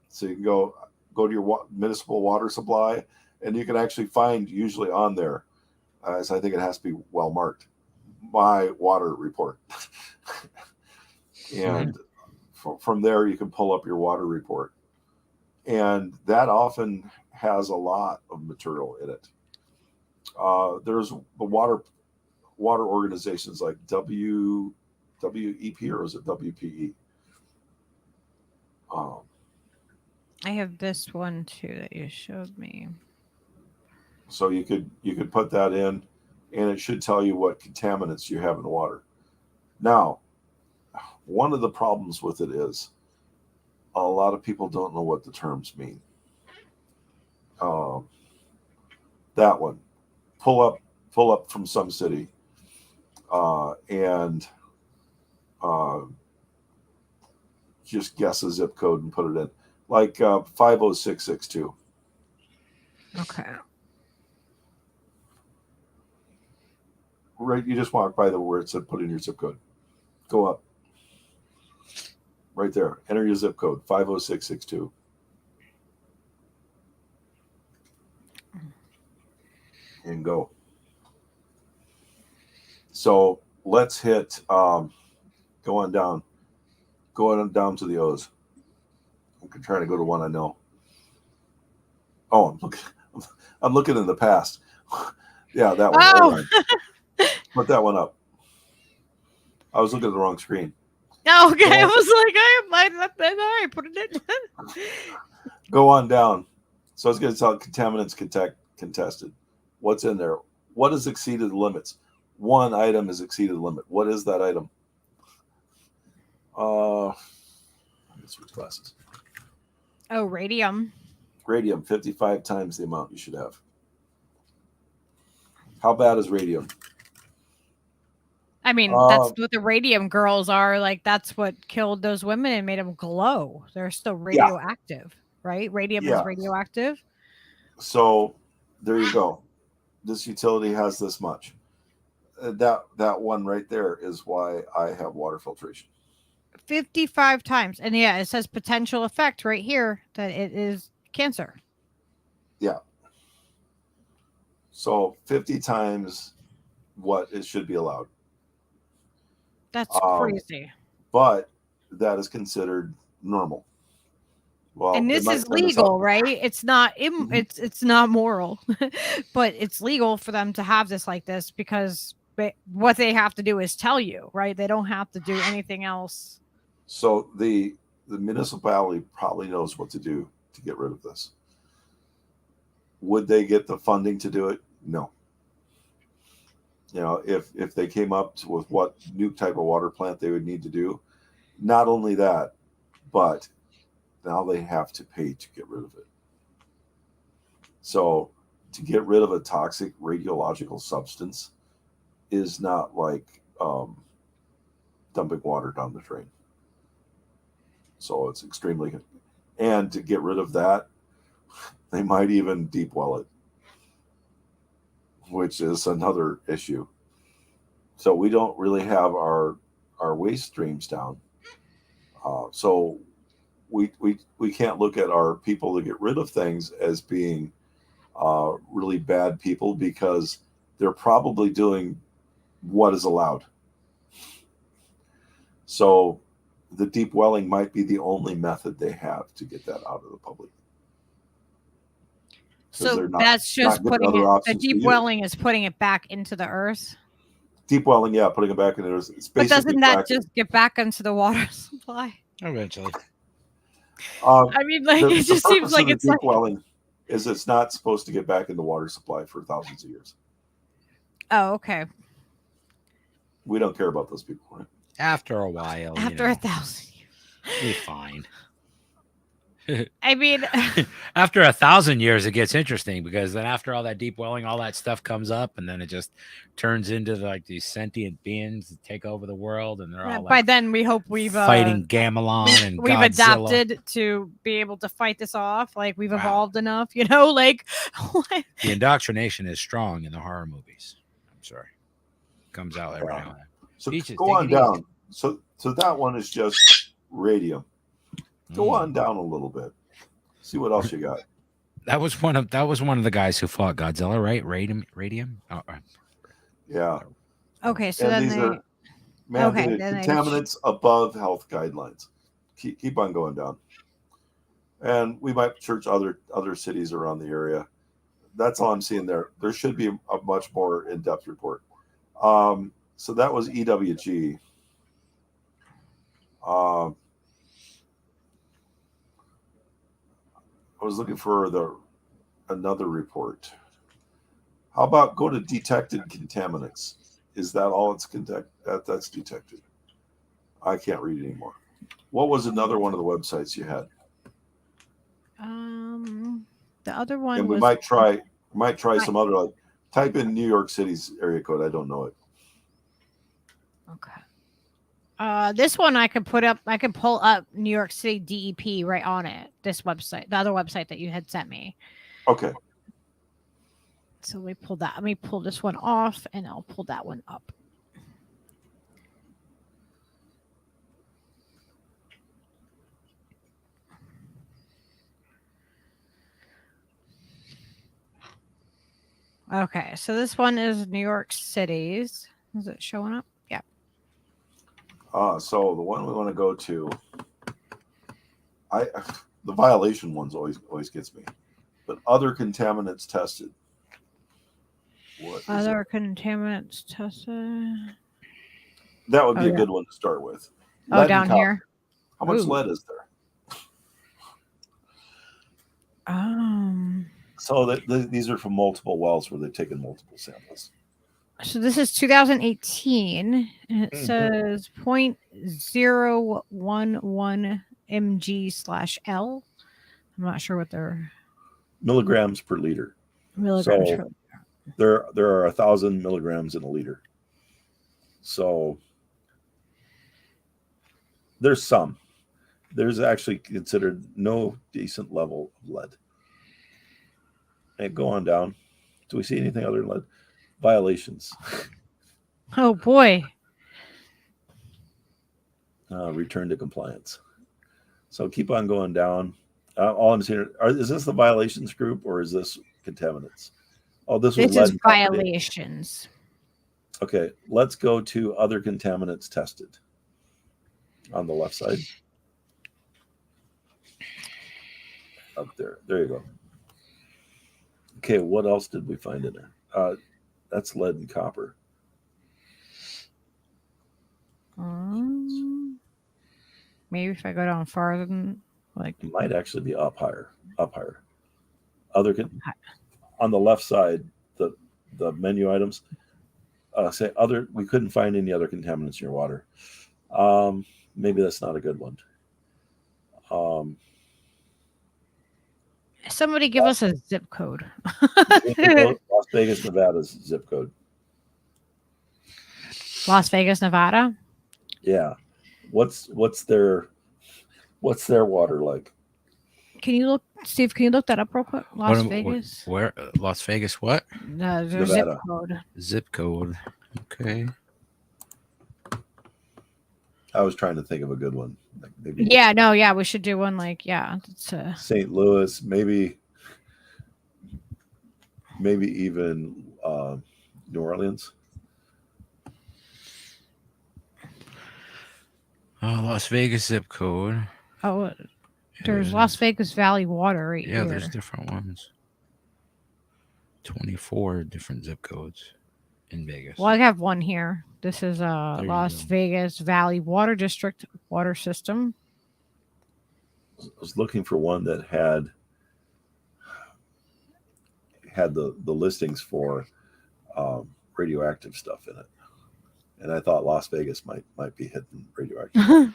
so you can go to your municipal water supply, and you can actually find, usually on there, as I think it has to be well marked, my water report. And from there you can pull up your water report, and that often has a lot of material in it. There's the water organizations like WEP, or is it WPE? I have this one too that you showed me. So you could put that in, and it should tell you what contaminants you have in the water. Now, one of the problems with it is a lot of people don't know what the terms mean. That one, pull up from some city, and just guess a zip code and put it in, like 50662. Okay. Right, you just walk by where it said put in your zip code. Go up. Right there. Enter your zip code, 50662. And go. So let's hit go on down to the O's. I'm trying to go to one I know. Oh, I'm looking in the past. Yeah, that one. Oh. Put that one up. I was looking at the wrong screen. Oh, okay. I was like, I put it in. Go on down. So it's going to tell contaminants contested. What's in there? What has exceeded the limits? One item has exceeded the limit. What is that item? Switch glasses. Oh, radium. Radium, 55 times the amount you should have. How bad is radium? I mean, that's what the radium girls are. Like, that's what killed those women and made them glow. They're still radioactive, right? Radium is radioactive. So there you go. This utility has this much. That one right there is why I have water filtration. 55 times. And yeah, it says potential effect right here that it is cancer. Yeah. So 50 times what it should be allowed. That's crazy. But that is considered normal. Well, and this is legal, right? It's not it's not moral, but it's legal for them to have this like this because what they have to do is tell you, right? They don't have to do anything else. So the municipality probably knows what to do to get rid of this. Would they get the funding to do it? No. You know, if they came up with what new type of water plant they would need to do, not only that, but now they have to pay to get rid of it. So to get rid of a toxic radiological substance is not like dumping water down the drain. So it's extremely, and to get rid of that, they might even deep well it, which is another issue. So we don't really have our waste streams down. So we can't look at our people to get rid of things as being really bad people, because they're probably doing what is allowed. So the deep welling might be the only method they have to get that out of the public. So that's just putting it, the deep welling is putting it back into the earth. Deep welling, yeah, putting it back into the earth. It's but doesn't that just get back into the water supply? Eventually. I mean, like, it just seems like it's deep like welling is it's not supposed to get back in the water supply for thousands of years. Oh, okay. We don't care about those people, right? After a while, after 1,000 years, we're fine. I mean, after 1,000 years, it gets interesting, because then after all that deep welling, all that stuff comes up, and then it just turns into like these sentient beings that take over the world, and they're all by then we hope we've fighting Gamelon and we've Godzilla. adapted to be able to fight this off. Like we've evolved enough, you know. Like the indoctrination is strong in the horror movies. I'm sorry, comes out every now and then. So Peaches, go on down. So that one is just radium. Go on down a little bit. See what else you got. That was one of the guys who fought Godzilla, right? Radium. Oh, yeah. Okay, so and then these are contaminants above health guidelines. Keep on going down, and we might search other cities around the area. That's all I'm seeing there. There should be a much more in-depth report. So that was EWG. I was looking for another report. How about go to detected contaminants? Is that all it's that's detected? I can't read anymore. What was another one of the websites you had? The other one. And we might try some other, like type in New York City's area code. I don't know it. Okay. This one I could put up. I could pull up New York City DEP right on it. This website, the other website that you had sent me. Okay. So we pull that. Let me pull this one off, and I'll pull that one up. Okay, so this one is New York City's. Is it showing up? Yeah. So the one we want to go to, the violation ones always gets me, but other contaminants tested. What other contaminants tested? That would be a good one to start with. Lead down here. How much lead is there? So these are from multiple wells where they've taken multiple samples. So this is 2018, and it says 0.011 mg/L. I'm not sure what they're milligrams per liter. Milligrams. So there are 1,000 milligrams in a liter. So there's some. There's actually considered no decent level of lead. And go on down. Do we see anything other than lead? Violations. Oh boy. Return to compliance. So keep on going down. All I'm seeing is this the violations group or is this contaminants? Oh, this is violations. Okay, let's go to other contaminants tested on the left side. Up there. There you go. Okay, what else did we find in there? That's lead and copper. Maybe if I go down farther than it might actually be up higher. Other on the left side, the menu items say other. We couldn't find any other contaminants in your water. Maybe that's not a good one. Somebody give us a zip code. Las Vegas, Nevada's zip code. Las Vegas, Nevada. Yeah. What's their water like? Can you look, Steve? Can you look that up real quick? Las Vegas. Where? Las Vegas? What? Their zip Nevada. code. Zip code. Okay. I was trying to think of a good one. Like maybe Yeah, no, yeah, we should do one like it's St. Louis, maybe even New Orleans. Las Vegas zip code. oh, there's Las Vegas Valley Water right Yeah, here. there's different ones. 24 different zip codes in Vegas. Well, I have one here. This is you Las go. Vegas Valley Water District water system. I was looking for one that had the listings for radioactive stuff in it, and I thought Las Vegas might be hitting radioactive.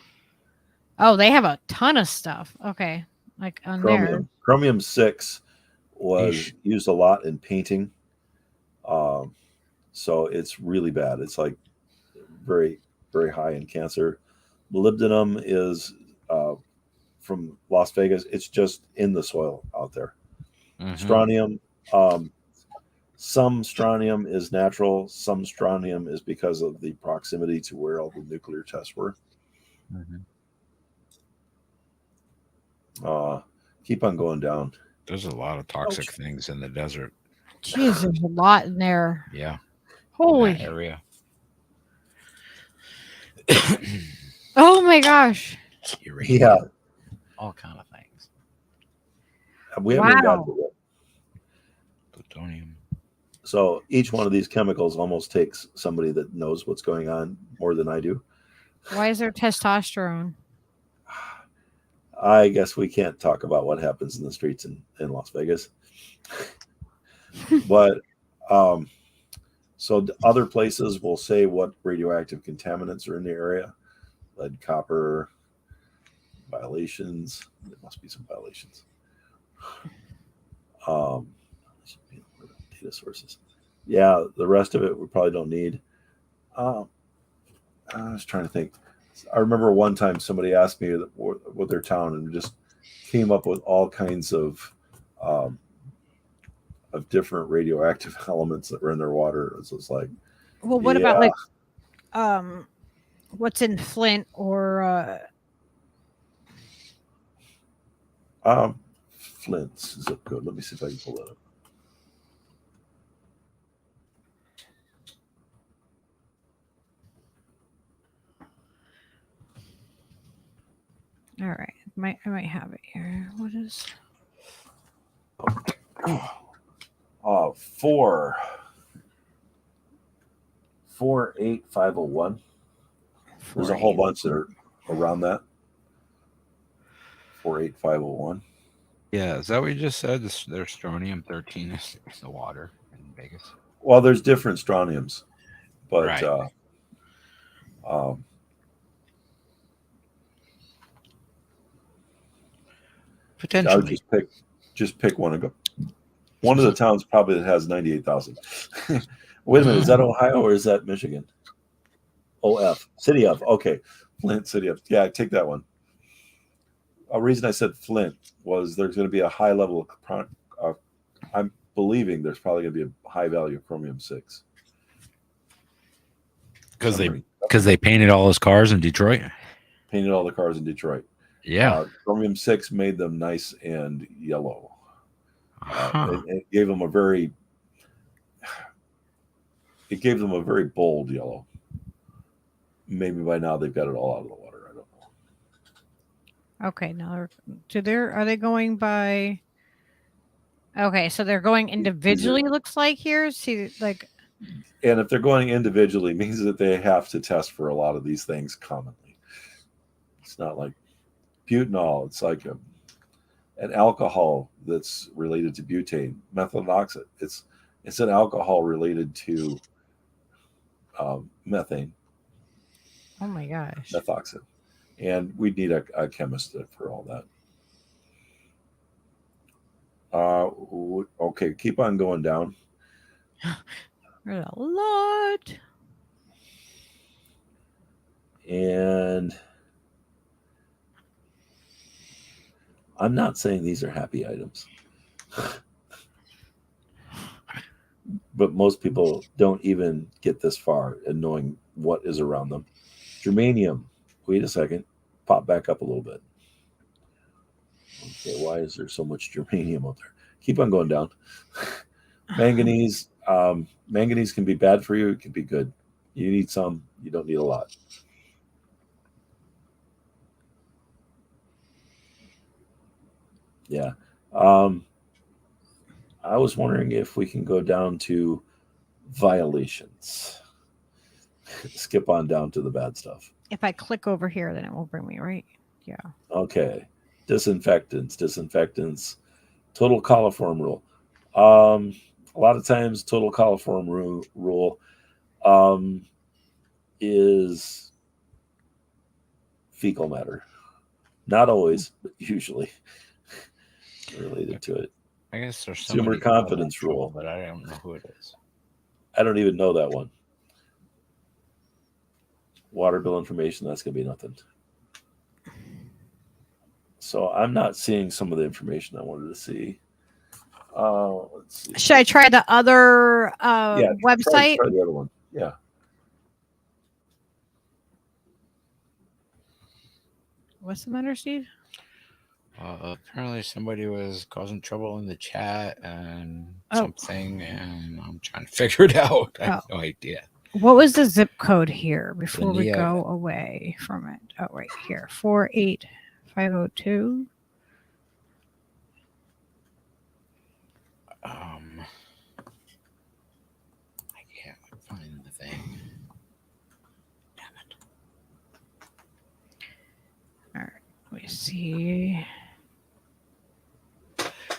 Oh, they have a ton of stuff. Okay, like on there. Chromium 6 was used a lot in painting, so it's really bad. It's like very, very high in cancer. Molybdenum is from Las Vegas. It's just in the soil out there. Strontium, some strontium is natural. Some strontium is because of the proximity to where all the nuclear tests were. Keep on going down. There's a lot of toxic things in the desert. Jeez, there's a lot in there. Yeah. Holy In that area. Oh my gosh. Yeah. All kind of things. We haven't even gotten to it. Plutonium. So each one of these chemicals almost takes somebody that knows what's going on more than I do. Why is there testosterone? I guess we can't talk about what happens in the streets in Las Vegas. But so other places will say what radioactive contaminants are in the area. Lead, copper, violations. There must be some violations. Data sources. Yeah, the rest of it we probably don't need. I was trying to think. I remember one time somebody asked me what their town and just came up with all kinds of different radioactive elements that were in their water. It was like, well, what about like what's in Flint or Flint's zip code? Let me see if I can pull that up. all right. I might have it here. What is 48501. There's a whole bunch that are around that. 48501. Yeah, is that what you just said? There's strontium 13 is in the water in Vegas. Well, there's different strontiums, but Right. I would just pick one and go. One of the towns probably that has 98,000. Wait a minute, is that Ohio or is that Michigan? OF, City of. Okay, Flint, City of. Yeah, take that one. A reason I said Flint was there's going to be a high level of. I'm believing there's probably going to be a high value of chromium 6. Because they painted all those cars in Detroit. Painted all the cars in Detroit. Yeah. Chromium 6 made them nice and yellow. It gave them a very bold yellow. Maybe by now they've got it all out of the water. I don't know. okay? Now are they going by? Okay, so they're going individually. Looks like here. See, like, and if they're going individually, it means that they have to test for a lot of these things commonly. It's not like butanol. It's like an alcohol that's related to butane, methoxide. It's an alcohol related to methane. oh my gosh. Methoxide. And we'd need a chemist for all that. Okay, keep on going down. There's a lot. And I'm not saying these are happy items. But most people don't even get this far in knowing what is around them. Germanium. Wait a second. Pop back up a little bit. Okay, why is there so much germanium out there? Keep on going down. Manganese. Manganese can be bad for you. It can be good. You need some. You don't need a lot. Yeah. I was wondering if we can go down to violations. Skip on down to the bad stuff. If I click over here, then it will bring me right. Yeah. Okay. Disinfectants. Total coliform rule. A lot of times total coliform rule is fecal matter. Not always, but usually related to it. I guess there's Consumer confidence rule, but I don't know who it is. I don't even know that one. Water bill information, that's going to be nothing. So I'm not seeing some of the information I wanted to see. Let's see. Should I try the other website? Try the other one. Yeah. What's the matter, Steve? Apparently somebody was causing trouble in the chat and something, and I'm trying to figure it out. I have no idea. What was the zip code here before we go away from it? Oh, right here. 48502. I can't find the thing. Damn it. All right. Let me see.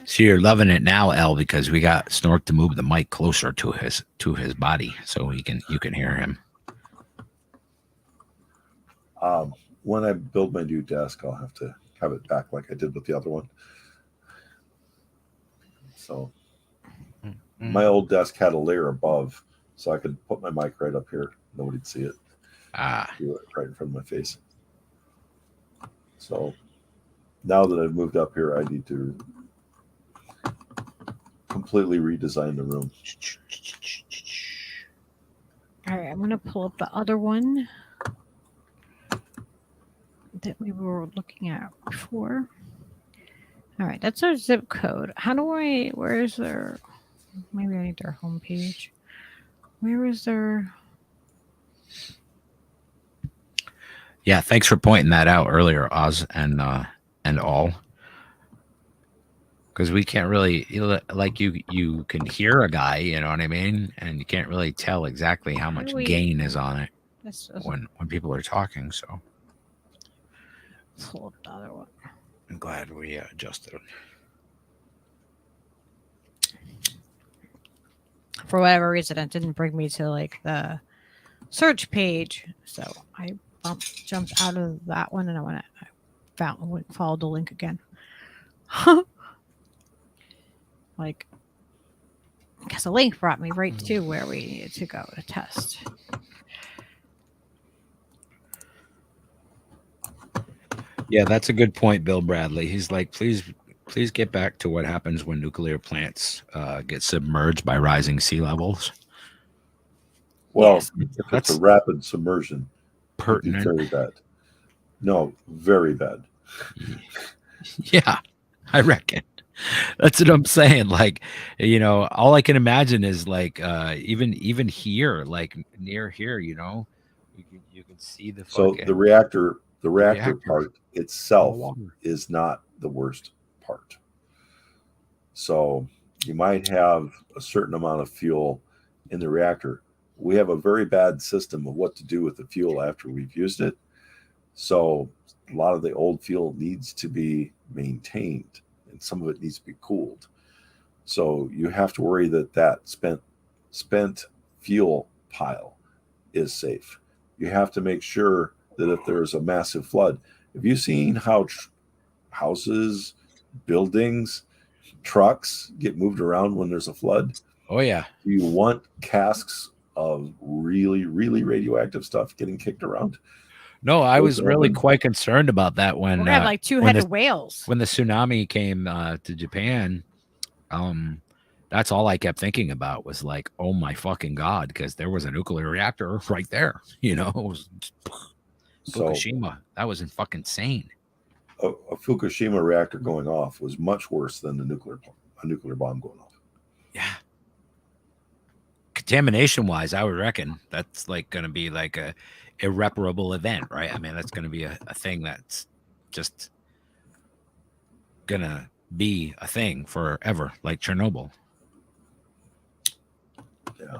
So you're loving it now, El, because we got Snork to move the mic closer to his body so you can hear him. When I build my new desk, I'll have to have it back like I did with the other one. So my old desk had a layer above, so I could put my mic right up here. Nobody'd see it. Do it right in front of my face. So now that I've moved up here, I need to completely redesign the room. All right, I'm going to pull up the other one that we were looking at before. All right, that's our zip code. Where is their, maybe I need their homepage. Where is their? Yeah, thanks for pointing that out earlier, Oz and all. Because we can't really, like you can hear a guy, you know what I mean, and you can't really tell exactly how much gain is on it when people are talking. So pull up the other one. I'm glad we adjusted it. For whatever reason, it didn't bring me to like the search page, so I jumped out of that one and I followed the link again. Like, because the link brought me right to where we needed to go to test. Yeah, that's a good point, Bill Bradley. He's like, please get back to what happens when nuclear plants get submerged by rising sea levels. Well, if it's a rapid submersion, pertinent. Very bad. No, very bad. Yeah, I reckon. That's what I'm saying. Like, you know, all I can imagine is like, even here, like near here, you know, you can see the. So the reactor part itself is not the worst part. So you might have a certain amount of fuel in the reactor. We have a very bad system of what to do with the fuel after we've used it. So a lot of the old fuel needs to be maintained, and some of it needs to be cooled. So you have to worry that spent fuel pile is safe. You have to make sure that if there's a massive flood, have you seen how houses, buildings, trucks get moved around when there's a flood? Oh yeah. Do you want casks of really, really radioactive stuff getting kicked around? No, I was really quite concerned about that when we're gonna have like two-headed whales. When the tsunami came to Japan, that's all I kept thinking about was like, oh my fucking God, because there was a nuclear reactor right there. You know, it was Fukushima. That was fucking insane. A Fukushima reactor going off was much worse than a nuclear bomb going off. Yeah. Contamination wise, I would reckon that's like going to be like a irreparable event, right? I mean, that's going to be a thing that's just going to be a thing forever, like Chernobyl. Yeah.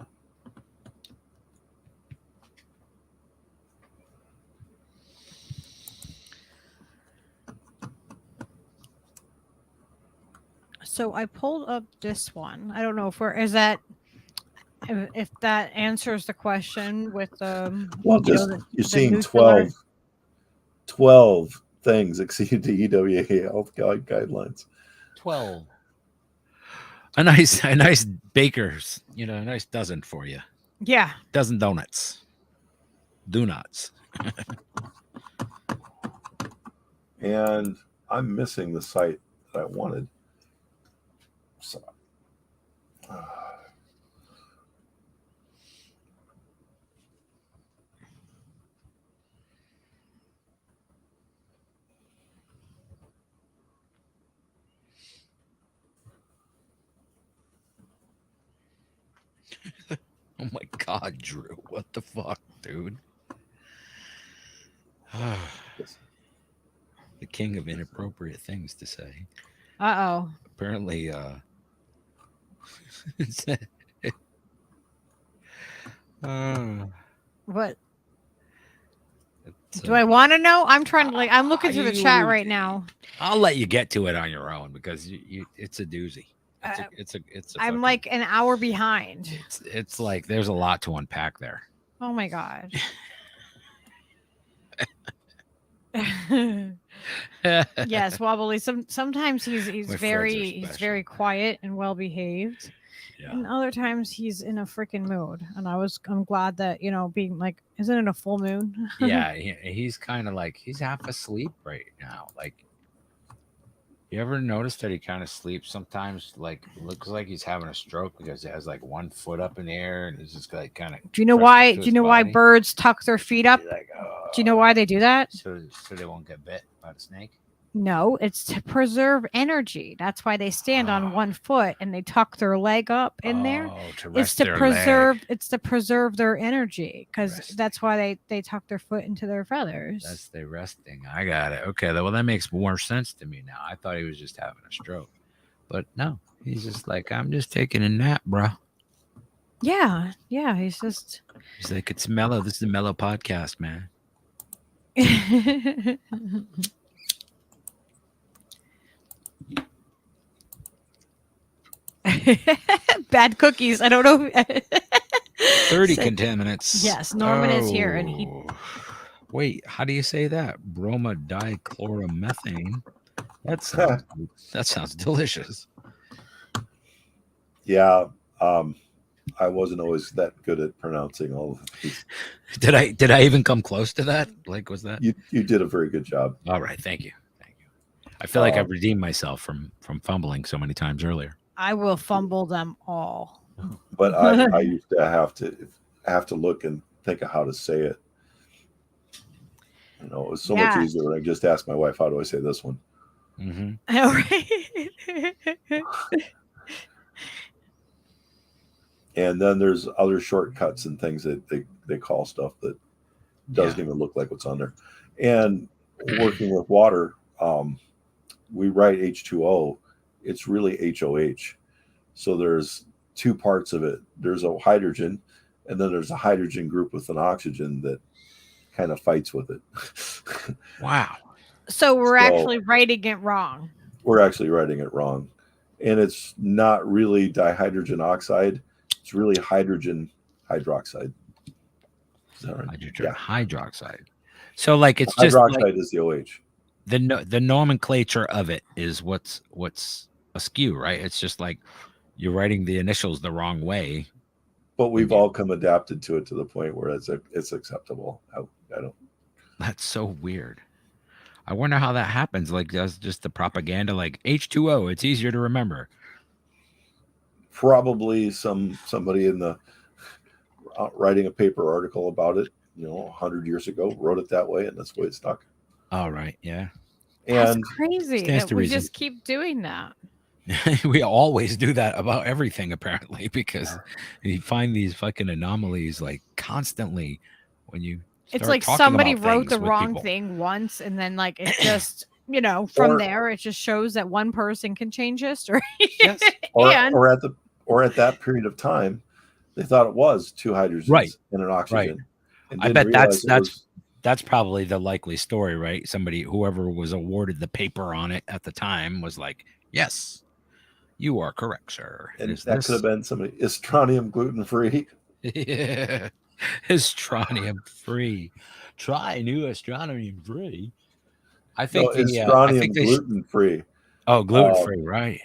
So I pulled up this one. I don't know if that answers the question with well, just you're seeing 12 things exceed the EWA health guidelines. 12. A nice baker's, a nice dozen for you. Yeah. Dozen donuts. Do-nots. And I'm missing the site that I wanted. So, oh my God, Drew. What the fuck, dude? The king of inappropriate things to say. Uh-oh. Apparently, what? Do I want to know? I'm trying to I'm looking through the chat right now. I'll let you get to it on your own because it's a doozy. It's a I'm like an hour behind. It's like there's a lot to unpack there. Oh my God. Yes, Wobbly. Sometimes he's very quiet and well behaved. Yeah. And other times he's in a freaking mood. And I'm glad that, being like, isn't it a full moon? Yeah, he's kind of like he's half asleep right now. Like, you ever notice that he kind of sleeps sometimes? Like, looks like he's having a stroke because he has like one foot up in the air and he's just like kind of. Do you know why? Do you know why birds tuck their feet up? Like, do you know why they do that? So they won't get bit by the snake. No, it's to preserve energy. That's why they stand on one foot and they tuck their leg up in there. It's to preserve their energy because that's why they tuck their foot into their feathers. That's their resting. I got it. Okay, well that makes more sense to me now. I thought he was just having a stroke, but no, he's just like, I'm just taking a nap, bro. Yeah, he's like, it's mellow. This is a mellow podcast, man. Bad cookies. I don't know. 30 contaminants. Yes, Norman is here, and he. Wait, how do you say that? Bromodichloromethane. That sounds delicious. Yeah, I wasn't always that good at pronouncing all of these. Did I even come close to that? Like, was that you did a very good job. All right, thank you. I feel like I've redeemed myself from fumbling so many times earlier. I will fumble them all. But I used to have to look and think of how to say it. It was so much easier when I just asked my wife, how do I say this one? Mm-hmm. All right. And then there's other shortcuts and things that they call stuff that doesn't even look like what's on there. And working with water, we write H2O. It's really HOH. So there's two parts of it. There's a hydrogen, and then there's a hydrogen group with an oxygen that kind of fights with it. Wow. So we're actually writing it wrong. We're actually writing it wrong. And it's not really dihydrogen oxide. It's really hydrogen hydroxide. Is that right? Hydrogen hydroxide. So like it's just hydroxide like is the OH. the nomenclature of it is what's askew, right? It's just like you're writing the initials the wrong way. But we've all come adapted to it to the point where it's acceptable. I don't. That's so weird. I wonder how that happens. Like that's just the propaganda. Like H2O, it's easier to remember. Probably somebody in the writing a paper article about it, 100 years ago, wrote it that way, and that's the way it stuck. All right, yeah. That's And crazy stands that to we reason. just keep doing that. We always do that about everything, apparently, because you find these fucking anomalies like constantly when you. It's start like talking somebody about wrote things the with wrong people. thing once, and then like it just from Or- there it just shows that one person can change history. Yes. And or at that period of time, they thought it was 2 hydrogens Right. and an oxygen. And I didn't bet realize it was- that's probably the likely story, right? Whoever was awarded the paper on it at the time was like, "Yes, you are correct, sir." and Is that this- could have been somebody strontium gluten free. Yeah. Astronomy free. Try new astronomy free. I think No, strontium gluten free. Oh, gluten free, right?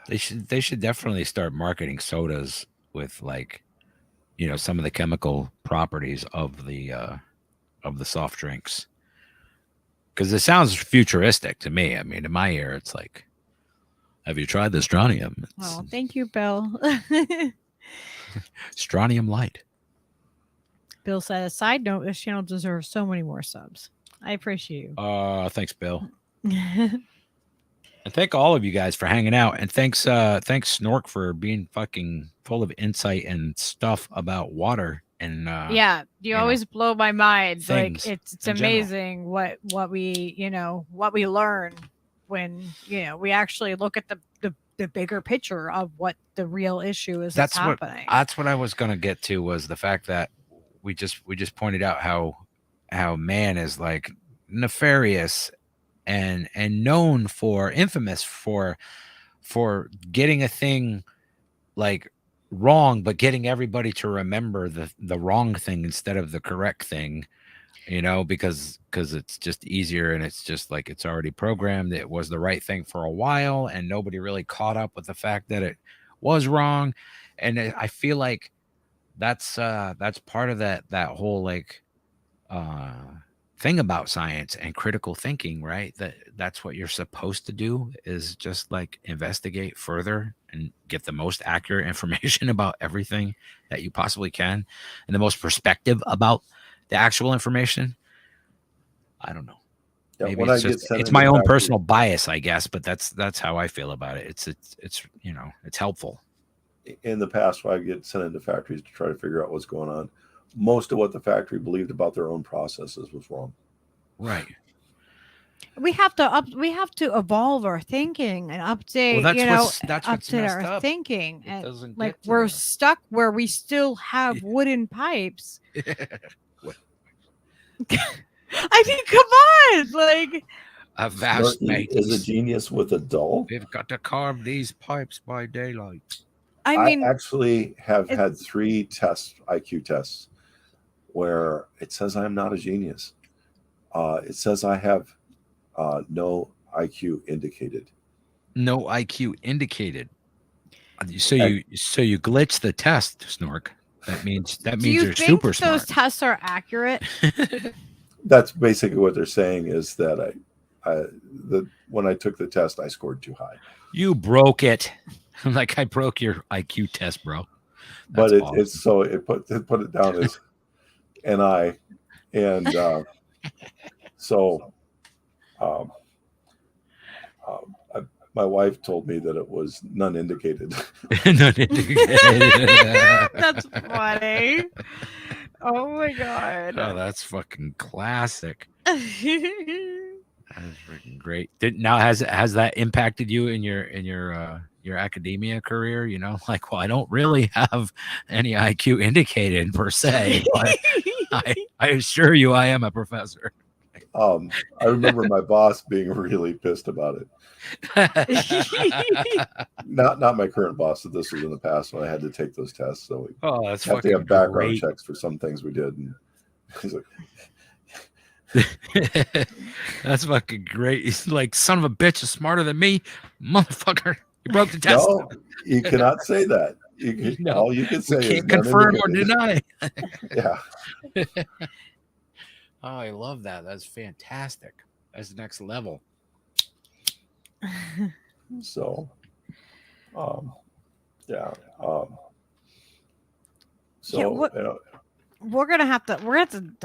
They should definitely start marketing sodas with like, some of the chemical properties of the soft drinks. Because it sounds futuristic to me. I mean, in my ear, it's like, have you tried the strontium? oh, thank you, Bill. Strontium light. Bill said, a side note, this channel deserves so many more subs. I appreciate Thanks, Bill. you. And thank all of you guys for hanging out. And thanks Snork for being fucking full of insight and stuff about water. And Yeah, you always blow my mind. Like things it's in general. amazing what we learn when we actually look at the bigger picture of what the real issue is that's happening. That's what I was gonna get to, was the fact that we just pointed out how man is like nefarious and known for, infamous for getting a thing like wrong, but getting everybody to remember the wrong thing instead of the correct thing, because it's just easier, and it's just like it's already programmed. It was the right thing for a while, and nobody really caught up with the fact that it was wrong. And I feel like that's part of that whole like thing about science and critical thinking, right? That's what you're supposed to do, is just like investigate further and get the most accurate information about everything that you possibly can, and the most perspective about the actual information. I don't know. Yeah, Maybe when it's I get just, sent it's into my own factory- personal bias, I guess, but that's how I feel about it. It's it's helpful. In the past, when I get sent into factories to try to figure out what's going on, most of what the factory believed about their own processes was wrong. Right. We have to evolve our thinking and update. Well, that's what's update messed our up. thinking. It And doesn't like get to we're that. stuck where we still have wooden pipes. I mean, come on, like A vast Snorky is a genius with a dull. We've got to carve these pipes by daylight. I mean, actually have had 3 IQ tests, where it says I'm not a genius. It says I have no IQ indicated. No IQ indicated. So you glitch the test, Snork. That means do you're you think super those smart. tests are accurate? That's basically what they're saying, is that when I took the test, I scored too high. You broke it. Like I broke your IQ test, bro. But That's awesome. it's so it put it down as NI, and my wife told me that it was none indicated. None indicated. That's funny. Oh my god. Oh, that's fucking classic. That is freaking great. Has that impacted you in your academia career? Like, well, I don't really have any IQ indicated per se, but I assure you I am a professor. I remember my boss being really pissed about it. Not my current boss, but this was in the past when I had to take those tests. So we Oh, that's have to fucking have background great. checks for some things we did. And he's like, That's fucking great. He's like, son of a bitch is smarter than me, motherfucker. You broke the test. No, you cannot say that. No, all you can say We is can't none confirm or independent. deny. Yeah. Oh, I love that. That's fantastic. That's the next level. So, yeah. So, what- we're gonna have to.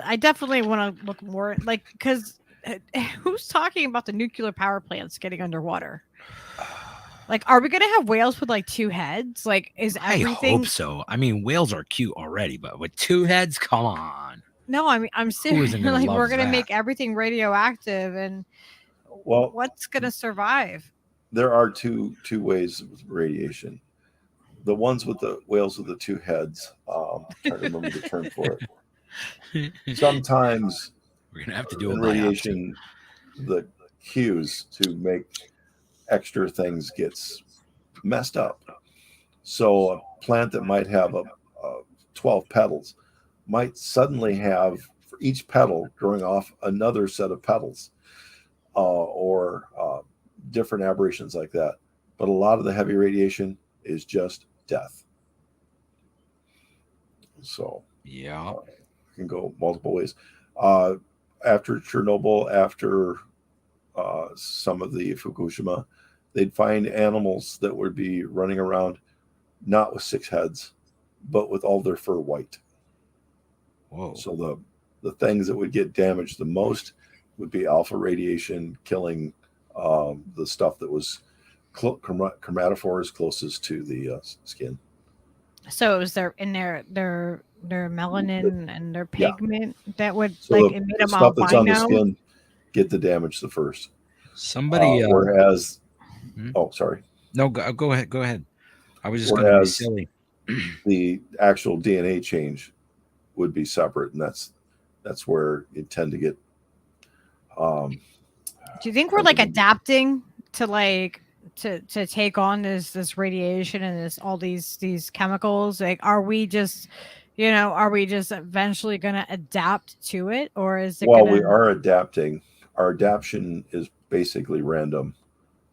I definitely want to look more like, because who's talking about the nuclear power plants getting underwater? Like, are we gonna have whales with like 2 heads? Like, is I everything? hope so. I mean, whales are cute already, but with 2 heads, come on. No, I mean, I'm serious. isn't gonna Like, love we're gonna that? make everything radioactive, and Well, what's gonna survive? there are two ways of radiation. The ones with the whales with the 2 heads. I'm trying to remember the term for it. Sometimes We're gonna have to do a in biopsy. radiation, the cues to make extra things gets messed up. So a plant that might have a 12 petals might suddenly have, for each petal, growing off another set of petals, or different aberrations like that. But a lot of the heavy radiation is just death. So Yeah. it can go multiple ways. After Chernobyl, after some of the Fukushima, they'd find animals that would be running around not with 6 heads, but with all their fur white. Whoa. So the things that would get damaged the most would be alpha radiation, killing the stuff that was chromatophores closest to the skin. So it was their melanin and their Yeah. pigment that would, So like, the it made the them stuff that's on the albino. skin get the damage the first. Somebody. Whereas, Hmm? oh, sorry. No, go ahead. Go ahead. I was just going to be Whereas silly. the actual DNA change would be separate, and that's where you tend to get. Do you think we're like adapting to like to take on this radiation and all these chemicals? Like, are we just eventually going to adapt to it, or is it? Well, we are adapting. Our adaptation is basically random.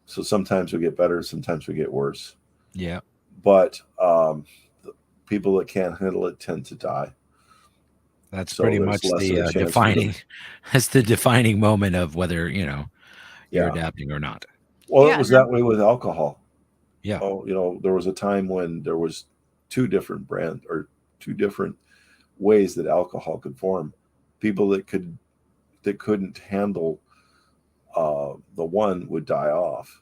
So sometimes we get better, sometimes we get worse. Yeah. But the people that can't handle it tend to die. That's So pretty there's much less of a the chance for them. defining. That's the defining moment of whether you're Yeah. adapting or not. Well, Yeah, it was that way with alcohol. Yeah. Oh, there was a time when there was 2 different brands or 2 different ways that alcohol could form. People that couldn't handle the one would die off.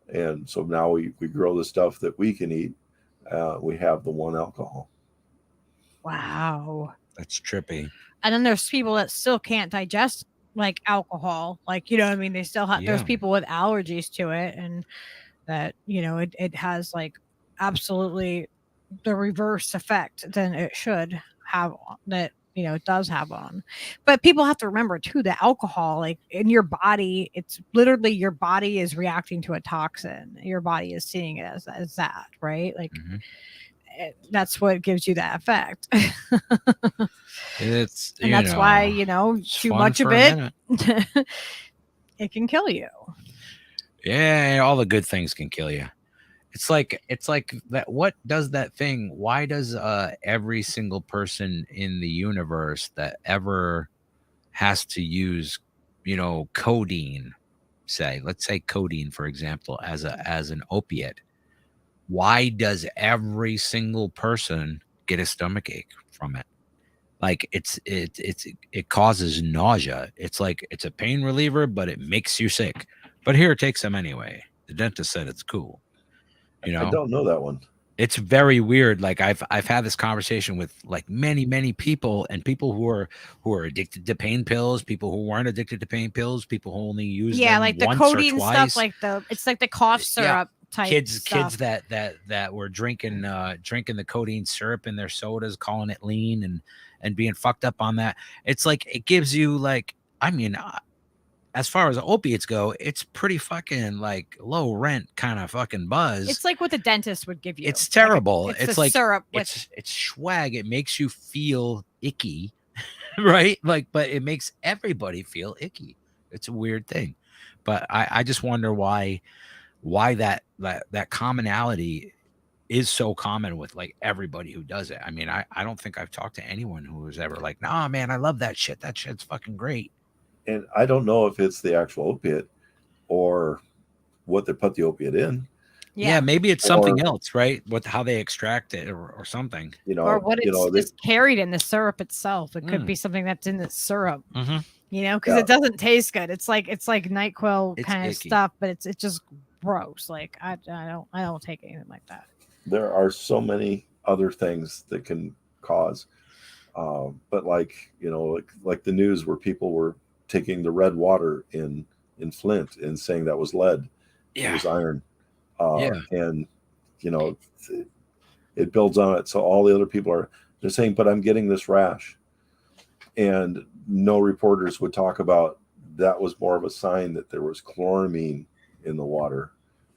And so now we grow the stuff that we can eat. We have the one alcohol. Wow. That's trippy. And then there's people that still can't digest like alcohol. Like, you know what I mean? They still have, there's Yeah. people with allergies to it, and that, it has like absolutely the reverse effect than it should have, that, it does have on. But people have to remember too, that alcohol, like in your body, it's literally your body is reacting to a toxin. Your body is seeing it as that, right? Like, Mhm. that's what gives you that effect. It's And that's why, it's too fun much of for a it, minute. it can kill you. Yeah, all the good things can kill you. It's like that. What does that thing? Why does every single person in the universe that ever has to use, codeine, let's say codeine, for example, as an opiate, why does every single person get a stomachache from it? Like it causes nausea. It's like it's a pain reliever, but it makes you sick. But here, take some anyway. The dentist said it's cool. I don't know that one. It's very weird. Like I've had this conversation with like many people, and people who are addicted to pain pills, people who weren't addicted to pain pills, people who only use them like the once codeine or twice. stuff, like it's like the cough syrup type kids stuff. that were drinking the codeine syrup in their sodas, calling it lean and being fucked up on that. It's like it gives you like, I mean, as far as opiates go, it's pretty fucking like low rent kind of fucking buzz. It's like what the dentist would give you. It's terrible. Like it's a like syrup. it's swag. It makes you feel icky. right? Like, but it makes everybody feel icky. It's a weird thing. But I just wonder why that commonality is so common with like everybody who does it. I mean, I don't think I've talked to anyone who was ever like, nah, man, I love that shit. That shit's fucking great. And I don't know if it's the actual opiate or what they put the opiate in. Yeah, maybe it's something else, right? What how they extract it or something. You know, or what you know, it's carried in the syrup itself. It could be something that's in the syrup. You know, because it doesn't taste good. It's like NyQuil kind of stuff, but it's just gross. Like I don't take anything like that. There are so many other things that can cause, but like, you know, like the news where people were taking the red water in Flint and saying that was lead. It was iron. And you know, it builds on it. So all the other people they're saying, but I'm getting this rash. And no reporters would talk about that was more of a sign that there was chloramine in the water,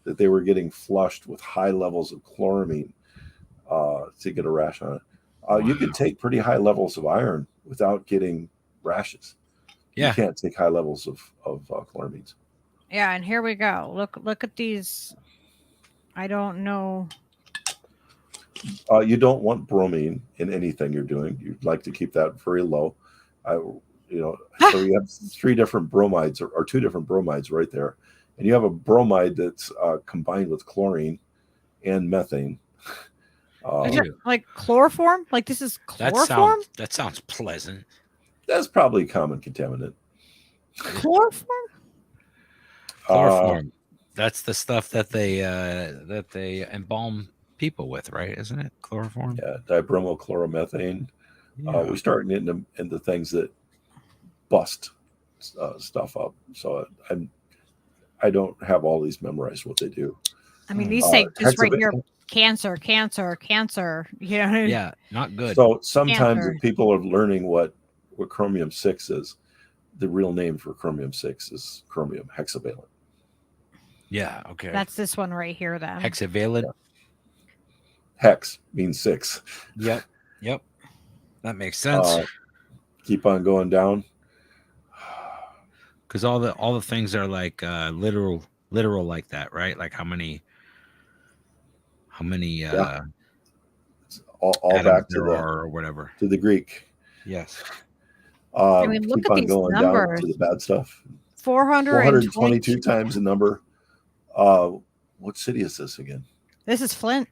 that they were getting flushed with high levels of chloramine to get a rash on it. You could take pretty high levels of iron without getting rashes. You can't take high levels of chloramines. Yeah, and here we go. Look at these. I don't know. You don't want bromine in anything you're doing. You'd like to keep that very low. So you have 3 different bromides or 2 different bromides right there. And you have a bromide that's combined with chlorine and methane. Is it like chloroform? Like this is chloroform? That sounds pleasant. That's probably a common contaminant. Chloroform? Chloroform. That's the stuff that they embalm people with, right? Isn't it chloroform? Yeah, dibromochloromethane. We start getting into things that bust stuff up. So I don't have all these memorized what they do. I mean, these say just right here, cancer. You know what I mean? Yeah, not good. So sometimes if people are learning what chromium 6 is, the real name for chromium 6 is chromium hexavalent. Yeah, okay. That's this one right here then. Hexavalent. Yeah. Hex means 6. Yep. That makes sense. Keep on going down. Because all the things are like literal like that, right? Like how many all back to or whatever, to the Greek. Yes. I mean, look keep at on these going numbers. down to the bad stuff. 422 times the number. What city is this again? This is Flint.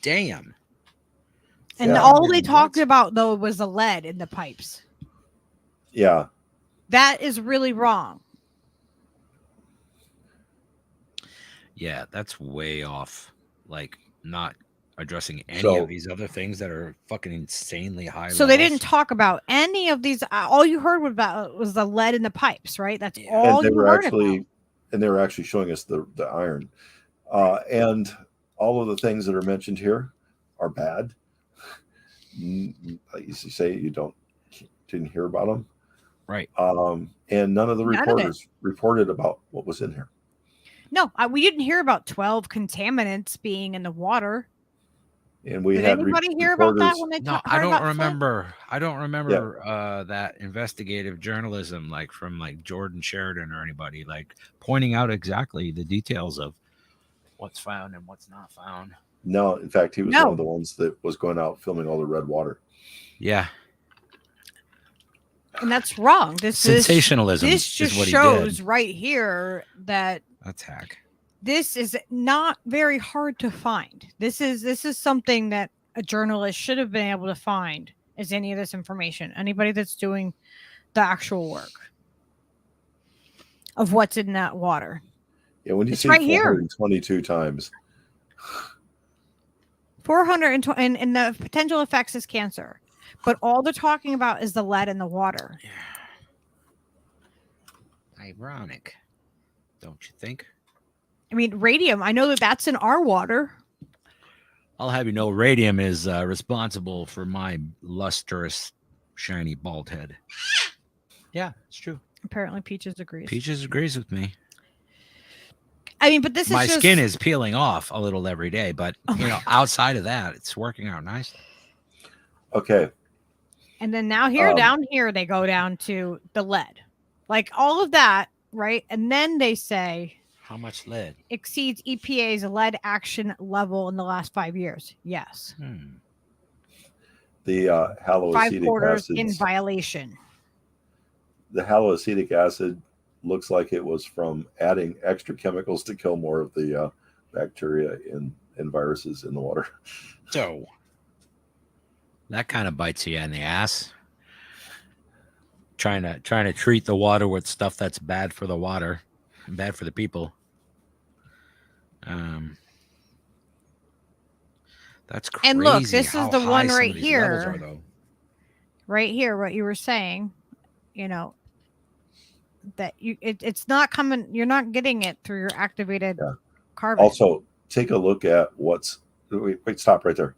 Damn. And all they talked about though was the lead in the pipes. Yeah. That is really wrong. Yeah, that's way off. Like not addressing any of these other things that are fucking insanely high. So they didn't talk about any of these. All you heard about was the lead in the pipes, right? That's all you heard about. And they were actually showing us the iron. And all of the things that are mentioned here are bad. I used to say you didn't hear about them. Right. And none of the reporters reported about what was in here. No, we didn't hear about 12 contaminants being in the water. And we Did had anybody hear about that when they I don't remember. I don't remember that investigative journalism like from like Jordan Sheridan or anybody like pointing out exactly the details of what's found and what's not found. No, in fact, he was one of the ones that was going out filming all the red water. Yeah. And that's wrong. Sensationalism. This just shows right here that that's hack. This is not very hard to find. This is something that a journalist should have been able to find. Is any of this information? Anybody that's doing the actual work of what's in that water. Yeah, when you see right 422 times. 420 and the potential effects is cancer. But all they're talking about is the lead in the water. Yeah. Ironic, don't you think? I mean, radium, I know that's in our water. I'll have you know, radium is responsible for my lustrous, shiny bald head. Yeah, it's true. Apparently, Peaches agrees. Peaches agrees with me. I mean, but this is my skin is peeling off a little every day, but you know, outside of that, it's working out nicely. Okay. And then now down here, they go down to the lead, like all of that, right? And then they say How much lead? exceeds EPA's lead action level in the last 5 years. Yes. The 5 haloacetic quarters in acids, violation. the haloacetic acid looks like it was from adding extra chemicals to kill more of the bacteria and viruses in the water. So that kind of bites you in the ass. Trying to treat the water with stuff that's bad for the water and bad for the people. That's crazy. And look, this is the one right right here. Right here, what you were saying, that it's not coming, you're not getting it through your activated carbon. Also, take a look at wait, stop right there.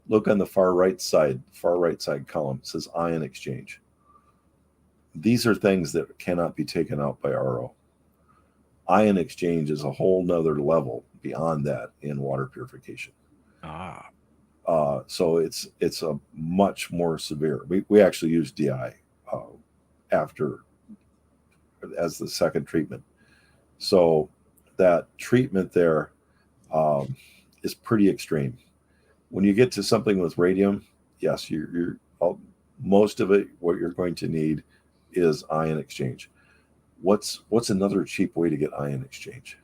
Look on the far right side column. It says ion exchange. These are things that cannot be taken out by RO. Ion exchange is a whole nother level beyond that in water purification. So it's a much more severe. We actually use DI as the second treatment. So that treatment there is pretty extreme. When you get to something with radium, yes, you're most of it. What you're going to need is ion exchange. What's another cheap way to get ion exchange?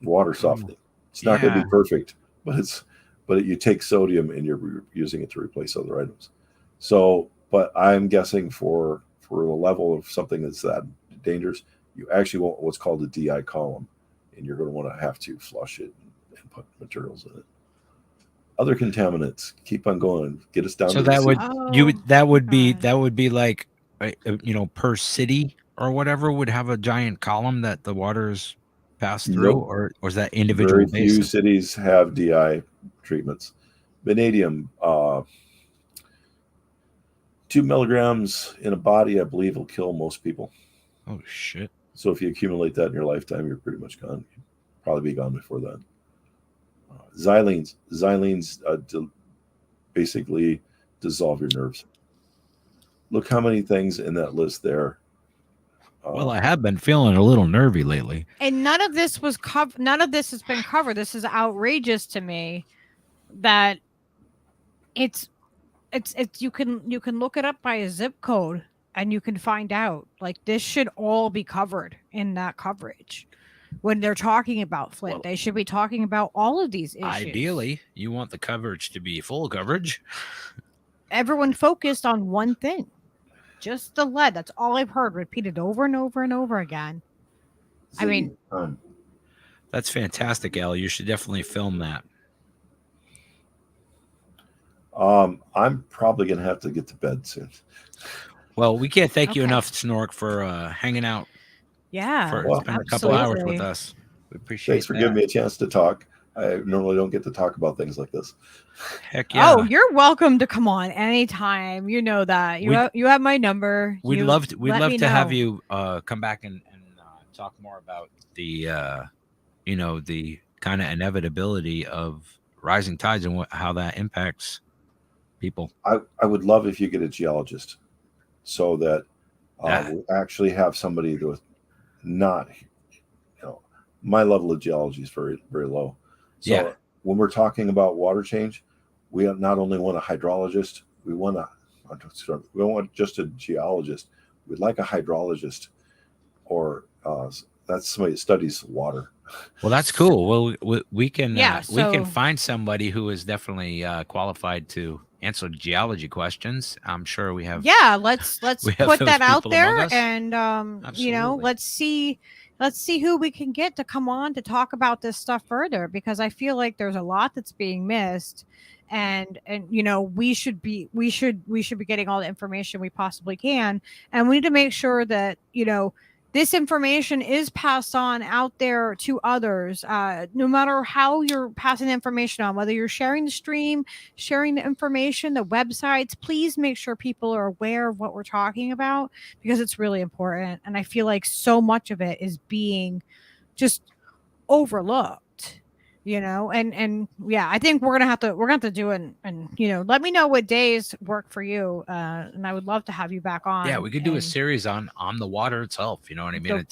Water softening. It's not going to be perfect, but you take sodium and you're using it to replace other items. So, but I'm guessing for the level of something that's that dangerous, you actually want what's called a DI column, and you're going to want to have to flush it and put materials in it. Other contaminants, keep on going, get us down. So to that would be like, per city or whatever would have a giant column that the water is passed through, Nope. or is that individual? Very few cities have DI treatments. Vanadium, 2 milligrams in a body, I believe, will kill most people. Oh shit! So if you accumulate that in your lifetime, you're pretty much gone. You'd probably be gone before that. Xylenes basically dissolve your nerves. Look how many things in that list there. Well, I have been feeling a little nervy lately. And none of this was covered. None of this has been covered. This is outrageous to me that it's you can look it up by a zip code and you can find out. Like, this should all be covered in that coverage. When they're talking about Flint, they should be talking about all of these issues. Ideally, you want the coverage to be full coverage. Everyone focused on one thing. Just the lead. That's all I've heard repeated over and over and over again. I mean, that's fantastic, Al. You should definitely film that. I'm probably going to have to get to bed soon. Well, we can't thank you enough, Snork, for hanging out. Yeah, spending a couple hours with us. We appreciate Thanks for giving me a chance to talk. I normally don't get to talk about things like this. Heck yeah. Oh, you're welcome to come on anytime. You know that. You have my number. We'd love to have you come back and talk more about the the kind of inevitability of rising tides and how that impacts people. I would love if you get a geologist, so that we actually have somebody with not, my level of geology is very, very low. So when we're talking about water change, we not only want a hydrologist, we don't want just a geologist. We'd like a hydrologist, or that's somebody that studies water. Well, that's cool. Well, we can we can find somebody who is definitely qualified to answer geology questions. I'm sure we have. Yeah, let's put that out there, and let's see who we can get to come on to talk about this stuff further, because I feel like there's a lot that's being missed, and we should be getting all the information we possibly can, and we need to make sure that this information is passed on out there to others, no matter how you're passing the information on, whether you're sharing the stream, sharing the information, the websites. Please make sure people are aware of what we're talking about, because it's really important. And I feel like so much of it is being just overlooked. and yeah, I think we're gonna have to do it, and let me know what days work for you, and I would love to have you back on. Yeah, we could do a series on the water itself. You know what I mean?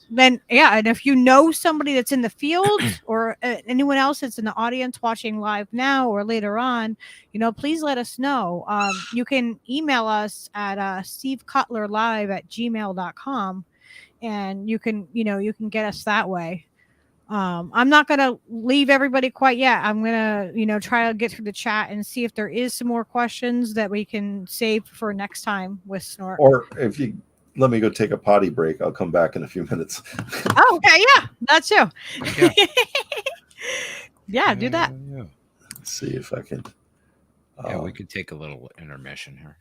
Then and if you know somebody that's in the field or anyone else that's in the audience watching live now or later on, please let us know. You can email us at stevecutlerlive@gmail.com, and you can get us that way. I'm not gonna leave everybody quite yet. I'm gonna try to get through the chat and see if there is some more questions that we can save for next time with Snort. Or if you let me go take a potty break, I'll come back in a few minutes. Oh, okay, yeah, that's you. Yeah, do that. Yeah. Let's see if I can. Yeah, we could take a little intermission here.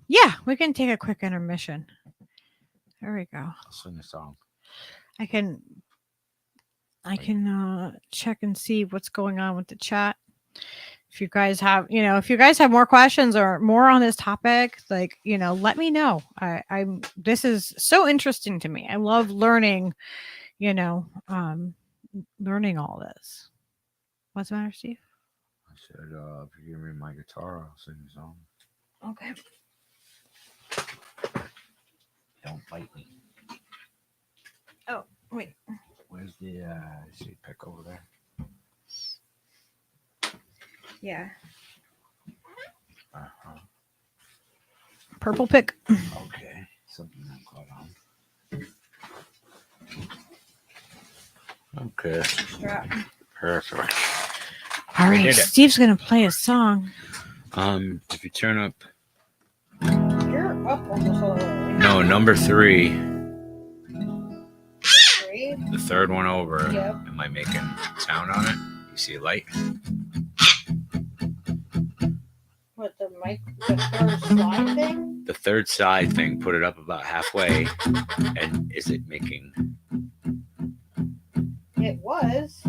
Yeah, we can take a quick intermission. There we go. I'll sing a song. I can check and see what's going on with the chat. If you guys have, more questions or more on this topic, let me know. This is so interesting to me. I love learning, learning all this. What's the matter, Steve? I said, if you give me my guitar, I'll sing a song. Okay. Don't bite me. Oh, wait. Where's the seed pick over there? Yeah. Purple pick. Okay. Something I'm caught on. Okay. Perfect. All right. Steve's going to play a song. If you turn up. You're up almost all the way. No, number 3. The third one over. Yep. Am I making sound on it? You see a light? What, the third slide thing? The third side thing, put it up about halfway. And is it making? It was.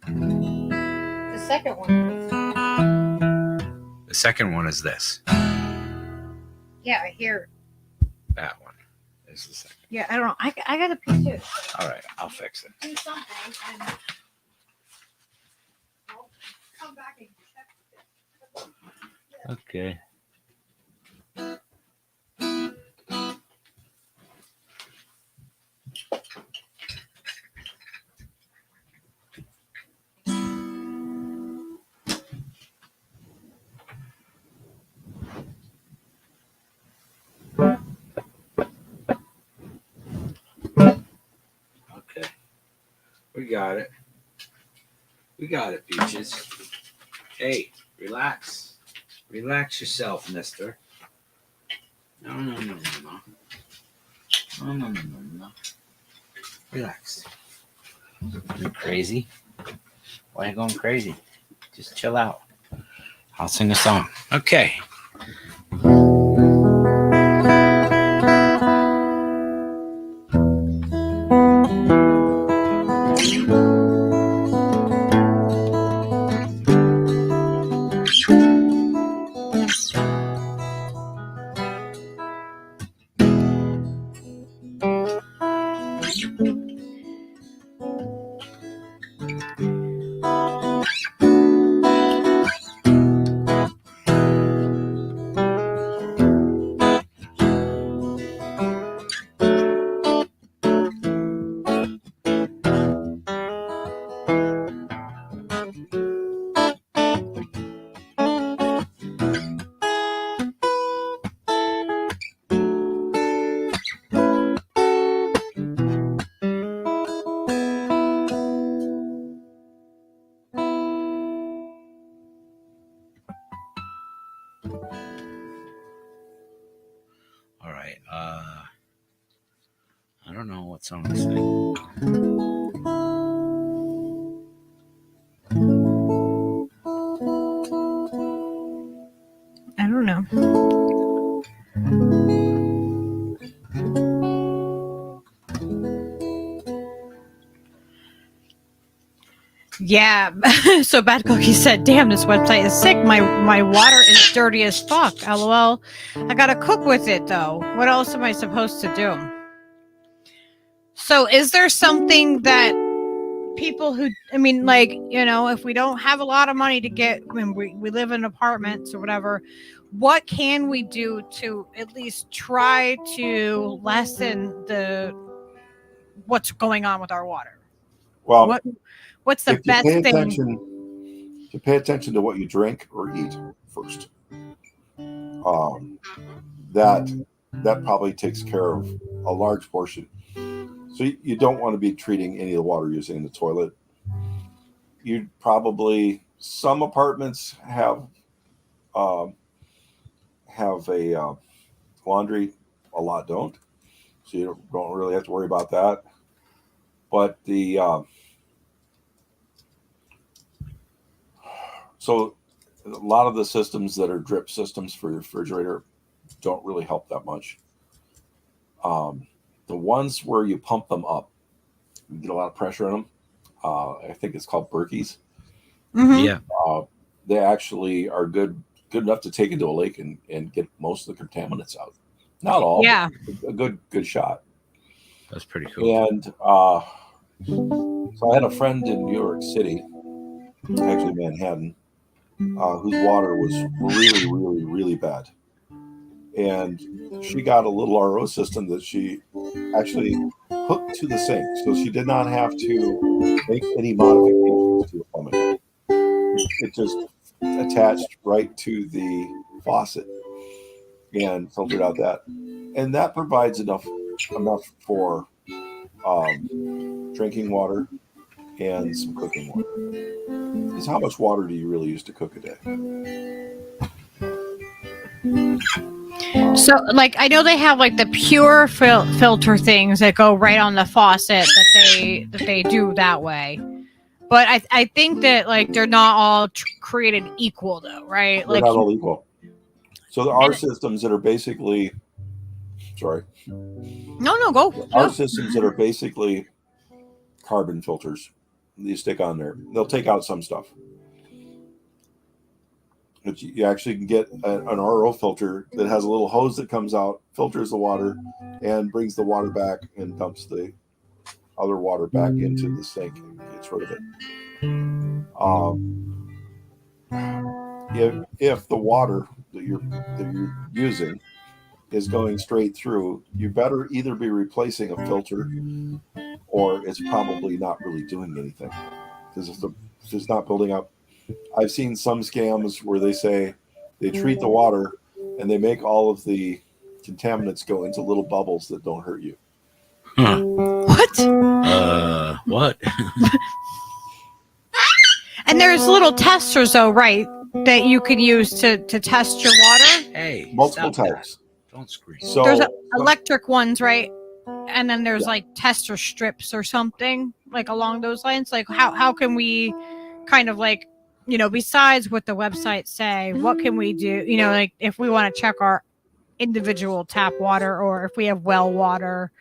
The second one was. The second one is this. Yeah, I hear. That one is the second. Yeah, I don't know. I got a piece too. All right, I'll fix it. Do something and I'll come back and check. Okay. Okay. We got it. We got it, Peaches. Hey, relax. Relax yourself, mister. No. No. Relax. You crazy? Why are you going crazy? Just chill out. I'll sing a song. Okay. All right. I don't know what song to sing. I don't know. Yeah. So Bad Cookie said, damn, this website is sick. My water is dirty as fuck. LOL. I gotta cook with it though. What else am I supposed to do? So is there something that people who, I mean, like, you know, if we don't have a lot of money to get, I mean, we live in apartments or whatever, what can we do to at least try to lessen what's going on with our water? Well, What's the if you best pay thing? attention, to pay attention to what you drink or eat first. That probably takes care of a large portion. So you don't want to be treating any of the water using the toilet. You'd probably, some apartments have a laundry, a lot don't. So you don't really have to worry about that. But so a lot of the systems that are drip systems for your refrigerator don't really help that much. The ones where you pump them up, you get a lot of pressure on them. I think it's called Berkey's. Mm-hmm. Yeah. They actually are good enough to take into a lake and get most of the contaminants out. Not all, Yeah. but a good shot. That's pretty cool. And so I had a friend in New York City, actually Manhattan, whose water was really, really, really bad. And she got a little RO system that she actually hooked to the sink. So she did not have to make any modifications to the plumbing. It just attached right to the faucet and filtered out that. And that provides enough for drinking water and some cooking water. Because how much water do you really use to cook a day? So, like, I know they have like the pure filter things that go right on the faucet that they do that way. But I think that like they're not all created equal though, right? They're Like not all equal. So there are systems that are basically, sorry. No, go. There are systems that are basically carbon filters you stick on there. They'll take out some stuff. But you actually can get an RO filter that has a little hose that comes out, filters the water, and brings the water back and dumps the other water back into the sink and gets rid of it. If the water that you're using is going straight through, you better either be replacing a filter or it's probably not really doing anything. Because if it's not building up, I've seen some scams where they say they treat the water and they make all of the contaminants go into little bubbles that don't hurt you. Huh. What? What? And there's little testers though, right? That you can use to test your water. Hey, Multiple stop types. That. Don't scream. So There's electric ones, right? And then there's Yeah. like tester strips or something like along those lines. Like how can we kind of like, you know, besides what the websites say, what can we do? You know, like if we want to check our individual tap water or if we have well water.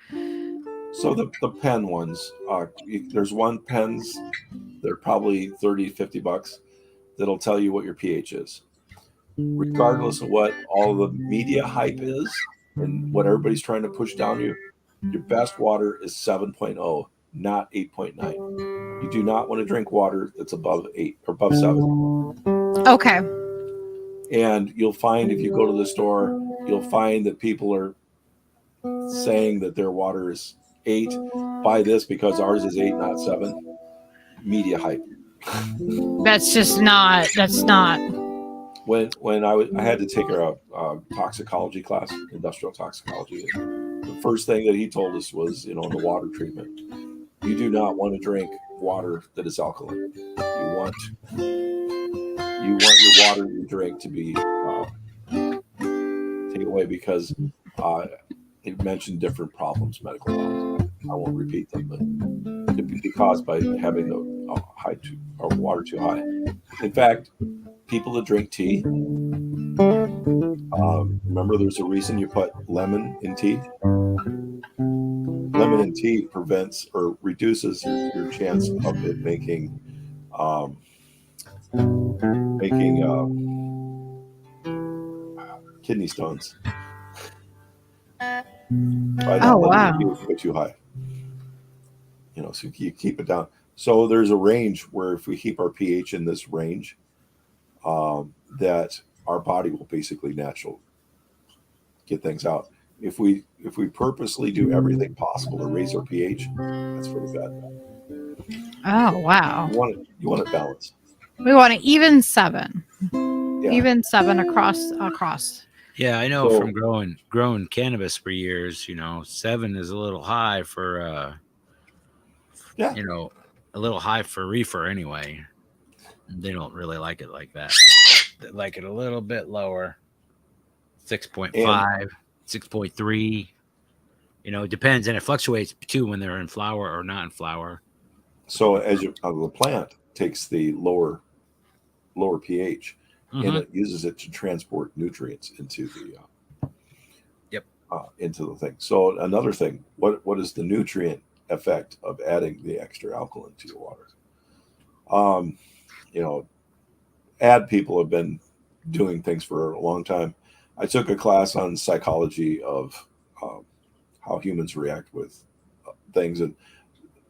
So the pen ones, there's one pens, they're probably $30-$50 that'll tell you what your pH is. Regardless of what all the media hype is and what everybody's trying to push down you, your best water is 7.0, not 8.9. You do not want to drink water that's above 8 or above 7. Okay. And you'll find if you go to the store, you'll find that people are saying that their water is 8. Buy this because ours is 8, not 7. Media hype. That's not. When I had to take a toxicology class, industrial toxicology, the first thing that he told us was, you know, the water treatment. You do not want to drink water that is alkaline. You want your water you drink to be taken away because it mentioned different problems, medical problems. I won't repeat them, but it could be caused by having a water too high. In fact, people that drink tea, remember there's a reason you put lemon in tea. Lemon in tea prevents or reduces your chance of it making making kidney stones. By not letting the pH go too high. So you keep it down. So there's a range where if we keep our pH in this range, that our body will basically naturally get things out. If we purposely do everything possible to raise our pH, that's pretty bad. Oh wow! You want it balanced. We want an even 7. Yeah. Even 7 across. Yeah, I know from growing cannabis for years. 7 is a little high for a little high for reefer anyway. They don't really like it like that. They like it a little bit lower. 6.5, 6.3. It depends, and it fluctuates too when they're in flower or not in flower. So as the plant takes the lower pH, and it uses it to transport nutrients into the into the thing. So another thing, what is the nutrient effect of adding the extra alkaline to your water? Ad people have been doing things for a long time. I took a class on psychology of how humans react with things, and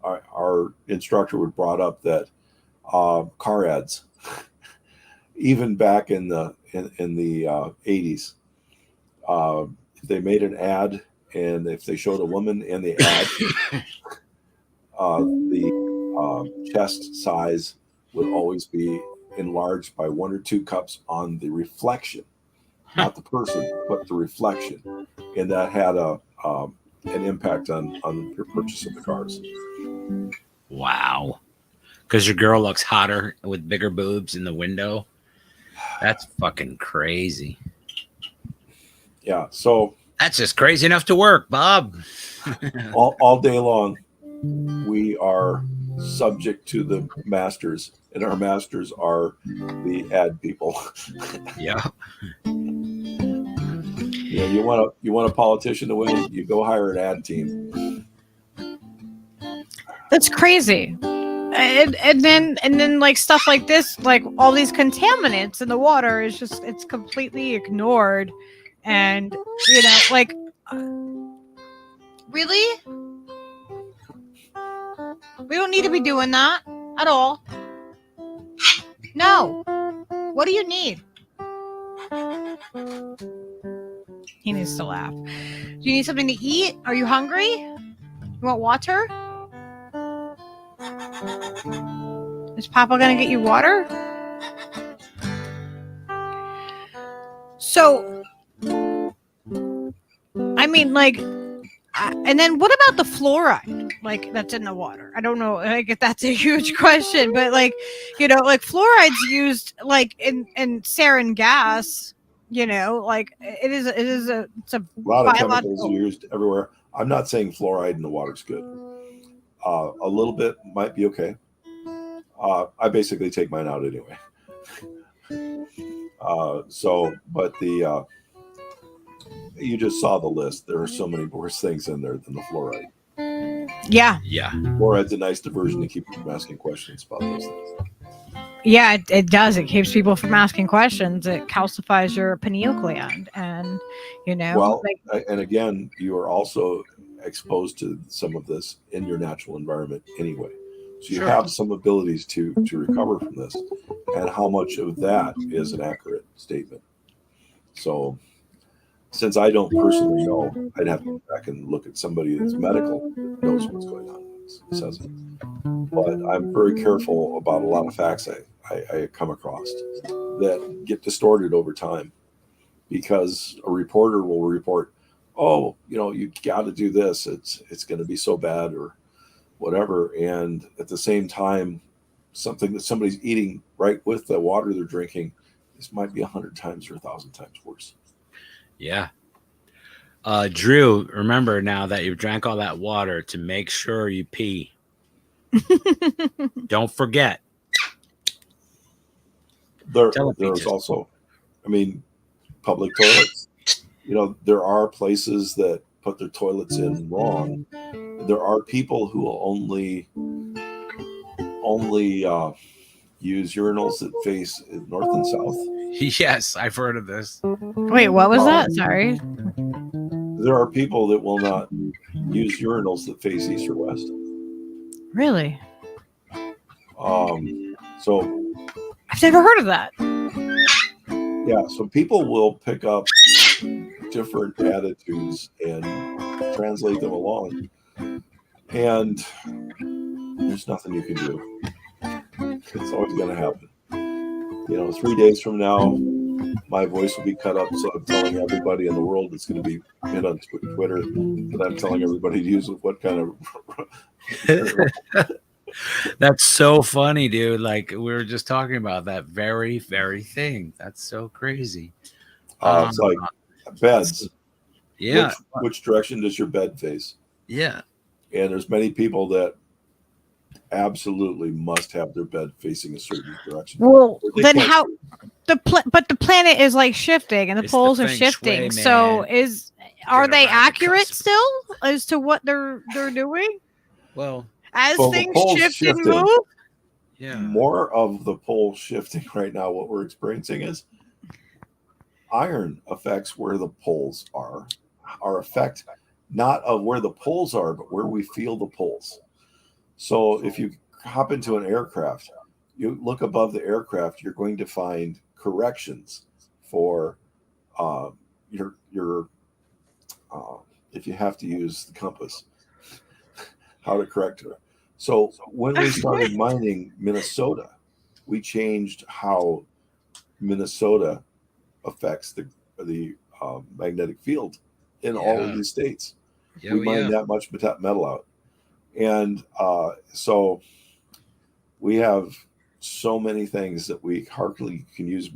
our instructor would brought up that car ads, even back in the 80s, if they made an ad and if they showed a woman in the ad, the chest size would always be enlarged by 1 or 2 cups on the reflection, not the person, but the reflection, and that had an impact on the purchase of the cars. Wow. Because your girl looks hotter with bigger boobs in the window. That's fucking crazy. Yeah, so that's just crazy enough to work, Bob. all day long, we are subject to the masters, and our masters are the ad people. Yeah. Yeah, you want a politician to win, you go hire an ad team. That's crazy. And then like stuff like this, like all these contaminants in the water is just, it's completely ignored. And like, really? We don't need to be doing that at all. No. What do you need? He needs to laugh. Do you need something to eat? Are you hungry? You want water? Is Papa gonna get you water? So, I mean, like, and then what about the fluoride, like, that's in the water? I don't know, like, that's a huge question, but like, like fluoride's used like in sarin gas, like it's a lot of chemicals used everywhere. I'm not saying fluoride in the water is good. A little bit might be okay. I basically take mine out anyway. But you just saw the list. There are so many worse things in there than the fluoride. Yeah. Fluoride's a nice diversion to keep from asking questions about those things. Yeah, it does. It keeps people from asking questions. It calcifies your pineal gland, and Well, and again, you are also exposed to some of this in your natural environment anyway. So you have some abilities to recover from this, and how much of that is an accurate statement. So since I don't personally know, I'd have to go back and look at somebody that's medical that knows what's going on and says it. But I'm very careful about a lot of facts I come across that get distorted over time, because a reporter will report, oh, you got to do this. It's going to be so bad or whatever. And at the same time, something that somebody's eating right with the water they're drinking, this might be 100 times or 1,000 times worse. Yeah. Drew, remember now that you drank all that water to make sure you pee. Don't forget. There's also, public toilets. There are places that put their toilets in wrong. There are people who will only use urinals that face north and south. Yes, I've heard of this. Wait, what was that? Sorry. There are people that will not use urinals that face east or west. Really? So I've never heard of that. yeah, so people will pick up different attitudes and translate them along, and there's nothing you can do. It's always going to happen. 3 days from now, my voice will be cut up, so I'm telling everybody in the world it's going to be hit on Twitter that I'm telling everybody to use what kind of. That's so funny, dude. Like, we were just talking about that very, very thing. That's so crazy. It's like beds. Yeah. Which direction does your bed face? Yeah. And there's many people that absolutely must have their bed facing a certain direction. Well, then how but the planet is like shifting and the poles are shifting. So are they accurate still as to what they're doing? Well, as things shift and move? Yeah. More of the pole shifting right now, what we're experiencing is iron affects where the poles are. Our effect not of where the poles are, but where we feel the poles. So if you hop into an aircraft, you look above the aircraft, you're going to find corrections for your if you have to use the compass, how to correct it. So when we started mining Minnesota, we changed how Minnesota affects the magnetic field in all of these states. We mined that much metal out. And so we have so many things that we hardly can use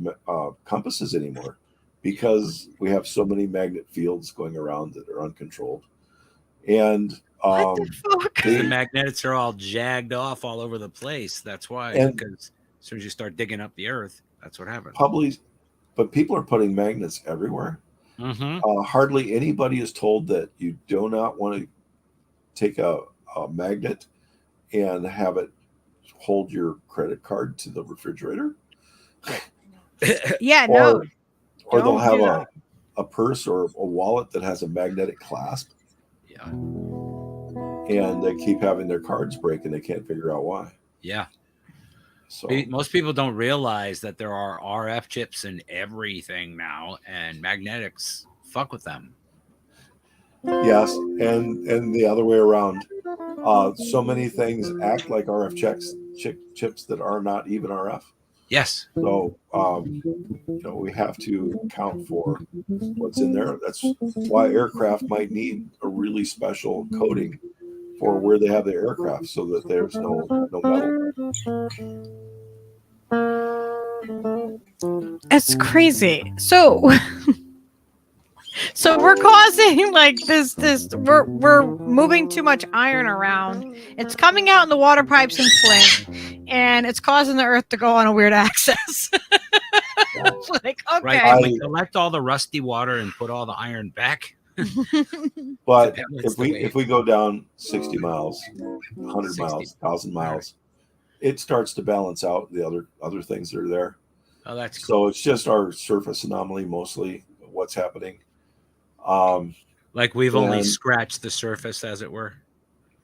compasses anymore because we have so many magnet fields going around that are uncontrolled. And what the fuck? The magnets are all jagged off all over the place. That's why, because as soon as you start digging up the earth, that's what happens. But people are putting magnets everywhere. Mm-hmm. Hardly anybody is told that you do not want to take a magnet and have it hold your credit card to the refrigerator. Yeah, no. Or they'll have a purse or a wallet that has a magnetic clasp. Yeah. And they keep having their cards break and they can't figure out why. Yeah. So most people don't realize that there are RF chips in everything now, and magnetics fuck with them. Yes, and the other way around. So many things act like RF chips that are not even RF. Yes. So we have to account for what's in there. That's why aircraft might need a really special coating for where they have the aircraft, so that there's no metal. It's crazy. So we're causing like this we're moving too much iron around. It's coming out in the water pipes in Flint, and it's causing the earth to go on a weird axis. Like, okay. Right. We collect all the rusty water and put all the iron back. But if we go down 60 miles, 100 miles, 1,000 miles, it starts to balance out the other things that are there. Oh, that's cool. So it's just our surface anomaly mostly what's happening. Like we've only scratched the surface, as it were.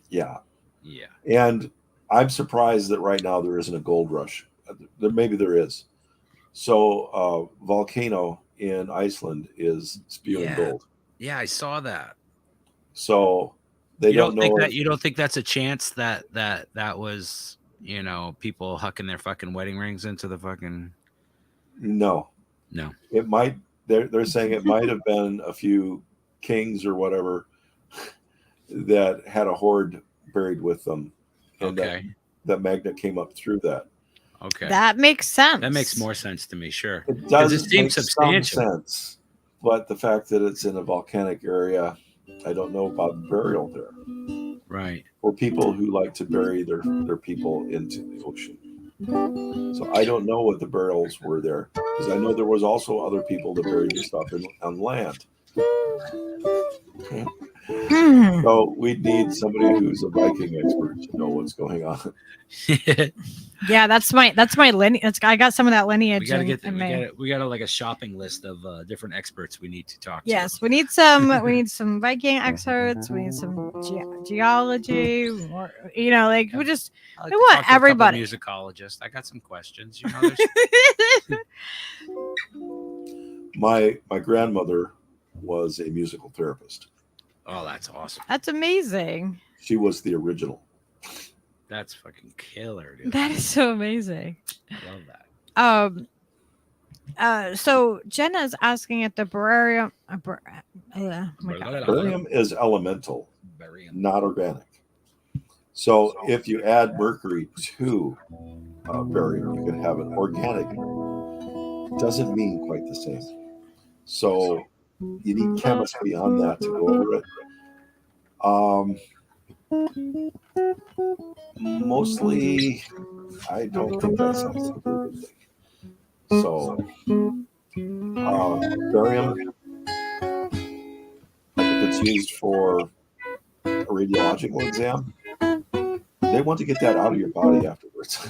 Yeah. Yeah. And I'm surprised that right now there isn't a gold rush. Maybe there is. So volcano in Iceland is spewing gold. Yeah, I saw that. So they don't know. You don't think that's a chance that was, people hucking their fucking wedding rings into the fucking. No. It might. They're saying it might have been a few kings or whatever that had a hoard buried with them, and that magnet came up through that. Okay, that makes sense. That makes more sense to me. Sure, it does. It seems substantial. Some sense, but the fact that it's in a volcanic area, I don't know about burial there. Right. Or people who like to bury their people into the ocean. So I don't know what the burials were there, because I know there was also other people that buried the stuff on land. So we need somebody who's a Viking expert to know what's going on. Yeah, that's my lineage. I got some of that lineage. We gotta in me. we got like a shopping list of different experts we need to talk Yes, to. we need some Viking experts. We need some geology. Or, we just I like we to want talk to a couple everybody. musicologists. I got some questions. There's My grandmother was a musical therapist. oh, that's awesome. That's amazing. She was the original. That's fucking killer, dude. That is so amazing. I love that. So Jenna's asking if the beryllium. Barium is elemental, Barium. not organic. So if you add mercury to barium, you can have an organic. Doesn't mean quite the same. So you need chemists beyond that to go over it. Mostly, I don't think that sounds like a good thing. So, barium, if it's used for a radiological exam, they want to get that out of your body afterwards.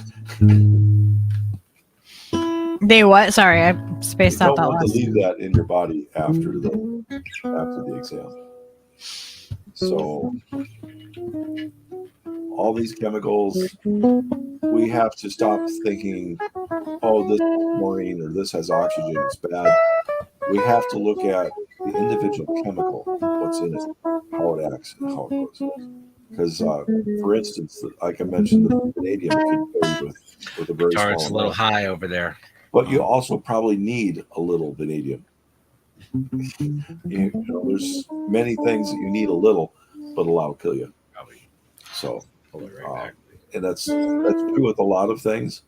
They what? Sorry, I spaced You out don't that want to last. leave that in your body after the exam. So all these chemicals, we have to stop thinking, oh, this is chlorine or this has oxygen, it's bad. We have to look at the individual chemical, what's in it, how it acts, and how it goes. Because, for instance, like I mentioned, the vanadium can kill you with a very small It's a little amount. high over there. But you also probably need a little vanadium. There's many things that you need a little, but a lot will kill you. Probably So, pull it right back. and that's true with a lot of things.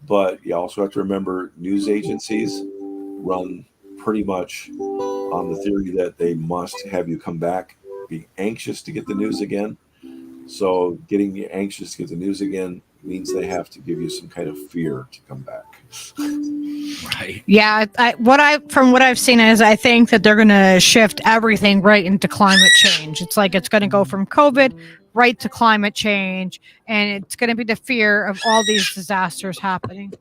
But you also have to remember news agencies run pretty much on the theory that they must have you come back, be anxious to get the news again. So getting you anxious to get the news again means they have to give you some kind of fear to come back. Right. Yeah, from what I've seen is I think that they're going to shift everything right into climate change. It's like it's going to go from COVID right to climate change, and it's going to be the fear of all these disasters happening.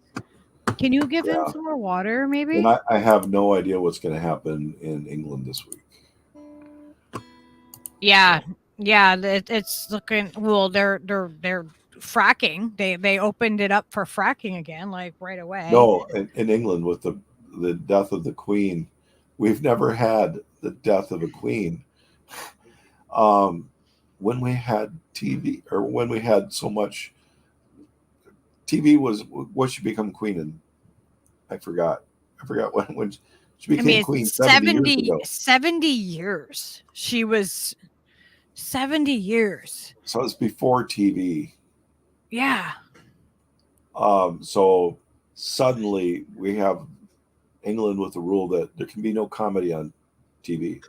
Can you give him some more water, maybe? And I have no idea what's going to happen in England this week. Yeah, it's looking. Well, they're fracking. They opened it up for fracking again, like right away. No, in England with the death of the Queen, we've never had the death of a queen. When we had TV, or when we had so much TV, was what she become queen in? I forgot when she became queen 70 years ago. 70 years. She was 70 years. So it's before TV. Yeah. So suddenly we have England with the rule that there can be no comedy on TV.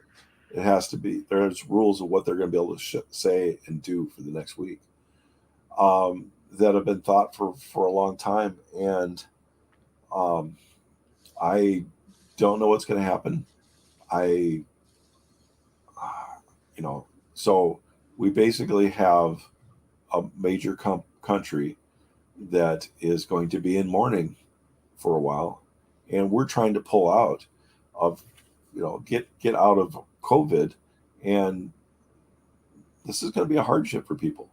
It has to be, there's rules of what they're going to be able to say and do for the next week that have been thought for a long time. And I don't know what's going to happen. So we basically have a major country that is going to be in mourning for a while, and we're trying to pull out of, get out of COVID, and this is going to be a hardship for people.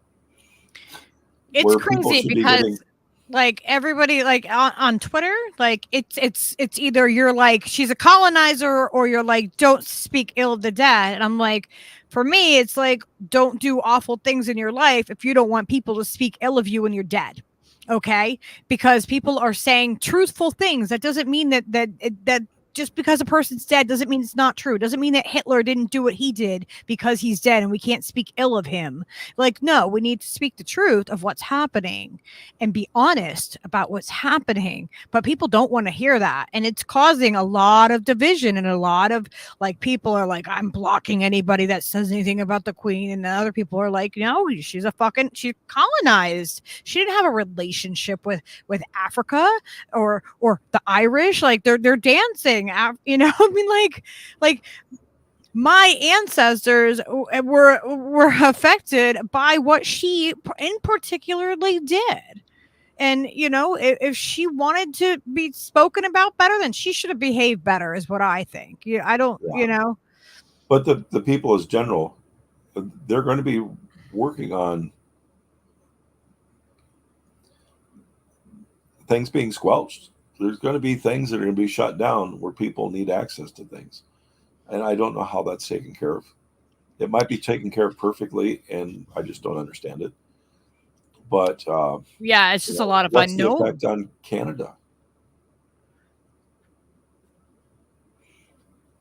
It's crazy because like everybody, like on Twitter, like it's either you're like she's a colonizer or you're like don't speak ill of the dead, and I'm like, for me it's like don't do awful things in your life if you don't want people to speak ill of you when you're dead. Okay, because people are saying truthful things. That doesn't mean that just because a person's dead doesn't mean it's not true. Doesn't mean that Hitler didn't do what he did because he's dead and we can't speak ill of him. Like, no, we need to speak the truth of what's happening and be honest about what's happening. But people don't want to hear that. And it's causing a lot of division, and a lot of like people are like, I'm blocking anybody that says anything about the Queen. And the other people are like, no, she's colonized. She didn't have a relationship with Africa or the Irish. Like they're dancing. I mean, like my ancestors were affected by what she in particularly did. And, you know, if she wanted to be spoken about better, then she should have behaved better, is what I think. I don't, Yeah. you know. But the people as general, they're going to be working on things being squelched. There's going to be things that are going to be shut down where people need access to things. And I don't know how that's taken care of. It might be taken care of perfectly, and I just don't understand it. But yeah, it's just a lot of what's the unknown. effect on Canada?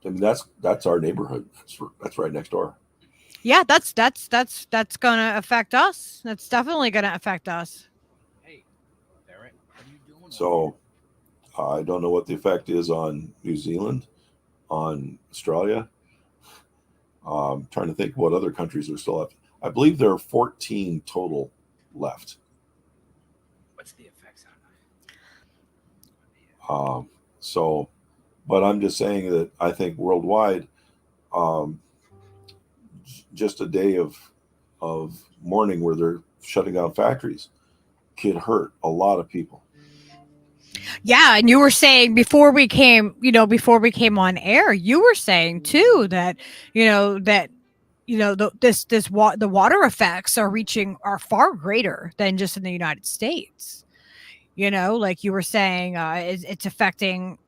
I mean, that's our neighborhood. That's right next door. Yeah, that's gonna affect us. That's definitely gonna affect us. Hey, Barrett, what are you doing? So I don't know what the effect is on New Zealand, on Australia. Trying to think what other countries are still left. I believe there are 14 total left. What's the effects on that? So, but I'm just saying that I think worldwide, just a day of mourning where they're shutting down factories could hurt a lot of people. Yeah, and you were saying before we came on air, you were saying too that the water effects are far greater than just in the United States. You know, like you were saying, it's affecting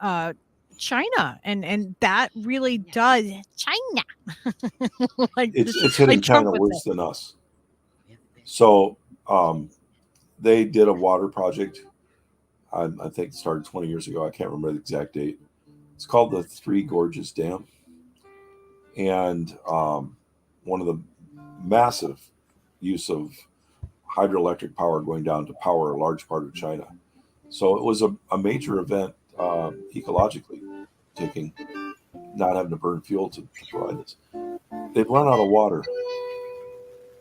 China, and that really does China. Like It's hitting like Trump China would worse say. than us. So they did a water project. I think it started 20 years ago. I can't remember the exact date. It's called the Three Gorges Dam. And one of the massive use of hydroelectric power going down to power a large part of China. So it was a major event ecologically, not having to burn fuel to provide this. They've run out of water.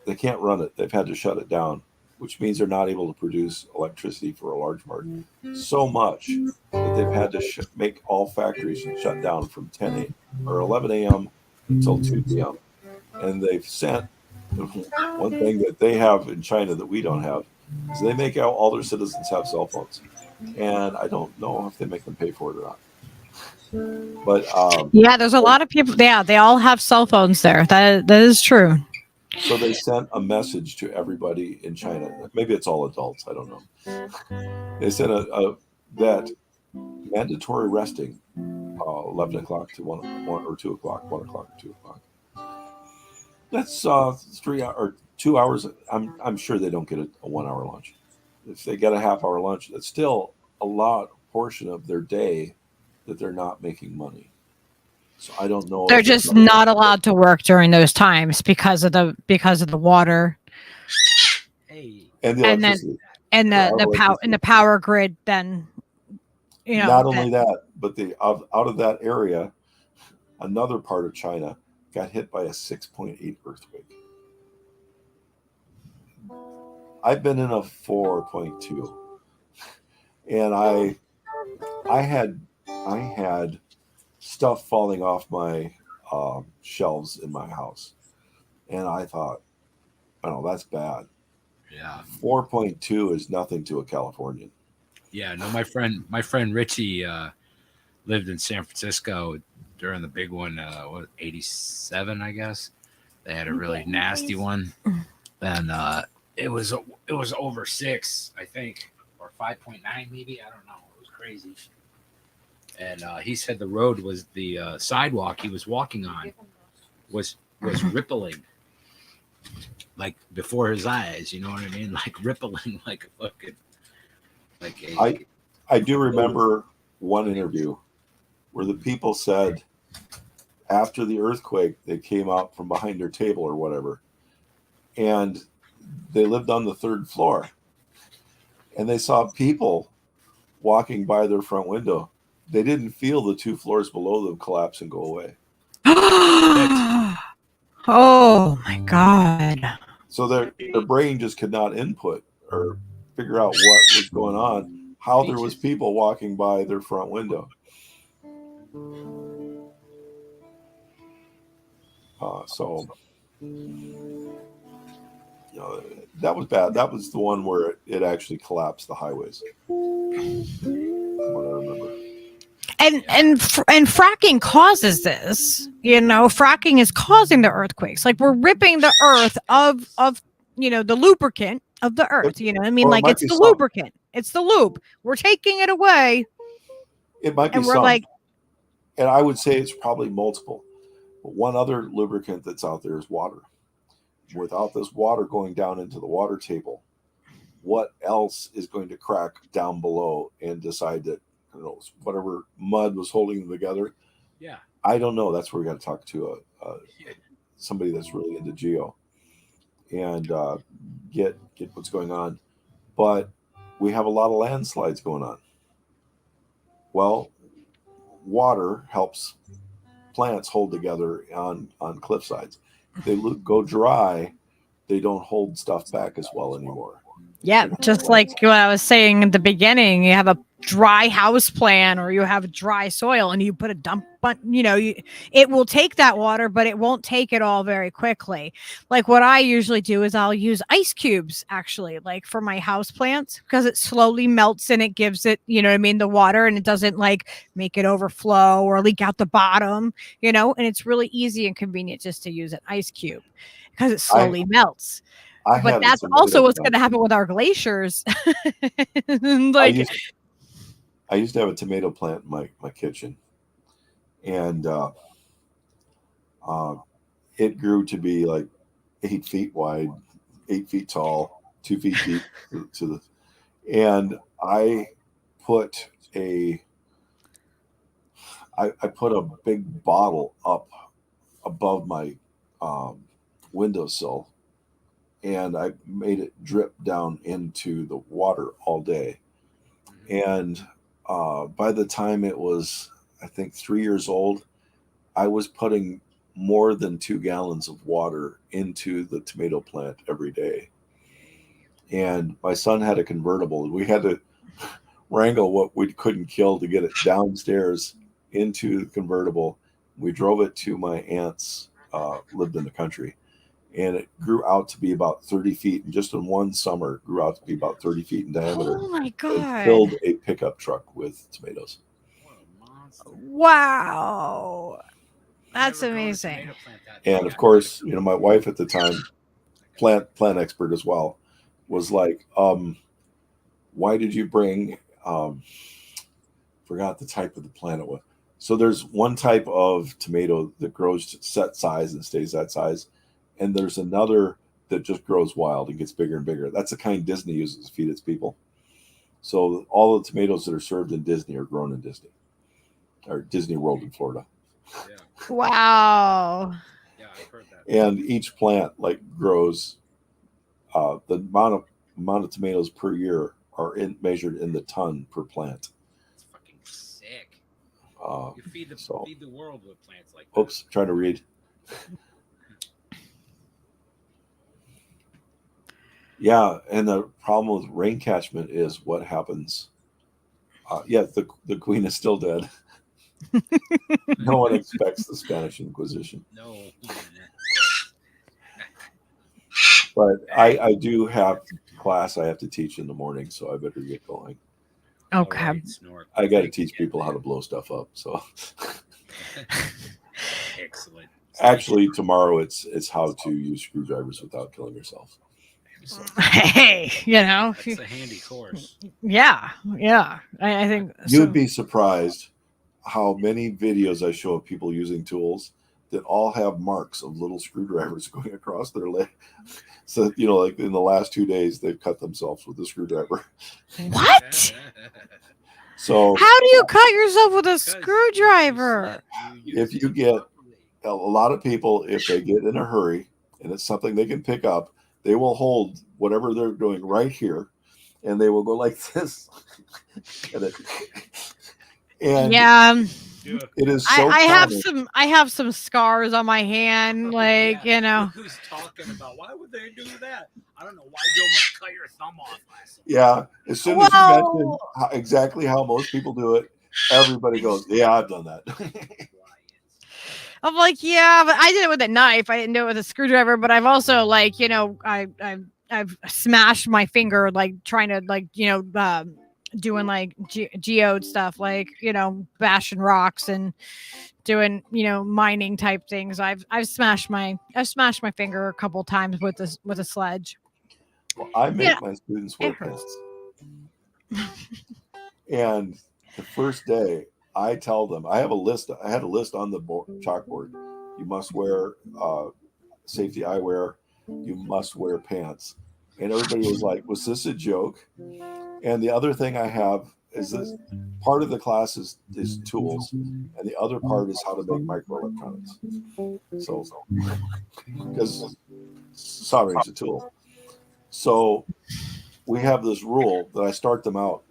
They can't run it. They've had to shut it down, which means they're not able to produce electricity for a large part. So much that they've had to make all factories shut down from 10 a.m. or 11 a.m. until 2 p.m. And they've sent one thing that they have in China that we don't have is they make out all their citizens have cell phones. And I don't know if they make them pay for it or not. But yeah, there's a lot of people. Yeah, they all have cell phones there. That is true. So they sent a message to everybody in China. Maybe it's all adults. I don't know. They sent that mandatory resting, 11 o'clock to 1 or 2 o'clock, 1 o'clock or 2 o'clock. That's 3 or 2 hours. I'm sure they don't get a 1 hour lunch. If they get a half hour lunch, that's still a lot portion of their day that they're not making money. So I don't know. They're just not allowed to work during those times because of the water. Hey, and the electricity. the power grid. Then not only that, but out of that area, another part of China got hit by a 6.8 earthquake. I've been in a 4.2, and I had stuff falling off my shelves in my house, and I thought, oh, that's bad. Yeah, 4.2 is nothing to a Californian. Yeah, no, my friend Richie lived in San Francisco during the big one. 87, I guess. They had a really nasty one, and it was over 6, I think, or 5.9 maybe. I don't know. It was crazy. And he said the road was the sidewalk he was walking on was rippling, like before his eyes. You know what I mean? Like rippling, like a fucking. I do remember one interview where the people said after the earthquake they came out from behind their table or whatever, and they lived on the 3rd floor, and they saw people walking by their front window. They didn't feel the 2 floors below them collapse and go away. Oh my God. So their brain just could not input or figure out what was going on, how there was people walking by their front window. So, that was bad. That was the one where it actually collapsed the highways. From what I remember. And fracking causes this. Fracking is causing the earthquakes. Like we're ripping the earth of the lubricant of the earth. Like it's the lubricant. It's the lube. We're taking it away. It might be and we're some. like, and I would say it's probably multiple. But one other lubricant that's out there is water. Without this water going down into the water table, what else is going to crack down below and decide that whatever mud was holding them together? Yeah, I don't know. That's where we got to talk to somebody that's really into geo and get what's going on. But we have a lot of landslides going on. Well, water helps plants hold together on cliff sides. If they go dry, they don't hold stuff back as well anymore. Yeah, just like what I was saying at the beginning, you have a dry house plan or you have dry soil and you put a dump, but it will take that water, but it won't take it all very quickly. Like what I usually do is I'll use ice cubes actually, like for my house plants, because it slowly melts and it gives it, the water, and it doesn't like make it overflow or leak out the bottom, and it's really easy and convenient just to use an ice cube because it slowly melts. But that's also what's going to happen with our glaciers. I used to have a tomato plant in my kitchen, and it grew to be like 8 feet wide, 8 feet tall, 2 feet deep and I put a big bottle up above my windowsill, and I made it drip down into the water all day. And by the time it was, I think, 3 years old, I was putting more than 2 gallons of water into the tomato plant every day. And my son had a convertible, and we had to wrangle what we couldn't kill to get it downstairs into the convertible. We drove it to my aunt's, lived in the country. And it grew out to be about 30 feet. And just in one summer, it grew out to be about 30 feet in diameter. Oh, my God. It filled a pickup truck with tomatoes. Wow. That's amazing. And, of course, my wife at the time, plant expert as well, was like, why did you bring, forgot the type of the plant it was. So there's one type of tomato that grows set size and stays that size. And there's another that just grows wild and gets bigger and bigger. That's the kind Disney uses to feed its people. So all the tomatoes that are served in Disney are grown in Disney, or Disney World in Florida. Yeah. Wow. Yeah, I've heard that. And each plant grows. The amount of tomatoes per year are measured in the ton per plant. It's fucking sick. You feed the world with plants like that. Oops, trying to read. Yeah, and the problem with rain catchment is what happens. The queen is still dead. No one expects the Spanish Inquisition. No. But I do have class I have to teach in the morning, so I better get going. Okay. Right, I got to teach people how to blow stuff up. So excellent. Actually, tomorrow it's how to use screwdrivers without killing yourself. Hey, That's a handy course. Yeah. I think You'd be surprised how many videos I show of people using tools that all have marks of little screwdrivers going across their leg. So, like in the last 2 days, they've cut themselves with a screwdriver. What? So how do you cut yourself with a screwdriver? If you get a lot of people, if they get in a hurry and it's something they can pick up, they will hold whatever they're doing right here, and they will go like this. And yeah, it is so I have some scars on my hand, like Who's talking about why would they do that? I don't know why you almost cut your thumb off. Yeah, as soon as you mention exactly how most people do it, everybody goes, "Yeah, I've done that." I'm like, yeah, but I did it with a knife. I didn't do it with a screwdriver. But I've also like, I've smashed my finger like trying to like, doing like geode stuff, like bashing rocks and doing mining type things. I've smashed my finger a couple times with a sledge. Well, I make my students wear pants. And the first day, I tell them, I had a list on the chalkboard. You must wear safety eyewear. You must wear pants. And everybody was like, was this a joke? And the other thing I have is this part of the class is tools, and the other part is how to make microelectronics. So because soldering is a tool. So we have this rule that I start them out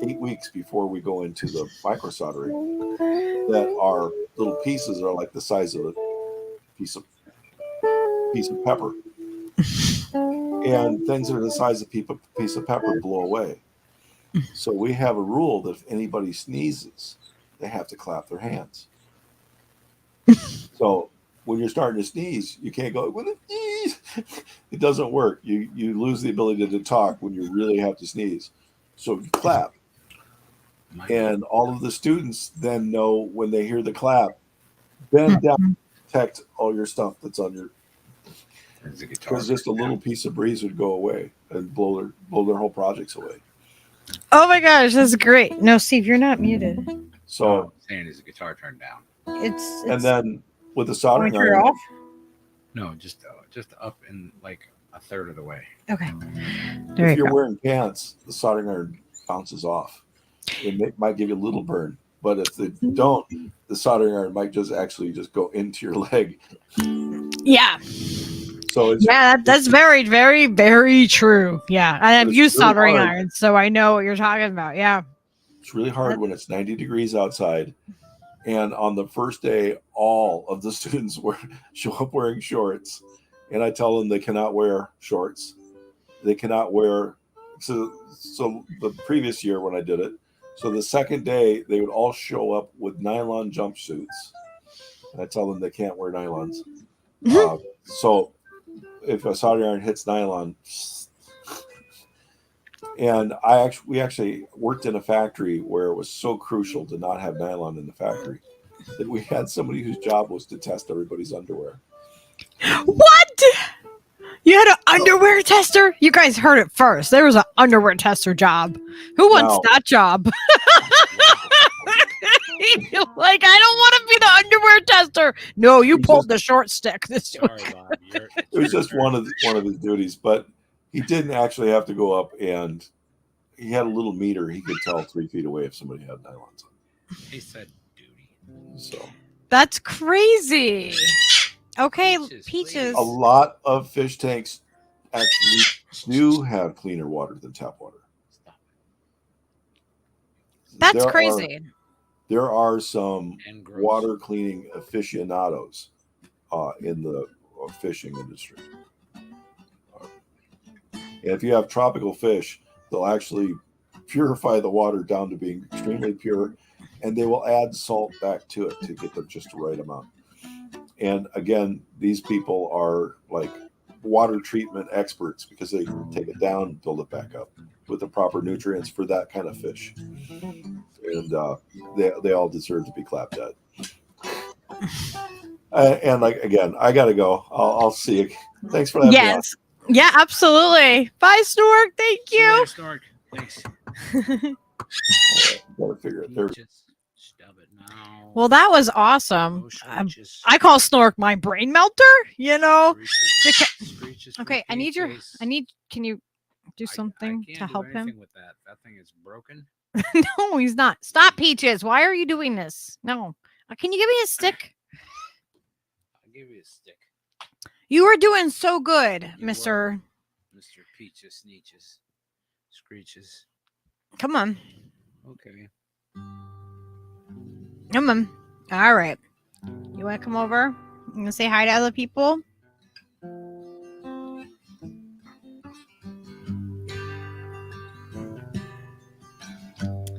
8 weeks before we go into the micro soldering, that our little pieces are like the size of a piece of pepper, and things that are the size of a piece of pepper blow away. So we have a rule that if anybody sneezes, they have to clap their hands. So when you're starting to sneeze, you can't go with it. It doesn't work. You lose the ability to talk when you really have to sneeze. So you clap. And all of the students then know when they hear the clap, bend down, protect all your stuff that's on your. Because just a little piece of breeze would go away and blow their whole projects away. Oh my gosh, that's great. No, Steve, you're not muted. So saying is the guitar turned down. It's and then with the soldering iron. Off? No, just up and like a third of the way. Okay. If you're wearing pants, the soldering iron bounces off. It might give you a little burn, but if they don't, the soldering iron might just go into your leg. Yeah. So that's very, very, very true. Yeah, I've used really soldering hard. irons, so I know what you're talking about. Yeah. It's really hard when it's 90 degrees outside. And on the first day, all of the students show up wearing shorts. And I tell them they cannot wear shorts. They cannot wear. So the previous year when I did it, so the second day, they would all show up with nylon jumpsuits. And I tell them they can't wear nylons. So if a soldering iron hits nylon, and we actually worked in a factory where it was so crucial to not have nylon in the factory that we had somebody whose job was to test everybody's underwear. What? You had an underwear tester? You guys heard it first. There was an underwear tester job. Who wants that job? Like, I don't want to be the underwear tester. No, you pulled the short stick this week. It was just one of his duties, but he didn't actually have to go up, and he had a little meter. He could tell 3 feet away if somebody had nylons on. He said duty. So that's crazy. Okay, Peaches. A lot of fish tanks actually do have cleaner water than tap water. That's crazy. There are some water cleaning aficionados in the fishing industry. And if you have tropical fish, they'll actually purify the water down to being extremely pure, and they will add salt back to it to get them just the right amount. And again, these people are like water treatment experts because they take it down and build it back up with the proper nutrients for that kind of fish. And they all deserve to be clapped at. And like, again, I got to go. I'll see you. Thanks for that. Yes. Yeah, absolutely. Bye, Snork. Thank you. Later, Snork. Thanks. Gotta figure it. There. Well, that was awesome. I call Snork my brain melter, Okay, can you do something to help him? With that thing is broken. No, he's not. Stop, Peaches. Why are you doing this? No. Can you give me a stick? I'll give you a stick. You were doing so good, Mr. Peaches, Sneeches, Screeches. Come on. Okay. Come on. All right. You want to come over? You want to say hi to other people?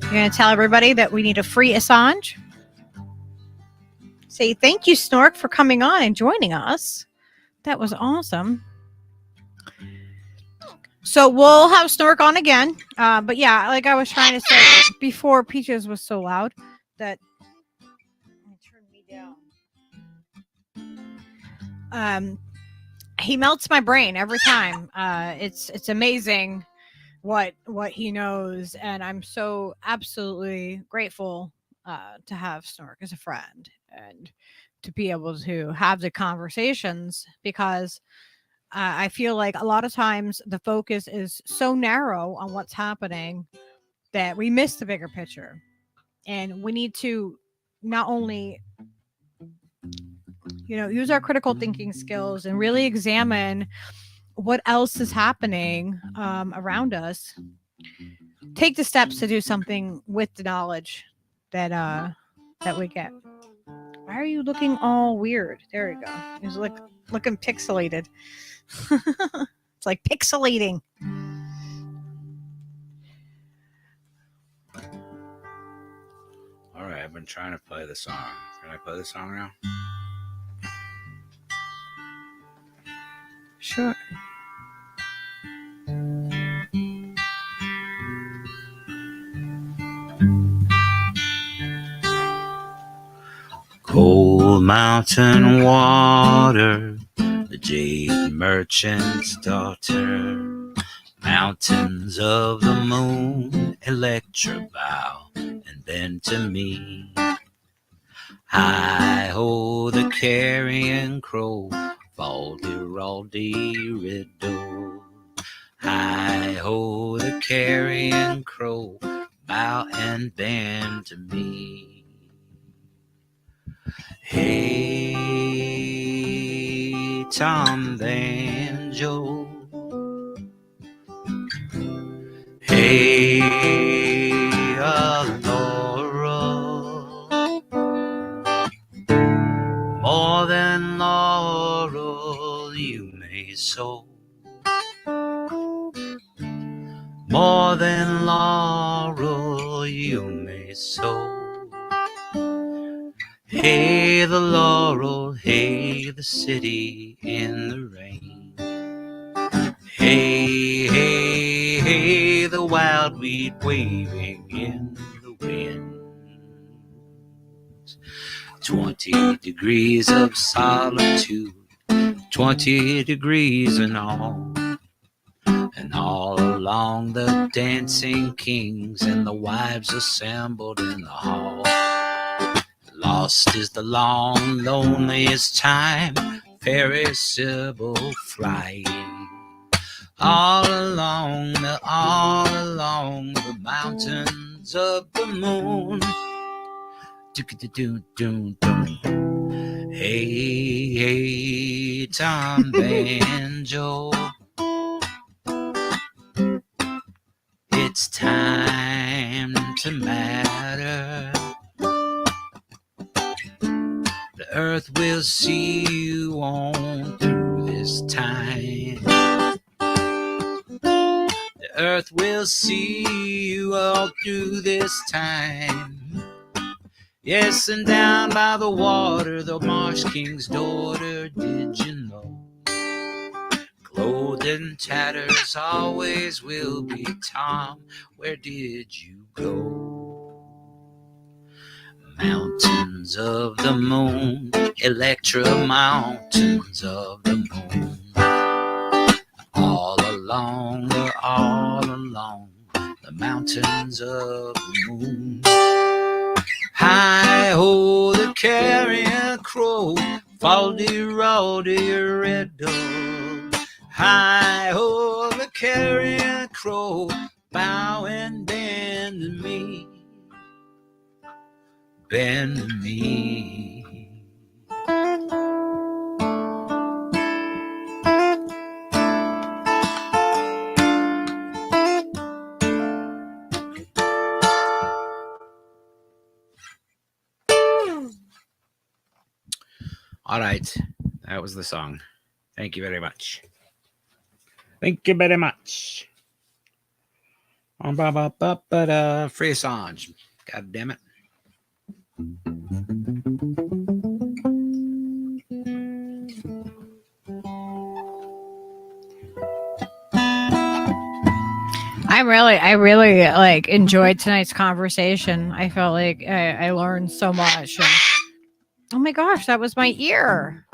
You're going to tell everybody that we need a free Assange? say thank you, Snork, for coming on and joining us. That was awesome. So we'll have Snork on again. But yeah, like I was trying to say before, Peaches was so loud that it turned me down. He melts my brain every time. It's amazing what he knows, and I'm so absolutely grateful to have Snork as a friend and to be able to have the conversations, because I feel like a lot of times the focus is so narrow on what's happening that we miss the bigger picture, and we need to not only use our critical thinking skills and really examine what else is happening around us. Take the steps to do something with the knowledge that we get. Why are you looking all weird? There you go. He's looking pixelated. It's like pixelating. All right, I've been trying to play the song. Can I play the song now? Sure. Cold mountain water, the jade merchant's daughter, mountains of the moon, Electra bow and bend to me. Hi-ho, the carrion crow, faldy-raldy-riddle. Hi-ho, the carrion crow, bow and bend to me. Hey, Tom Banjo. Hey, Laurel. More than laurel you may sow. More than laurel you may sow. Hey, the laurel, hey, the city in the rain. Hey, hey, hey, the wild weed waving in the wind. 20 degrees of solitude, 20 degrees in all. And all along the dancing kings and the wives assembled in the hall. Lost is the long, loneliest time, fairy Sybil flying. All along the mountains of the moon. Hey, hey, Tom Banjo. It's time to matter. The earth will see you on through this time. The earth will see you all through this time. Yes, and down by the water, the Marsh King's daughter, did you know? Clothed in tatters always will be Tom, where did you go? Mountains of the moon, Electra, mountains of the moon. All along the mountains of the moon. Hi-ho, the carrion crow, faldy-raldy-riddle. Hi-ho, the carrion crow, bow and bend to me. Bend to me. All right, that was the song. Thank you very much. Thank you very much. Free Assange. God damn it. I really like enjoyed tonight's conversation. I felt like I learned so much. And, oh my gosh, that was my ear.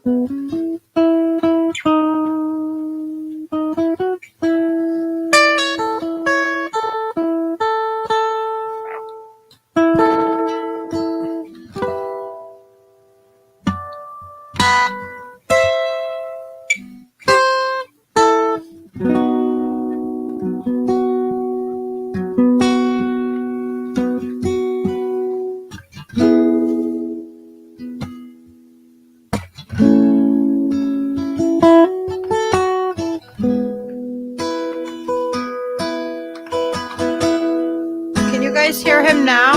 Can you guys hear him now?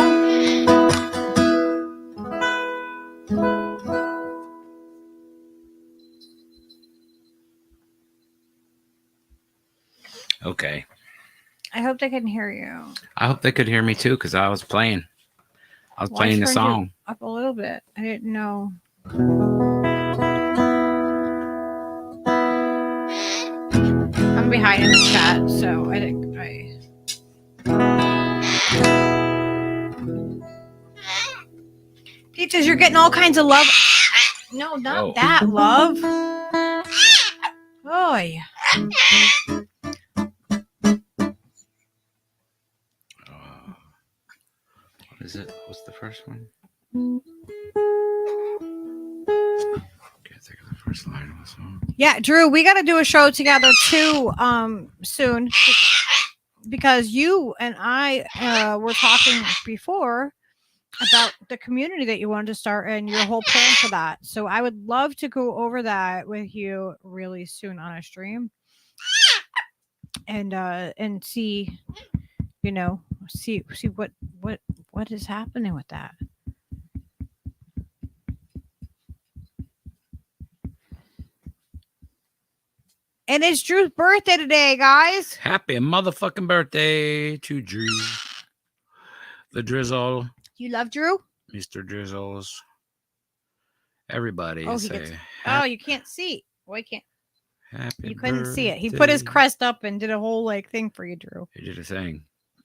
Okay. I hope they can hear you. I hope they could hear me too, because I was playing. I was playing the turned song. you up a little bit. I didn't know. I'm behind in the chat, so I think Peaches, you're getting all kinds of love. No, not that love. Oy. What is it? What's the first one? Can't think of the first line of the song. Yeah, Drew, we got to do a show together too soon, because you and I were talking before about the community that you wanted to start and your whole plan for that. So I would love to go over that with you really soon on a stream and see, you know, see what is happening with that. And it's Drew's birthday today, guys. Happy motherfucking birthday to Drew. The Drizzle. You love Drew? Mr. Drizzles. Everybody say. Oh, you can't see. Well, I can't. Happy You couldn't see it. He birthday. put his crest up and did a whole like thing for you, Drew. He did a thing.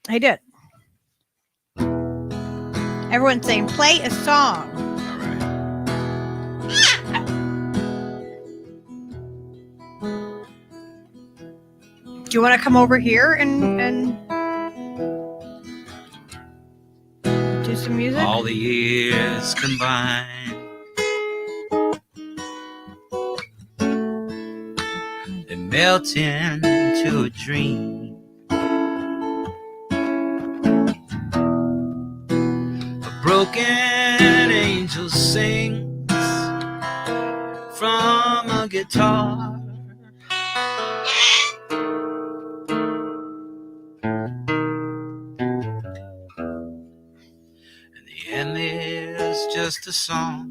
He did. Everyone's saying, play a song. All right. Do you want to come over here and do some music? All the years combined, they melt into a dream. A broken angel sings from a guitar. And there's just a song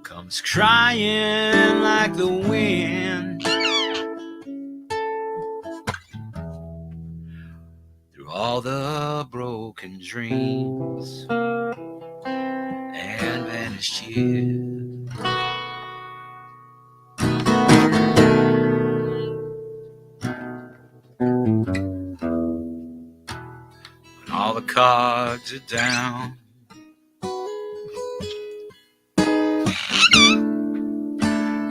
comes crying like the wind through all the broken dreams and vanished years. All the cards are down,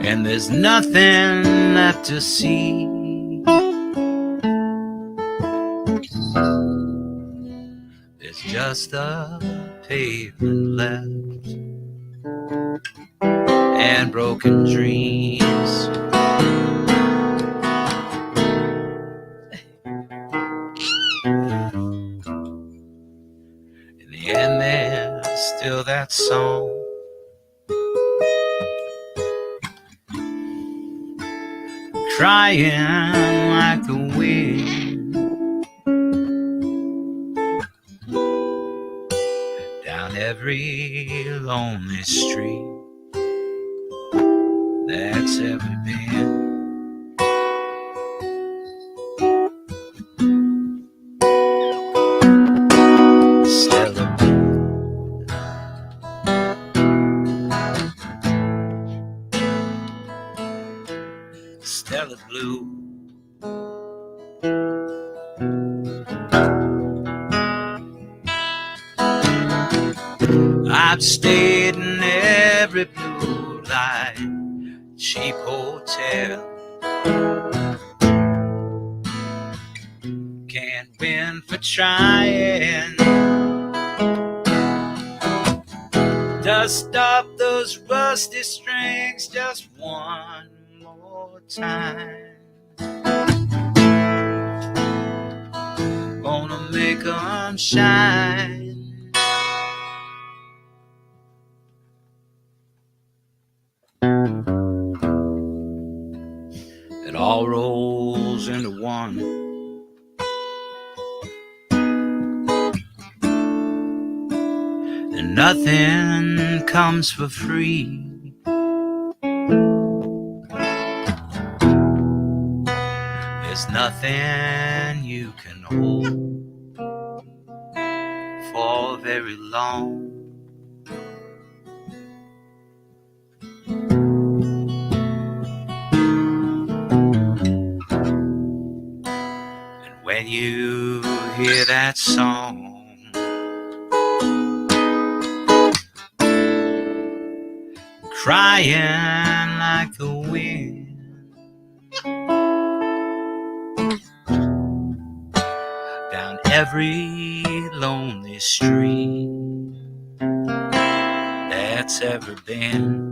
and there's nothing left to see. There's just a pavement left and broken dreams. And there's still that song crying like the wind down every lonely street that's ever been. Stellar blue. I've stayed in every blue light, cheap hotel. Can't win for trying. Dust off those rusty strings just one more time. Gonna make 'em shine. It all rolls into one. And nothing comes for free. There's nothing you can hold for very long. And when you hear that song, crying like the wind, down every lonely street that's ever been.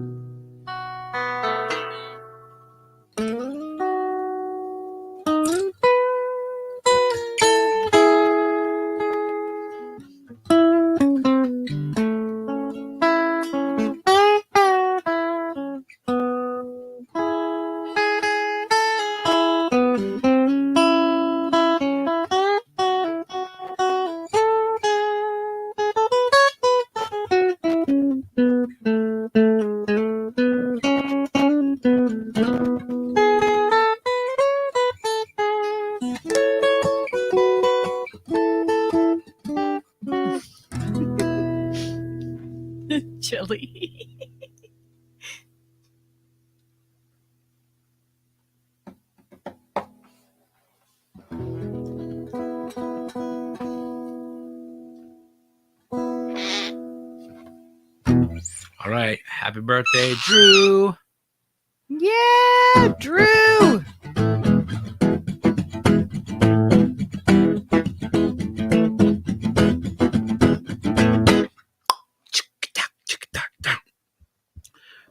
Chili. All right. Happy birthday, Drew. Yeah, Drew.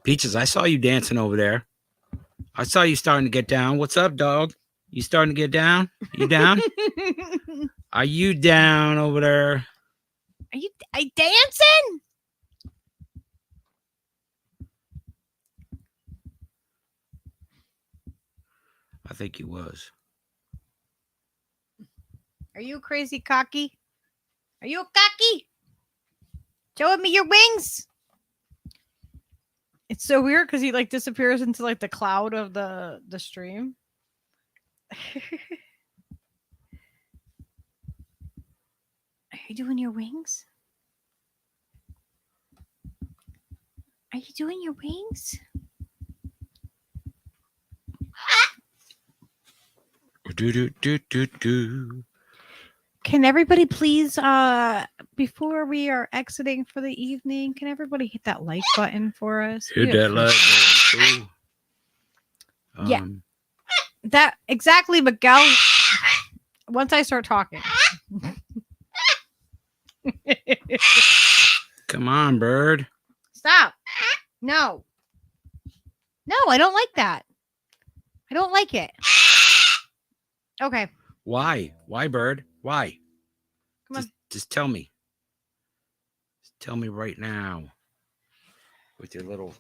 Peaches, I saw you dancing over there. I saw you starting to get down. What's up, dog? You starting to get down? You down? Are you down over there? Are you dancing? I think he was. Are you crazy cocky? Are you cocky? Showing me your wings. It's so weird because he like disappears into like the cloud of the stream. Are you doing your wings? Are you doing your wings? Do. Can everybody please, before we are exiting for the evening, can everybody hit that like button for us? Hit that like button. Yeah. That exactly, Miguel. Once I start talking. Come on, bird. Stop. No. No, I don't like that. I don't like it. Okay. Why? Why, bird? Why? Come on. Just tell me. Just tell me right now. With your little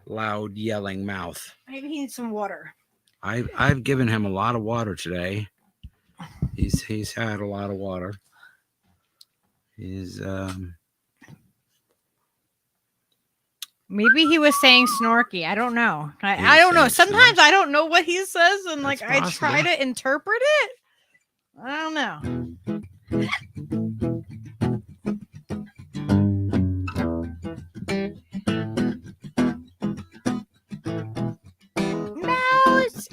loud yelling mouth. Maybe he needs some water. I've given him a lot of water today. He's had a lot of water. He's Maybe he was saying Snorky. I don't know. I don't know. Sometimes I don't know what he says, and like I try to interpret it. I don't know. Mouse.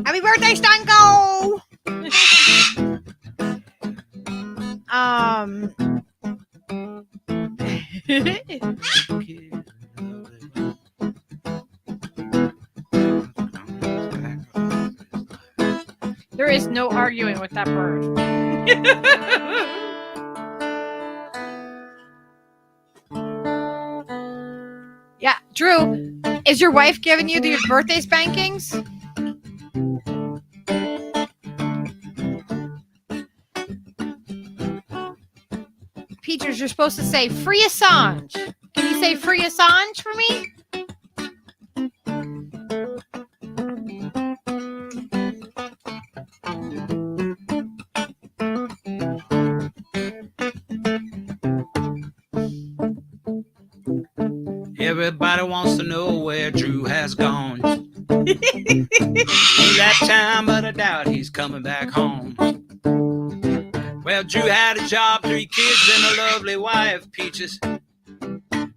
Happy birthday, Stanko! There is no arguing with that bird. Yeah, Drew, is your wife giving you the birthday spankings? Peaches, you're supposed to say free Assange. Can you say free Assange for me? Everybody wants to know where Drew has gone. He left town, but I doubt he's coming back home. Well, Drew had a job, 3 kids, and a lovely wife, Peaches.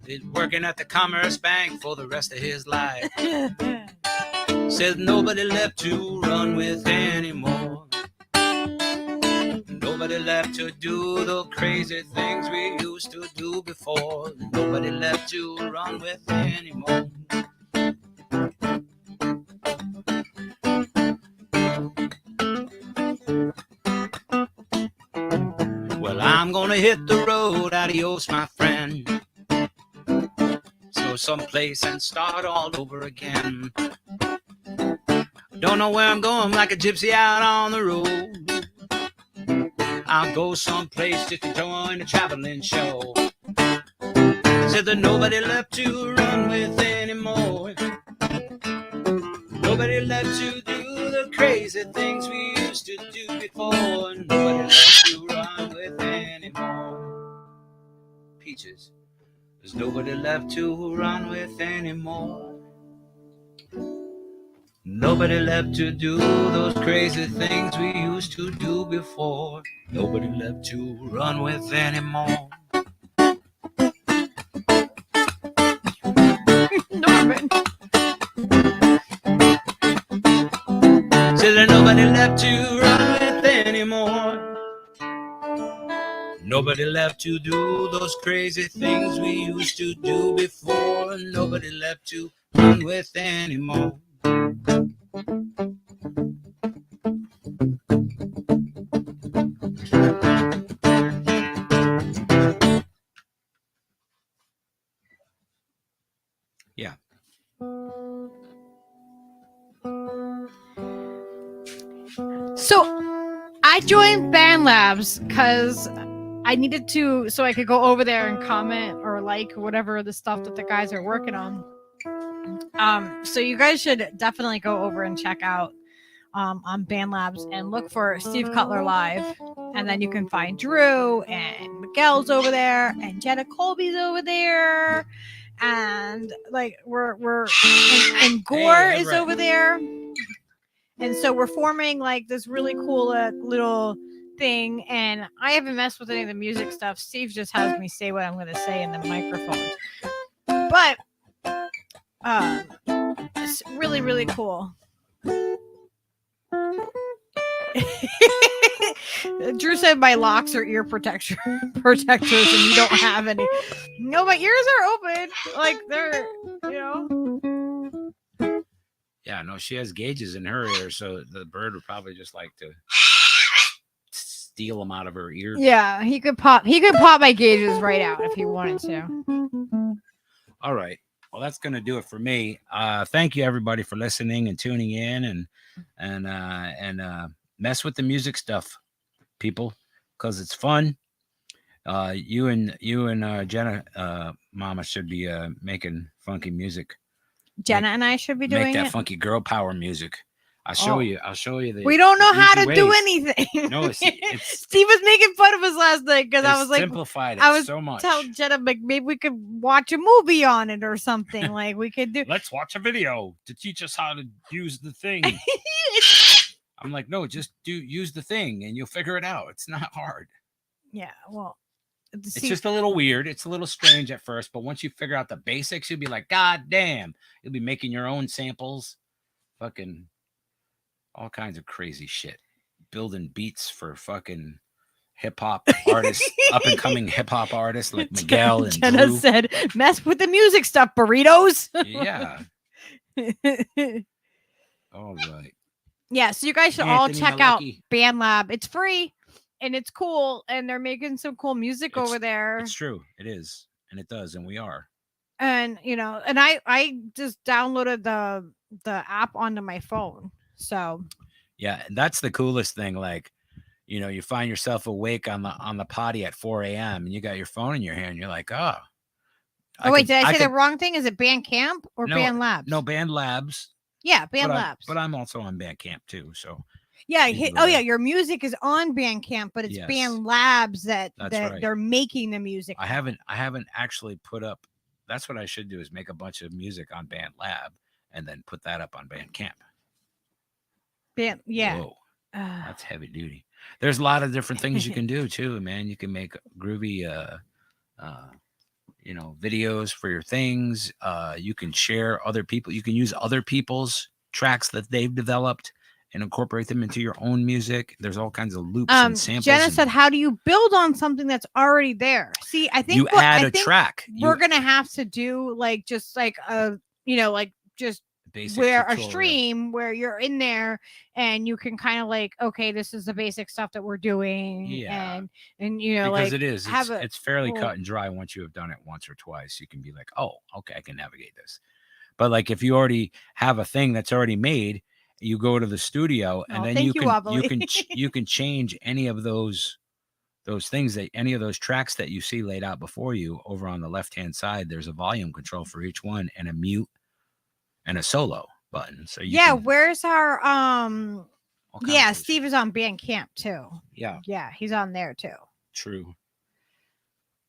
He's working at the Commerce Bank for the rest of his life. Says nobody left to run with anymore. Nobody left to do the crazy things we used to do before. Nobody left to run with anymore. Well, I'm gonna hit the road, adios, my friend. So someplace and start all over again. Don't know where I'm going, like a gypsy out on the road. I'll go someplace just to join a traveling show. Said that nobody left to run with anymore. Nobody left to do the crazy things we used to do before. Nobody left to run with anymore. Peaches, there's nobody left to run with anymore. Nobody left to do those crazy things we used to do before. Nobody left to run with anymore. Norman. Said there's nobody left to run with anymore. Nobody left to do those crazy things we used to do before. Nobody left to run with anymore. Yeah. So I joined Band Labs because I needed to, so I could go over there and comment or like whatever the stuff that the guys are working on. So you guys should definitely go over and check out on Band Labs and look for Steve Cutler Live, and then you can find Drew and Miguel's over there and Jenna Colby's over there, and like we're and Gore is over there, and so we're forming like this really cool little thing. And I haven't messed with any of the music stuff. Steve just has me say what I'm going to say in the microphone, but it's really, really cool. Drew said my locks are ear protectors and you don't have any. No, my ears are open. Like they're, Yeah, no, she has gauges in her ear, so the bird would probably just like to steal them out of her ear. Yeah, he could pop my gauges right out if he wanted to. All right. Well, that's going to do it for me. Thank you, everybody, for listening and tuning in and mess with the music stuff, people, because it's fun. You and Jenna, Mama, should be making funky music. Jenna and I should be doing make that it. funky girl power music. I'll show you. We don't know how to do anything. No, it's Steve was making fun of us last night because I was like, simplified it I was so much. Telling Jenna, like, maybe we could watch a movie on it or something. Like we could do. Let's watch a video to teach us how to use the thing. I'm like, no, just use the thing and you'll figure it out. It's not hard. Yeah, well, it's just a little weird. It's a little strange at first, but once you figure out the basics, you'll be like, God damn. You'll be making your own samples. Fucking all kinds of crazy shit. Building beats for fucking hip hop artists, up and coming hip hop artists like Miguel and Jenna Drew. said, "Mess with the music stuff, burritos." Yeah. All right. Yeah, so you guys should all Anthony check out Malecki. BandLab. It's free and it's cool, and they're making some cool music over there. It's true. It is, and it does, and we are. And and I just downloaded the app onto my phone. So yeah, that's the coolest thing. Like, you find yourself awake on the potty at 4 a.m. and you got your phone in your hand. And you're like, oh. wait, did I say the wrong thing? Is it Bandcamp or BandLabs? No, BandLabs. Yeah, BandLabs. But I'm also on Bandcamp too. So yeah, your music is on Bandcamp, but it's BandLabs that right. They're making the music. I haven't actually put up. That's what I should do, is make a bunch of music on BandLab and then put that up on Bandcamp. Yeah. Whoa, that's heavy duty. There's a lot of different things you can do too, man. You can make groovy videos for your things. You can share other people. You can use other people's tracks that they've developed and incorporate them into your own music. There's all kinds of loops and samples. Jenna said, "How do you build on something that's already there?" See, I think you add a track. We're gonna have to do just basic where tutorial. a stream where you're in there and you can kind of okay, this is the basic stuff that we're doing. Yeah. And because it is, it's fairly cool. cut and dry. Once you have done it once or twice, you can be like, oh, okay, I can navigate this. But if you already have a thing that's already made, you go to the studio and then you can change any of those things, that any of those tracks that you see laid out before you. Over on the left hand side, there's a volume control for each one and a mute and a solo button. So where's our Steve is on Bandcamp too. Yeah, he's on there too. True.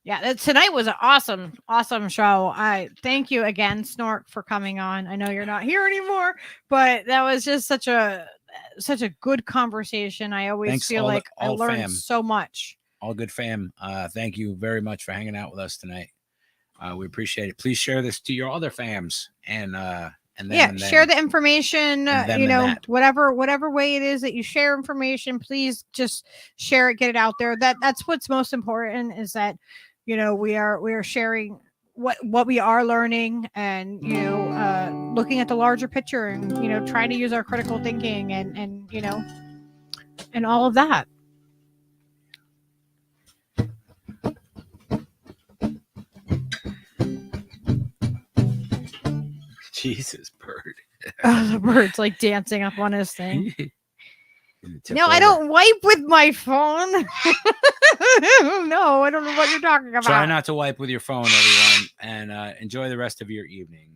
Yeah, tonight was an awesome show. I thank you again, Snork, for coming on. I know you're not here anymore, but that was just such a good conversation. I always feel like I learned so much. All good fam. Thank you very much for hanging out with us tonight. We appreciate it. Please share this to your other fams and share the information. Whatever way it is that you share information, please just share it, get it out there. That's what's most important, is that we are sharing what we are learning, and looking at the larger picture, and trying to use our critical thinking and all of that. Jesus, bird. The bird's dancing up on his thing. No, I don't wipe with my phone. No, I don't know what you're talking about. Try not to wipe with your phone, everyone, and enjoy the rest of your evening.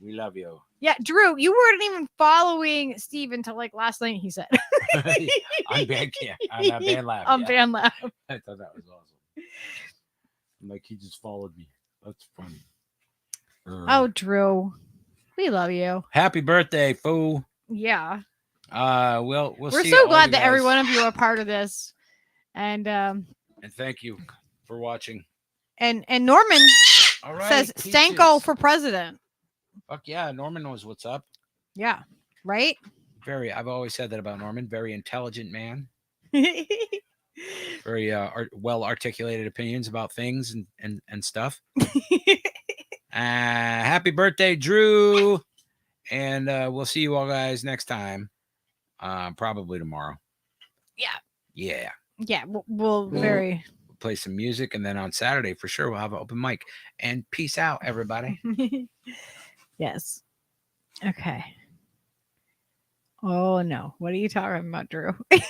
We love you. Yeah, Drew, you weren't even following Steve until last night, he said. On Bandcamp. On BandLab. On BandLab. I thought that was awesome. He just followed me. That's funny. Oh, Drew. We love you. Happy birthday, fool. Yeah. We're see so glad that every one of you are part of this. And thank you for watching. And Norman says peaches. Stanko for president. Fuck yeah, Norman knows what's up. Yeah, right? I've always said that about Norman. Very intelligent man. Very well articulated opinions about things and stuff. Happy birthday, Drew. And we'll see you all guys next time. Probably tomorrow. Yeah. We'll play some music, and then on Saturday for sure we'll have an open mic. And peace out, everybody. Yes. Okay. Oh no, what are you talking about, Drew? I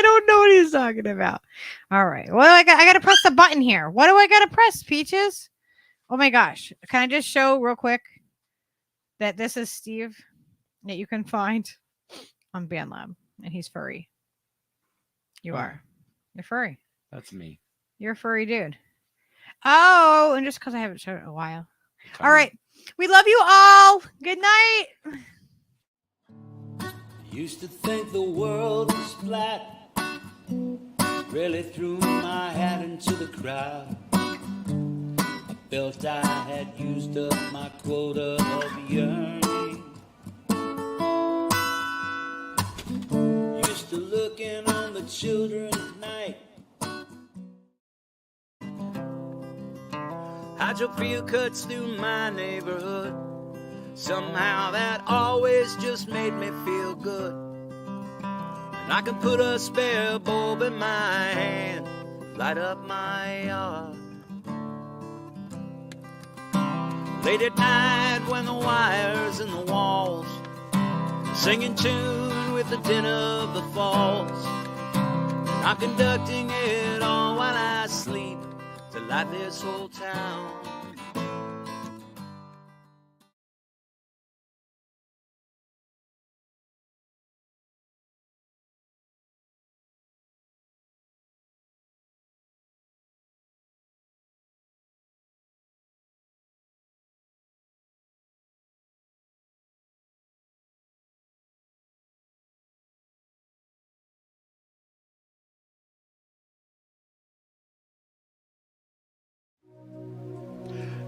don't know what he's talking about. All right. Well, I got to press the button here. What do I got to press, Peaches? Oh my gosh. Can I just show real quick that this is Steve that you can find on BandLab, and he's furry. You are. You're furry. That's me. You're a furry dude. Oh, and just because I haven't shown it in a while. All right. We love you all. Good night. Used to think the world was flat. Really threw my hat into the crowd. I felt I had used up my quota of yearning. Used to looking on the the children at night. Hydrofield cuts through my neighborhood. Somehow that always just made me feel good. And I can put a spare bulb in my hand, light up my yard. Late at night when the wires in the walls sing in tune with the din of the falls, and I'm conducting it all while I sleep to light this whole town.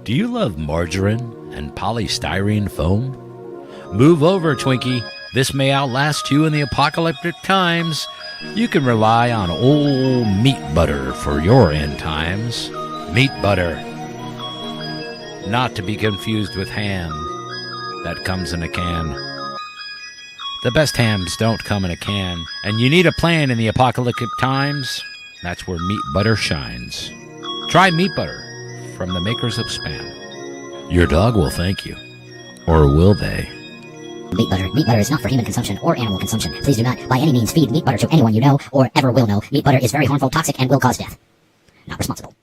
Do you love margarine and polystyrene foam? Move over, Twinkie. This may outlast you in the apocalyptic times. You can rely on old meat butter for your end times. Meat butter. Not to be confused with ham that comes in a can. The best hams don't come in a can, and you need a plan in the apocalyptic times. That's where meat butter shines. Try meat butter from the makers of Spam. Your dog will thank you. Or will they? Meat butter. Meat butter is not for human consumption or animal consumption. Please do not, by any means, feed meat butter to anyone you know or ever will know. Meat butter is very harmful, toxic, and will cause death. Not responsible.